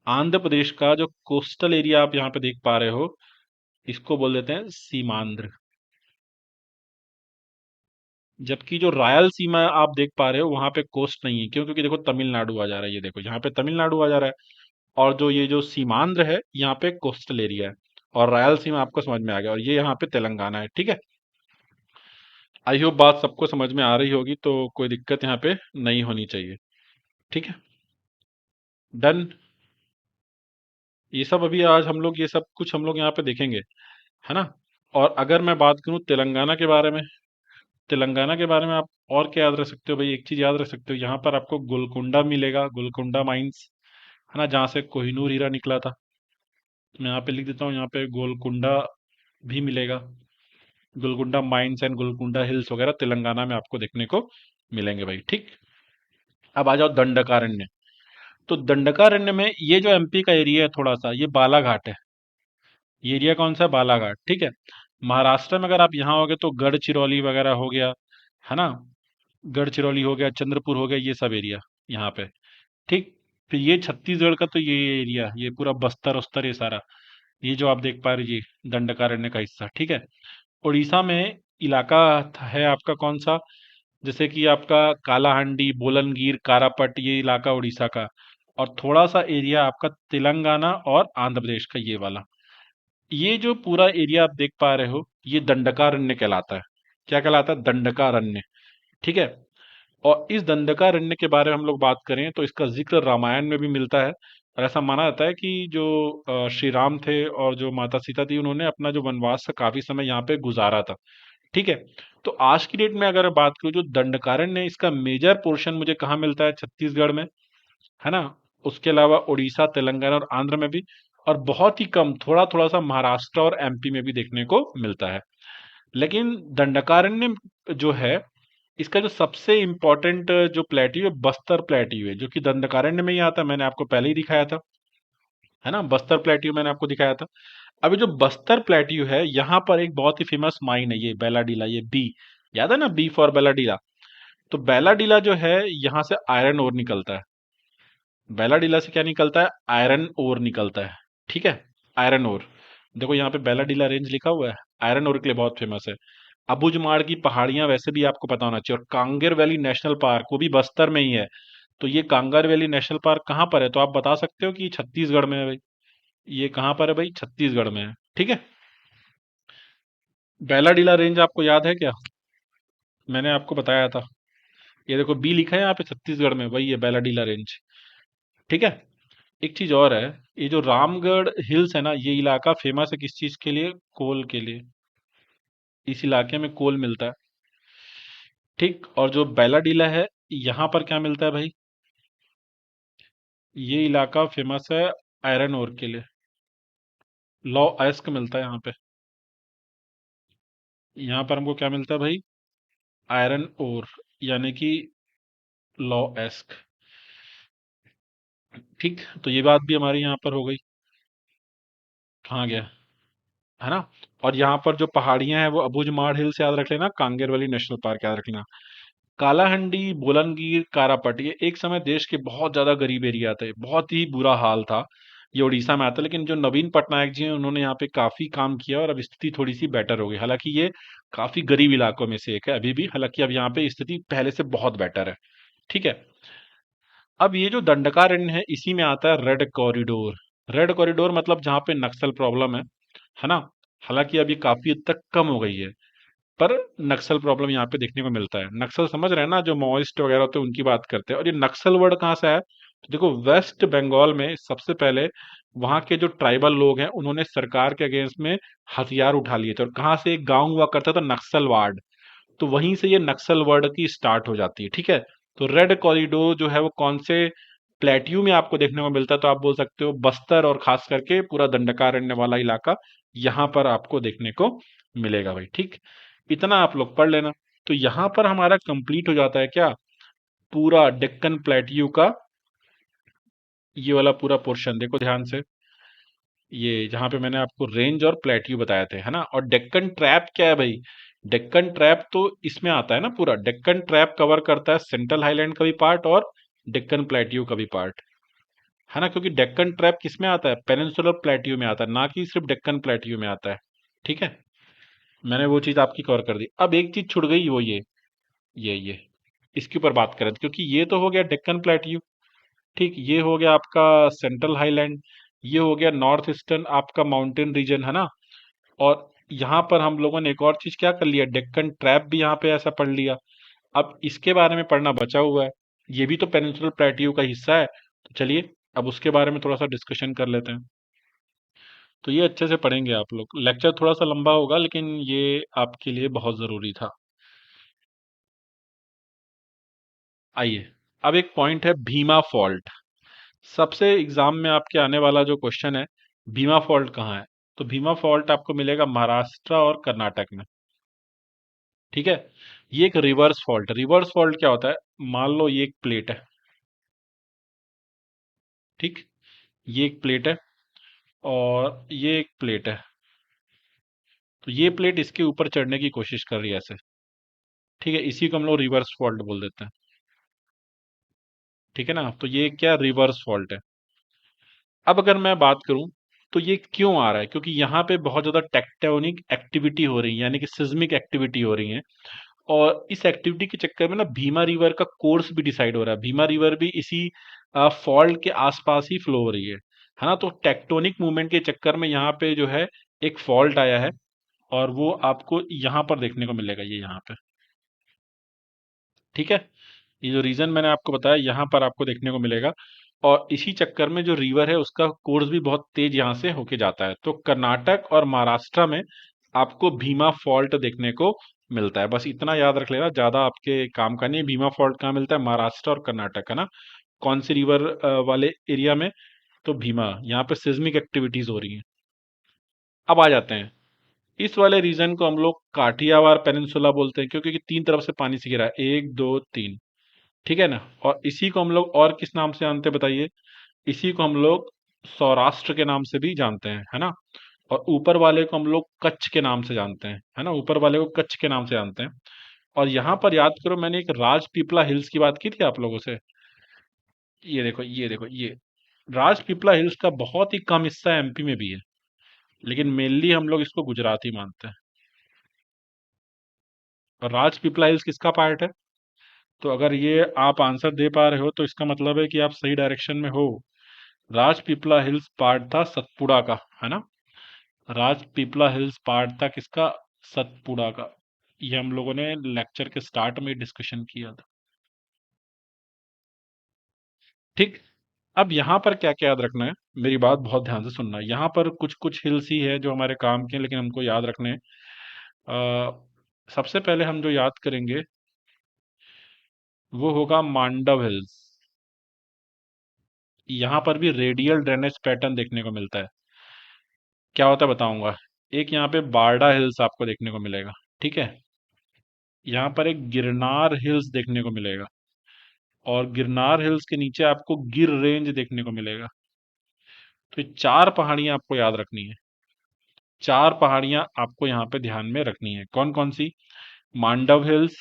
आंध्र प्रदेश का जो कोस्टल एरिया आप यहाँ पे देख पा रहे हो, इसको बोल देते हैं सीमांध्र। जबकि जो रायल सीमा आप देख पा रहे हो वहां पे कोस्ट नहीं है, क्यों? क्योंकि देखो तमिलनाडु आ जा रहा है, ये देखो यहाँ पे तमिलनाडु आ जा रहा है। और जो ये जो सीमांध्र है यहाँ पे कोस्टल एरिया है। और रायल सीमा आपको समझ में आ गया, और ये यहाँ पे तेलंगाना है, ठीक है। आई होप बात सबको समझ में आ रही होगी, तो कोई दिक्कत यहाँ पे नहीं होनी चाहिए, ठीक है। डन। ये सब अभी आज हम लोग ये सब कुछ हम लोग यहाँ पे देखेंगे, है ना। और अगर मैं बात करूँ तेलंगाना के बारे में, तेलंगाना के बारे में आप और क्या याद रख सकते हो भाई? एक चीज याद रख सकते हो, यहाँ पर आपको गोलकुंडा मिलेगा, गोलकुंडा माइंस, है ना, जहाँ से कोहिनूर हीरा निकला था। मैं यहाँ पे लिख देता हूँ, यहाँ पे गोलकुंडा भी मिलेगा। Golconda mines and Golconda hills वगैरह तेलंगाना में आपको देखने को मिलेंगे भाई, ठीक। अब आ जाओ दंडकारण्य। तो दंडकारण्य में ये जो एमपी का एरिया है थोड़ा सा, ये बालाघाट है। ये एरिया कौन सा है? बालाघाट, ठीक है। महाराष्ट्र में अगर आप यहाँ होगे तो गढ़चिरौली वगैरह हो गया, है ना। गढ़चिरौली हो गया, चंद्रपुर हो गया, ये सब एरिया यहाँ पे, ठीक। फिर ये छत्तीसगढ़ का तो ये एरिया, ये पूरा बस्तर उस्तर, ये सारा, ये जो आप देख पा रहे हैं, ये दंडकारण्य का हिस्सा, ठीक है। उड़ीसा में इलाका है आपका कौन सा? जैसे कि आपका कालाहांडी, बोलनगिर, कारापट, ये इलाका उड़ीसा का। और थोड़ा सा एरिया आपका तेलंगाना और आंध्र प्रदेश का, ये वाला। ये जो पूरा एरिया आप देख पा रहे हो ये दंडकारण्य कहलाता है। क्या कहलाता है? दंडकारण्य, ठीक है। और इस दंडकारण्य के बारे में हम लोग बात करें तो इसका जिक्र रामायण में भी मिलता है। और ऐसा माना जाता है कि जो श्री राम थे और जो माता सीता थी, उन्होंने अपना जो वनवास था काफी समय यहाँ पे गुजारा था, ठीक है। तो आज की डेट में अगर मैं बात करूँ, जो दंडकारण्य है इसका मेजर पोर्शन मुझे कहाँ मिलता है? छत्तीसगढ़ में, है ना। उसके अलावा उड़ीसा, तेलंगाना और आंध्र में भी। और बहुत ही कम थोड़ा थोड़ा सा महाराष्ट्र और एमपी में भी देखने को मिलता है। लेकिन दंडकारण्य जो है, इसका जो सबसे इम्पोर्टेंट जो प्लेट्यू है, बस्तर प्लेट्यू है, जो कि दंडकारण्य में ही आता है। मैंने आपको पहले ही दिखाया था, है ना। बस्तर प्लेट्यू मैंने आपको दिखाया था। अभी जो बस्तर प्लेट्यू है, यहाँ पर एक बहुत ही फेमस माइन है, ये बेलाडीला, ये बी, याद है ना, बी फॉर बेलाडीला। तो बेलाडीला जो है, यहाँ से आयरन ओर निकलता है। बेलाडीला से क्या निकलता है? आयरन ओर निकलता है, ठीक है। आयरन ओर, देखो यहाँ पे बेलाडीला रेंज लिखा हुआ है, आयरन ओर के लिए बहुत फेमस है। अबुझमाड़ की पहाड़ियां वैसे भी आपको पता होना चाहिए। और कांगेर वैली नेशनल पार्क, वो भी बस्तर में ही है। तो ये कांगर वैली नेशनल पार्क कहाँ पर है? तो आप बता सकते हो कि छत्तीसगढ़ में है भाई। ये कहाँ पर है भाई? छत्तीसगढ़ में है, ठीक है। बेलाडीला रेंज आपको याद है क्या? मैंने आपको बताया था। ये देखो बी लिखा है यहाँ पे, छत्तीसगढ़ में, वही है बेलाडीला रेंज, ठीक है। एक चीज और है, ये जो रामगढ़ हिल्स है ना, ये इलाका फेमस है किस चीज के लिए? कोल के लिए। इस इलाके में कोल मिलता है, ठीक। और जो बेलाडीला है, यहाँ पर क्या मिलता है भाई? ये इलाका फेमस है आयरन ओर के लिए। लॉ एस्क मिलता है यहाँ पे। यहाँ पर हमको क्या मिलता है भाई? आयरन ओर, यानी कि लॉ एस्क, ठीक। तो ये बात भी हमारी यहाँ पर हो गई। कहाँ गया, है ना। और यहाँ पर जो पहाड़ियां हैं वो अबुझमाड़ हिल्स याद रख लेना, कांगेर वाली नेशनल पार्क याद रख लेना। कालाहंडी, बोलनगीर, कारापट, ये एक समय देश के बहुत ज्यादा गरीब एरिया थे, बहुत ही बुरा हाल था। ये उड़ीसा में आता है, लेकिन जो नवीन पटनायक जी हैं उन्होंने यहाँ पे काफी काम किया और अब स्थिति थोड़ी सी बेटर हो गई। हालांकि ये काफी गरीब इलाकों में से एक है अभी भी, हालांकि अब यहाँ पे स्थिति पहले से बहुत बेटर है। ठीक है। अब ये जो दंडकारण्य है इसी में आता है रेड कॉरिडोर। रेड कॉरिडोर मतलब जहाँ पे नक्सल प्रॉब्लम है ना। हालांकि अब ये काफी हद तक कम हो गई है, पर नक्सल प्रॉब्लम यहाँ पे देखने को मिलता है। नक्सल समझ रहे हैं ना, जो माओइस्ट वगैरह होते हैं उनकी बात करते हैं। और ये नक्सल वर्ड कहाँ से आया, तो देखो वेस्ट बंगाल में सबसे पहले वहां के जो ट्राइबल लोग हैं उन्होंने सरकार के अगेंस्ट में हथियार उठा लिए थे। और कहाँ से, एक गांव हुआ करता था नक्सलवाड़, तो वहीं से ये नक्सल वर्ड की स्टार्ट हो जाती है। ठीक है। तो रेड कॉरिडोर जो है वो कौन से प्लेट्यू में आपको देखने को मिलता है, तो आप बोल सकते हो बस्तर और खास करके पूरा दंडकारण्य वाला इलाका, यहाँ पर आपको देखने को मिलेगा भाई। ठीक, इतना आप लोग पढ़ लेना। तो यहाँ पर हमारा कंप्लीट हो जाता है क्या, पूरा डेक्कन प्लेट्यू का ये वाला पूरा पोर्शन। देखो ध्यान से, ये जहां पे मैंने आपको रेंज और प्लेट्यू बताए थे, है ना। और डेक्कन ट्रैप क्या है भाई, डेक्कन ट्रैप तो इसमें आता है ना। पूरा डेक्कन ट्रैप कवर करता है सेंट्रल हाईलैंड का भी पार्ट और डेक्कन प्लेट्यू का भी पार्ट, है ना। क्योंकि डेक्कन ट्रैप किस में आता है, पेनिनसुलर प्लेट्यू में आता है, ना कि सिर्फ डेक्कन प्लेट्यू में आता है। ठीक है, मैंने वो चीज आपकी कवर कर दी। अब एक चीज छूट गई, वो ये इसके ऊपर बात करें, क्योंकि ये तो हो गया डेक्कन प्लेट्यू। ठीक, ये हो गया आपका सेंट्रल हाईलैंड, ये हो गया नॉर्थ ईस्टर्न आपका माउंटेन रीजन, है ना। और यहाँ पर हम लोगों ने एक और चीज क्या कर लिया, डेक्कन ट्रैप भी यहाँ पे ऐसा पढ़ लिया। अब इसके बारे में पढ़ना बचा हुआ है, ये भी तो पेनिनसुलर प्लेट्यू का हिस्सा है। तो चलिए अब उसके बारे में थोड़ा सा डिस्कशन कर लेते हैं। तो ये अच्छे से पढ़ेंगे आप लोग, लेक्चर थोड़ा सा लंबा होगा लेकिन ये आपके लिए बहुत जरूरी था। आइए, अब एक पॉइंट है भीमा फॉल्ट। सबसे एग्जाम में आपके आने वाला जो क्वेश्चन है, भीमा फॉल्ट कहाँ है। तो भीमा फॉल्ट आपको मिलेगा महाराष्ट्र और कर्नाटक में। ठीक है, ये एक रिवर्स फॉल्ट। रिवर्स फॉल्ट क्या होता है, मान लो ये एक प्लेट है। ठीक, ये एक प्लेट है और ये एक प्लेट है। तो ये प्लेट इसके ऊपर चढ़ने की कोशिश कर रही है ऐसे। ठीक है, इसी को हम लोग रिवर्स फॉल्ट बोल देते हैं। ठीक है ना, तो ये क्या रिवर्स फॉल्ट है। अब अगर मैं बात करूं तो ये क्यों आ रहा है, क्योंकि यहाँ पे बहुत ज्यादा टेक्टोनिक एक्टिविटी हो रही है, यानी कि सिस्मिक एक्टिविटी हो रही है। और इस एक्टिविटी के चक्कर में ना भीमा रिवर का कोर्स भी डिसाइड हो रहा है। भीमा रिवर भी इसी फॉल्ट के आसपास ही फ्लो हो रही है ना। तो टेक्टोनिक मूवमेंट के चक्कर में यहाँ पे जो है एक फॉल्ट आया है, और वो आपको यहाँ पर देखने को मिलेगा, ये यहाँ पे। ठीक है, ये जो रीजन मैंने आपको बताया यहाँ पर आपको देखने को मिलेगा। और इसी चक्कर में जो रिवर है उसका कोर्स भी बहुत तेज यहाँ से होके जाता है। तो कर्नाटक और महाराष्ट्र में आपको भीमा फॉल्ट देखने को मिलता है। बस इतना याद रख लेना, ज्यादा आपके काम का नहीं है। भीमा फॉल्ट कहाँ मिलता है, महाराष्ट्र और कर्नाटक, है ना। कौन सी रिवर वाले एरिया में, तो भीमा, यहाँ पे सिस्मिक एक्टिविटीज हो रही हैं। अब आ जाते हैं, इस वाले रीजन को हम लोग काठियावाड़ पेनिनसुला बोलते हैं, क्योंकि तीन तरफ से पानी से घिरा है, एक दो तीन। ठीक है ना। और इसी को हम लोग और किस नाम से जानते हैं बताइए, इसी को हम लोग सौराष्ट्र के नाम से भी जानते हैं, है ना। और ऊपर वाले को हम लोग कच्छ के नाम से जानते हैं, है ना। ऊपर वाले को कच्छ के नाम से जानते हैं। और यहाँ पर याद करो, मैंने एक राजपीपला हिल्स की बात की थी आप लोगों से। ये देखो ये राजपीपला हिल्स का बहुत ही कम हिस्सा एमपी में भी है, लेकिन मेनली हम लोग इसको गुजरात ही मानते हैं। और राजपीपला हिल्स किसका पार्ट है, तो अगर ये आप आंसर दे पा रहे हो तो इसका मतलब है कि आप सही डायरेक्शन में हो। राजपीपला हिल्स पार्ट था सतपुड़ा का, है ना। राजपीपला हिल्स पार्ट था किसका, सतपुड़ा का। ये हम लोगों ने लेक्चर के स्टार्ट में डिस्कशन किया था। ठीक, अब यहाँ पर क्या क्या याद रखना है, मेरी बात बहुत ध्यान से सुनना है। यहाँ पर कुछ कुछ हिल्स ही है जो हमारे काम के हैं, लेकिन हमको याद रखने हैं। सबसे पहले हम जो याद करेंगे वो होगा मांडव हिल्स। यहाँ पर भी रेडियल ड्रेनेज पैटर्न देखने को मिलता है। क्या होता है बताऊंगा। एक यहाँ पे बारडा हिल्स आपको देखने को मिलेगा। ठीक है, यहाँ पर एक गिरनार हिल्स देखने को मिलेगा। और गिरनार हिल्स के नीचे आपको गिर रेंज देखने को मिलेगा। तो ये चार पहाड़ियां आपको याद रखनी है। चार पहाड़ियां आपको यहाँ पे ध्यान में रखनी है, कौन कौन सी, Mandav hills,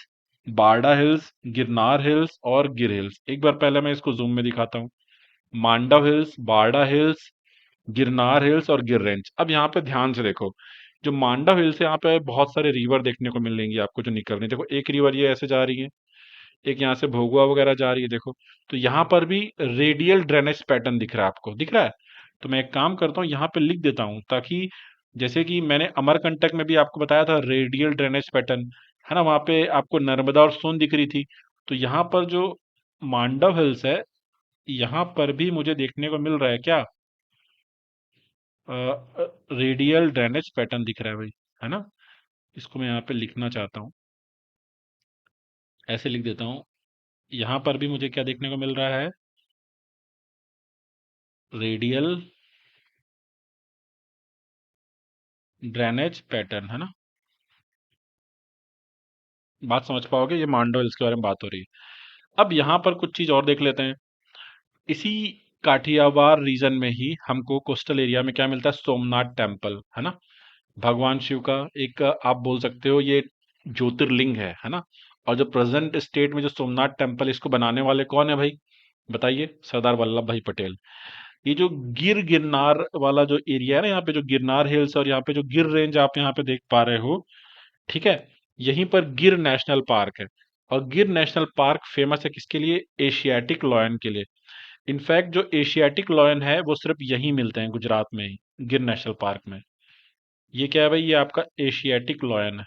Barda hills, Girnar hills और गिर हिल्स। एक बार पहले मैं इसको जूम में दिखाता हूँ। Mandav hills, Barda hills, Girnar hills और गिर रेंज। अब यहाँ पे ध्यान से देखो, जो मांडव हिल्स है यहाँ पे बहुत सारे रिवर देखने को मिलेंगी आपको जो निकल रही है। देखो एक रिवर ये ऐसे जा रही है, एक यहाँ से भोगुआ वगैरह जा रही है, देखो। तो यहाँ पर भी रेडियल ड्रेनेज पैटर्न दिख रहा है, आपको दिख रहा है। तो मैं एक काम करता हूँ, यहाँ पे लिख देता हूँ, ताकि जैसे कि मैंने अमरकंटक में भी आपको बताया था रेडियल ड्रेनेज पैटर्न, है ना, वहां पे आपको नर्मदा और सोन दिख रही थी। तो यहाँ पर जो मांडव हिल्स है, यहाँ पर भी मुझे देखने को मिल रहा है क्या, रेडियल ड्रेनेज पैटर्न दिख रहा है भाई, है ना। इसको मैं यहाँ पे लिखना चाहता हूँ, ऐसे लिख देता हूँ। यहाँ पर भी मुझे क्या देखने को मिल रहा है, रेडियल ड्रेनेज पैटर्न, है ना। बात समझ पाओगे, ये मांडव हिल्स के बारे में बात हो रही है। अब यहाँ पर कुछ चीज और देख लेते हैं। इसी काठियावाड़ रीजन में ही हमको कोस्टल एरिया में क्या मिलता है, सोमनाथ टेम्पल, है ना। भगवान शिव का एक आप बोल सकते हो ये ज्योतिर्लिंग है ना। और जो प्रेजेंट स्टेट में जो सोमनाथ टेम्पल, इसको बनाने वाले कौन है भाई, बताइए, सरदार वल्लभ भाई पटेल। ये जो गिरनार वाला जो एरिया है ना, यहाँ पे जो गिरनार हिल्स और यहाँ पे जो गिर रेंज आप यहाँ पे देख पा रहे हो, ठीक है, यहीं पर गिर नेशनल पार्क है। और गिर नेशनल पार्क फेमस है किसके लिए, एशियाटिक लॉयन के लिए। इनफैक्ट जो एशियाटिक लॉयन है वो सिर्फ यहीं मिलते हैं, गुजरात में ही, गिर नेशनल पार्क में। ये क्या है भाई, ये आपका एशियाटिक लॉयन है,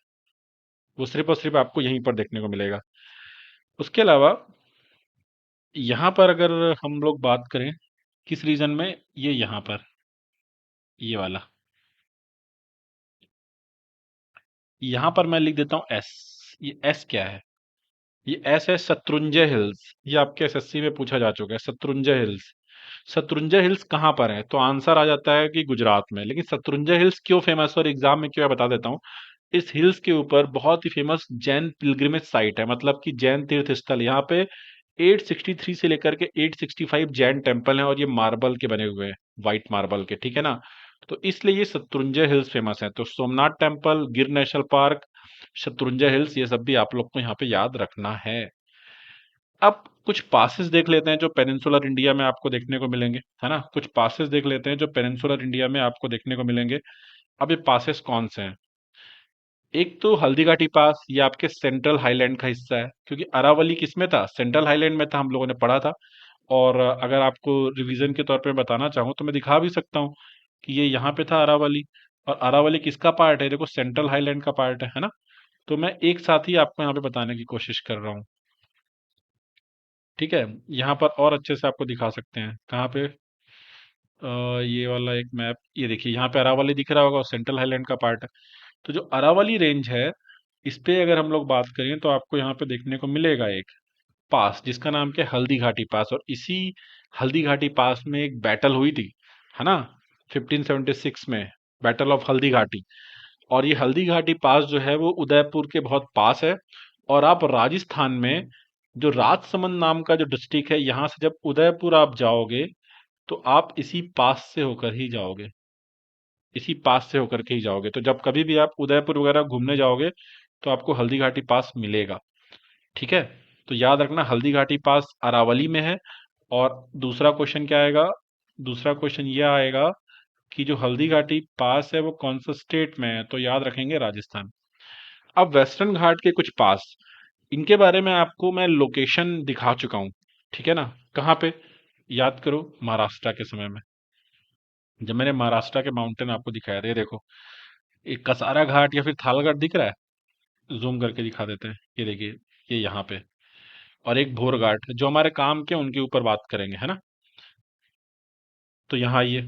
वो सिर्फ और सिर्फ आपको यहीं पर देखने को मिलेगा। उसके अलावा यहाँ पर अगर हम लोग बात करें किस रीजन में, ये यहाँ पर, ये वाला, यहाँ पर मैं लिख देता हूँ एस। ये एस क्या है, ये एस है शत्रुंजय हिल्स। ये आपके एसएससी में पूछा जा चुका है, शत्रुंजय हिल्स। शत्रुंजय हिल्स कहाँ पर है, तो आंसर आ जाता है कि गुजरात में। लेकिन शत्रुंजय हिल्स क्यों फेमस है और एग्जाम में क्यों है, बता देता हूँ। इस हिल्स के ऊपर बहुत ही फेमस जैन पिलग्रिमेज साइट है, मतलब कि जैन तीर्थ स्थल। यहाँ पे 863 से लेकर के 865 जैन टेम्पल हैं, और ये मार्बल के बने हुए हैं, व्हाइट मार्बल के, ठीक है ना। तो इसलिए ये शत्रुंजय हिल्स फेमस है। तो सोमनाथ टेम्पल, गिर नेशनल पार्क, शत्रुंजय हिल्स, ये सब भी आप लोग को यहाँ पे याद रखना है। अब कुछ पासेस देख लेते हैं जो पेनिनसुलर इंडिया में आपको देखने को मिलेंगे, है ना। कुछ पासेस देख लेते हैं जो पेनिनसुलर इंडिया में आपको देखने को मिलेंगे। अब ये पासेस कौन से हैं, एक तो हल्दीघाटी पास, ये आपके सेंट्रल हाईलैंड का हिस्सा है, क्योंकि अरावली किसमें था, सेंट्रल हाईलैंड में था, हम लोगों ने पढ़ा था। और अगर आपको रिवीजन के तौर पे बताना चाहूँ तो मैं दिखा भी सकता हूँ कि ये यहाँ पे था अरावली। और अरावली किसका पार्ट है, देखो सेंट्रल हाईलैंड का पार्ट है ना। तो मैं एक साथ ही आपको यहाँ पे बताने की कोशिश कर रहा हूँ, ठीक है। यहाँ पर और अच्छे से आपको दिखा सकते हैं, कहाँ पे, ये वाला एक मैप, ये देखिए यहाँ पे अरावली दिख रहा होगा और सेंट्रल हाईलैंड का पार्ट है। तो जो अरावली रेंज है, इस पे अगर हम लोग बात करें तो आपको यहाँ पे देखने को मिलेगा एक पास जिसका नाम क्या है, हल्दी घाटी पास। और इसी हल्दी घाटी पास में एक बैटल हुई थी, है ना, 1576 में, बैटल ऑफ हल्दी घाटी। और ये हल्दी घाटी पास जो है वो उदयपुर के बहुत पास है। और आप राजस्थान में जो राजसमंद नाम का जो डिस्ट्रिक्ट है, यहाँ से जब उदयपुर आप जाओगे तो आप इसी पास से होकर ही जाओगे, इसी पास से होकर के ही जाओगे। तो जब कभी भी आप उदयपुर वगैरह घूमने जाओगे तो आपको हल्दी घाटी पास मिलेगा, ठीक है। तो याद रखना हल्दी घाटी पास अरावली में है। और दूसरा क्वेश्चन क्या आएगा, दूसरा क्वेश्चन ये आएगा कि जो हल्दी घाटी पास है वो कौन सा स्टेट में है, तो याद रखेंगे राजस्थान। अब वेस्टर्न घाट के कुछ पास, इनके बारे में आपको मैं लोकेशन दिखा चुका हूँ, ठीक है ना। कहाँ पे, याद करो, महाराष्ट्र के समय में जब मैंने महाराष्ट्र के माउंटेन आपको दिखाया था, ये देखो, एक कसारा घाट या फिर थाल घाट दिख रहा है, जूम करके दिखा देते हैं, ये देखिए, ये यहाँ पे। और एक भोर घाट जो हमारे काम के उनके ऊपर बात करेंगे, है ना। तो यहाँ आइए,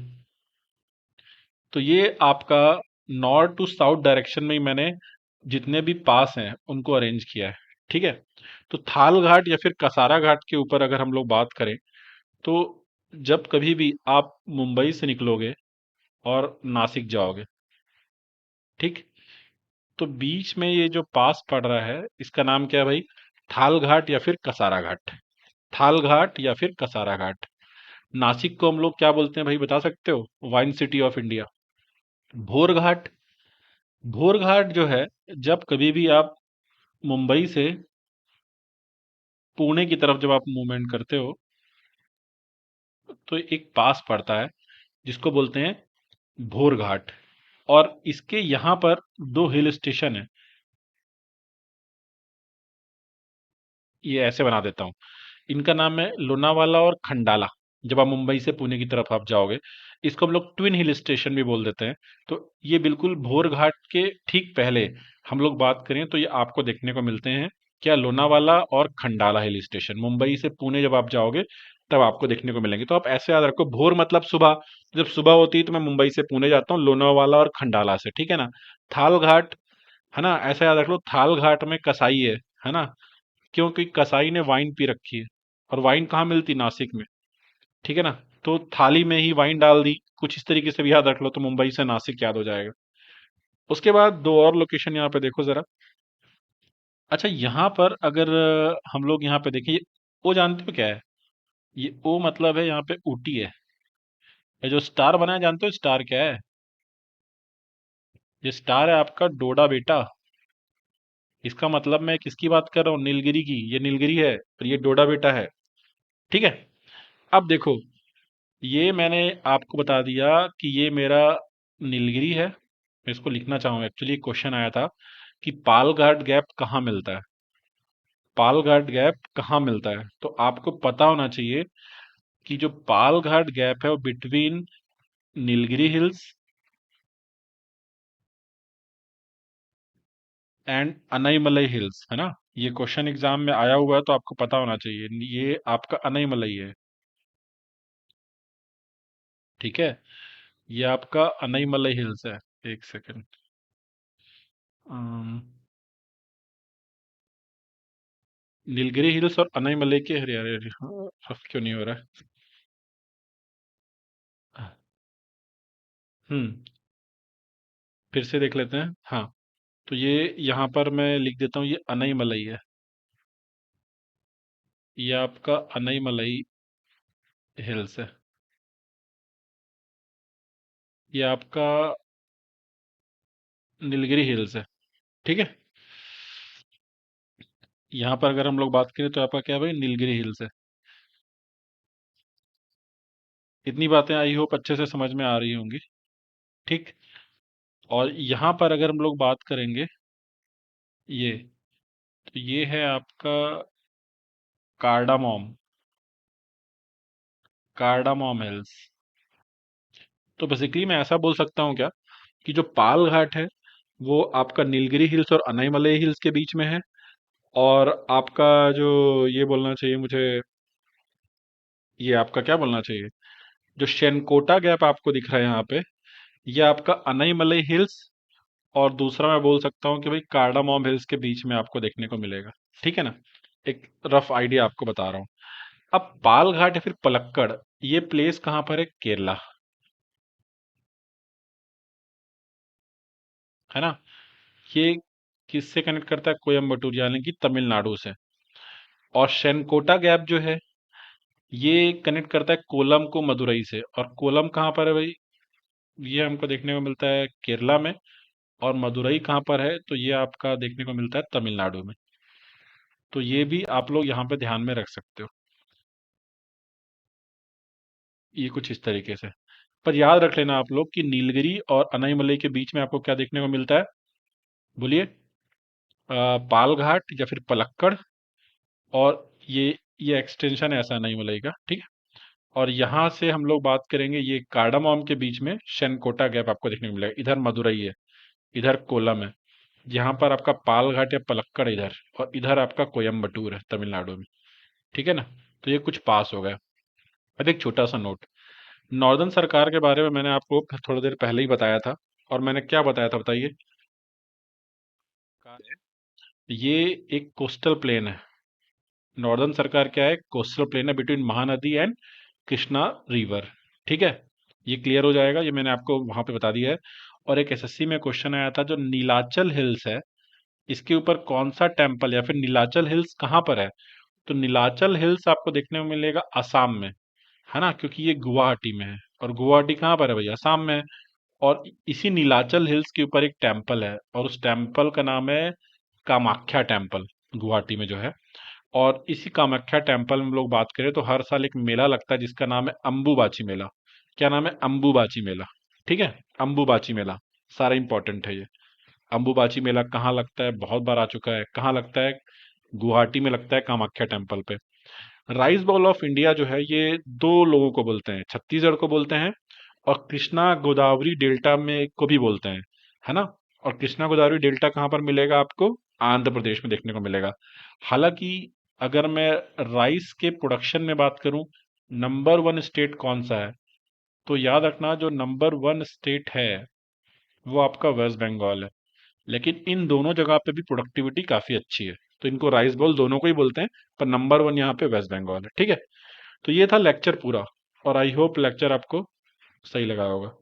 तो ये आपका नॉर्थ टू साउथ डायरेक्शन में ही मैंने जितने भी पास हैं उनको अरेंज किया है, ठीक है। तो थाल घाट या फिर कसारा घाट के ऊपर अगर हम लोग बात करें, तो जब कभी भी आप मुंबई से निकलोगे और नासिक जाओगे, ठीक, तो बीच में ये जो पास पड़ रहा है इसका नाम क्या है भाई, थाल घाट या फिर कसारा घाट। थाल घाट या फिर कसारा घाट। नासिक को हम लोग क्या बोलते हैं भाई, बता सकते हो, वाइन सिटी ऑफ इंडिया। भोर घाट, भोर घाट जो है, जब कभी भी आप मुंबई से पुणे की तरफ जब आप मूवमेंट करते हो तो एक पास पड़ता है जिसको बोलते हैं भोर घाट। और इसके यहाँ पर दो हिल स्टेशन है। ये ऐसे बना देता हूँ। इनका नाम है लोनावाला और खंडाला। जब आप मुंबई से पुणे की तरफ आप जाओगे, इसको हम लोग ट्विन हिल स्टेशन भी बोल देते हैं। तो ये बिल्कुल भोर घाट के ठीक पहले हम लोग बात करें तो ये आपको देखने को मिलते हैं। क्या, लोनावाला और खंडाला हिल स्टेशन मुंबई से पुणे जब आप जाओगे तब आपको देखने को मिलेंगे। तो आप ऐसे याद रखो, भोर मतलब सुबह। जब सुबह होती है तो मैं मुंबई से पुणे जाता हूँ लोनावाला और खंडाला से, ठीक है ना। थाल घाट, है ना, ऐसा याद रख लो, थाल घाट में कसाई है ना। क्योंकि कसाई ने वाइन पी रखी है, और वाइन कहाँ मिलती, नासिक में, ठीक है ना। तो थाली में ही वाइन डाल दी, कुछ इस तरीके से भी याद रख लो तो मुंबई से नासिक याद हो जाएगा। उसके बाद दो और लोकेशन यहाँ पे देखो जरा। अच्छा, यहाँ पर अगर हम लोग यहाँ पे देखें, ये ओ जानते हो क्या है? ये ओ मतलब है यहाँ पे ऊटी है। ये जो स्टार बना है, जानते हो स्टार क्या है? ये स्टार है आपका डोडा बेटा। इसका मतलब मैं किसकी बात कर रहा हूँ, नीलगिरी की। ये नीलगिरी है और ये डोडा बेटा है, ठीक है। अब देखो, ये मैंने आपको बता दिया कि ये मेरा नीलगिरी है। मैं इसको लिखना चाहूँ, एक्चुअली क्वेश्चन आया था कि पालघाट गैप कहाँ मिलता है। पालघाट गैप कहाँ मिलता है, तो आपको पता होना चाहिए कि जो पालघाट गैप है वो between Nilgiri hills and Anaimalai hills, है ना। ये क्वेश्चन एग्जाम में आया हुआ है तो आपको पता होना चाहिए, ये आपका अनाईमलई है, ठीक है। ये आपका अनाईमलई हिल्स है। एक सेकंड। नीलगिरी हिल्स और अनाईमलई के हरियाणा, रफ क्यों नहीं हो रहा है। हम्म, फिर से देख लेते हैं, हाँ। तो ये यहाँ पर मैं लिख देता हूँ, ये अनाईमलई है। ये आपका अनाईमलई हिल्स है। ये आपका नीलगिरी हिल्स है, ठीक है। यहाँ पर अगर हम लोग बात करें तो आपका क्या है भाई, नीलगिरी हिल्स है। इतनी बातें आई होप अच्छे से समझ में आ रही होंगी, ठीक। और यहाँ पर अगर हम लोग बात करेंगे, ये, तो ये है आपका कार्डामोम। कार्डामोम हिल्स। तो बेसिकली मैं ऐसा बोल सकता हूँ क्या, कि जो पाल घाट है वो आपका नीलगिरी हिल्स और अनाईमलई हिल्स के बीच में है। और आपका जो, ये बोलना चाहिए मुझे, ये आपका क्या बोलना चाहिए, जो शेनकोटा गैप आपको दिख रहा है यहाँ पे, ये आपका अनाईमलई हिल्स, और दूसरा मैं बोल सकता हूँ कि भाई कार्डामोम हिल्स के बीच में आपको देखने को मिलेगा, ठीक है ना। एक रफ आइडिया आपको बता रहा हूँ। अब पाल घाट या फिर पलक्कड़, ये प्लेस कहाँ पर है, केरला, है ना। ये किससे कनेक्ट करता है, कोयम्बटूर यानी कि तमिलनाडु से। और शेनकोटा गैप जो है, ये कनेक्ट करता है कोलम को मदुरई से। और कोलम कहाँ पर है भाई, ये हमको देखने को मिलता है केरला में। और मदुरई कहाँ पर है, तो ये आपका देखने को मिलता है तमिलनाडु में। तो ये भी आप लोग यहाँ पे ध्यान में रख सकते हो। ये कुछ इस तरीके से। पर याद रख लेना आप लोग कि नीलगिरी और अनाईमलई के बीच में आपको क्या देखने को मिलता है, बोलिए। पालघाट या फिर पलक्कड़। और ये एक्सटेंशन है ऐसा अनाईमलई का, ठीक है। और यहाँ से हम लोग बात करेंगे, ये कार्डामोम के बीच में शेनकोटा गैप आपको देखने को मिलेगा। इधर मदुरई है, इधर कोलम है। यहाँ पर आपका पालघाट या पलक्कड़ इधर, और इधर आपका कोयम्बटूर है तमिलनाडु में, ठीक है ना। तो ये कुछ पास हो गया। अब एक छोटा सा नोट, नॉर्दर्न सरकार के बारे में मैंने आपको थोड़ी देर पहले ही बताया था। और मैंने क्या बताया था बताइए। सरकार है, ये एक कोस्टल प्लेन है। नॉर्दर्न सरकार क्या है, कोस्टल प्लेन है between Mahanadi and Krishna river, ठीक है। ये क्लियर हो जाएगा, ये मैंने आपको वहां पे बता दिया है। और एक एसएससी में क्वेश्चन आया था, जो नीलाचल हिल्स है, इसके ऊपर कौन सा टेम्पल, या फिर नीलाचल हिल्स कहाँ पर है। तो नीलाचल हिल्स आपको देखने को मिलेगा असम में, है ना, क्योंकि ये गुवाहाटी में है। और गुवाहाटी कहाँ पर है भैया, असम में है। और इसी नीलाचल हिल्स के ऊपर एक टेम्पल है, और उस टेम्पल का नाम है कामाख्या टेम्पल, गुवाहाटी में जो है। और इसी कामाख्या टेम्पल में हम लोग बात करें तो हर साल एक मेला लगता है जिसका नाम है अंबुबाची मेला। क्या नाम है? अंबुबाची मेला। ठीक है, अंबुबाची मेला सारा इंपॉर्टेंट है ये। अंबुबाची मेला कहाँ लगता है? बहुत बार आ चुका है। कहाँ लगता है? गुवाहाटी में लगता है, कामाख्या टेम्पल पे। राइस बॉल ऑफ इंडिया जो है ये दो लोगों को बोलते हैं, छत्तीसगढ़ को बोलते हैं और कृष्णा गोदावरी डेल्टा में को भी बोलते हैं, है ना? और कृष्णा गोदावरी डेल्टा कहाँ पर मिलेगा आपको? आंध्र प्रदेश में देखने को मिलेगा। हालांकि अगर मैं राइस के प्रोडक्शन में बात करूं, नंबर वन स्टेट कौन सा है, तो याद रखना जो नंबर वन स्टेट है वो आपका वेस्ट बंगाल है। लेकिन इन दोनों जगह पे भी प्रोडक्टिविटी काफी अच्छी है, तो इनको राइस बॉल दोनों को ही बोलते हैं, पर नंबर वन यहाँ पे वेस्ट बंगाल है। ठीक है, तो ये था लेक्चर पूरा, और आई होप लेक्चर आपको सही लगा होगा।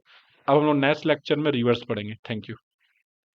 अब हम लोग नेक्स्ट लेक्चर में रिवर्स पढ़ेंगे। Thank you.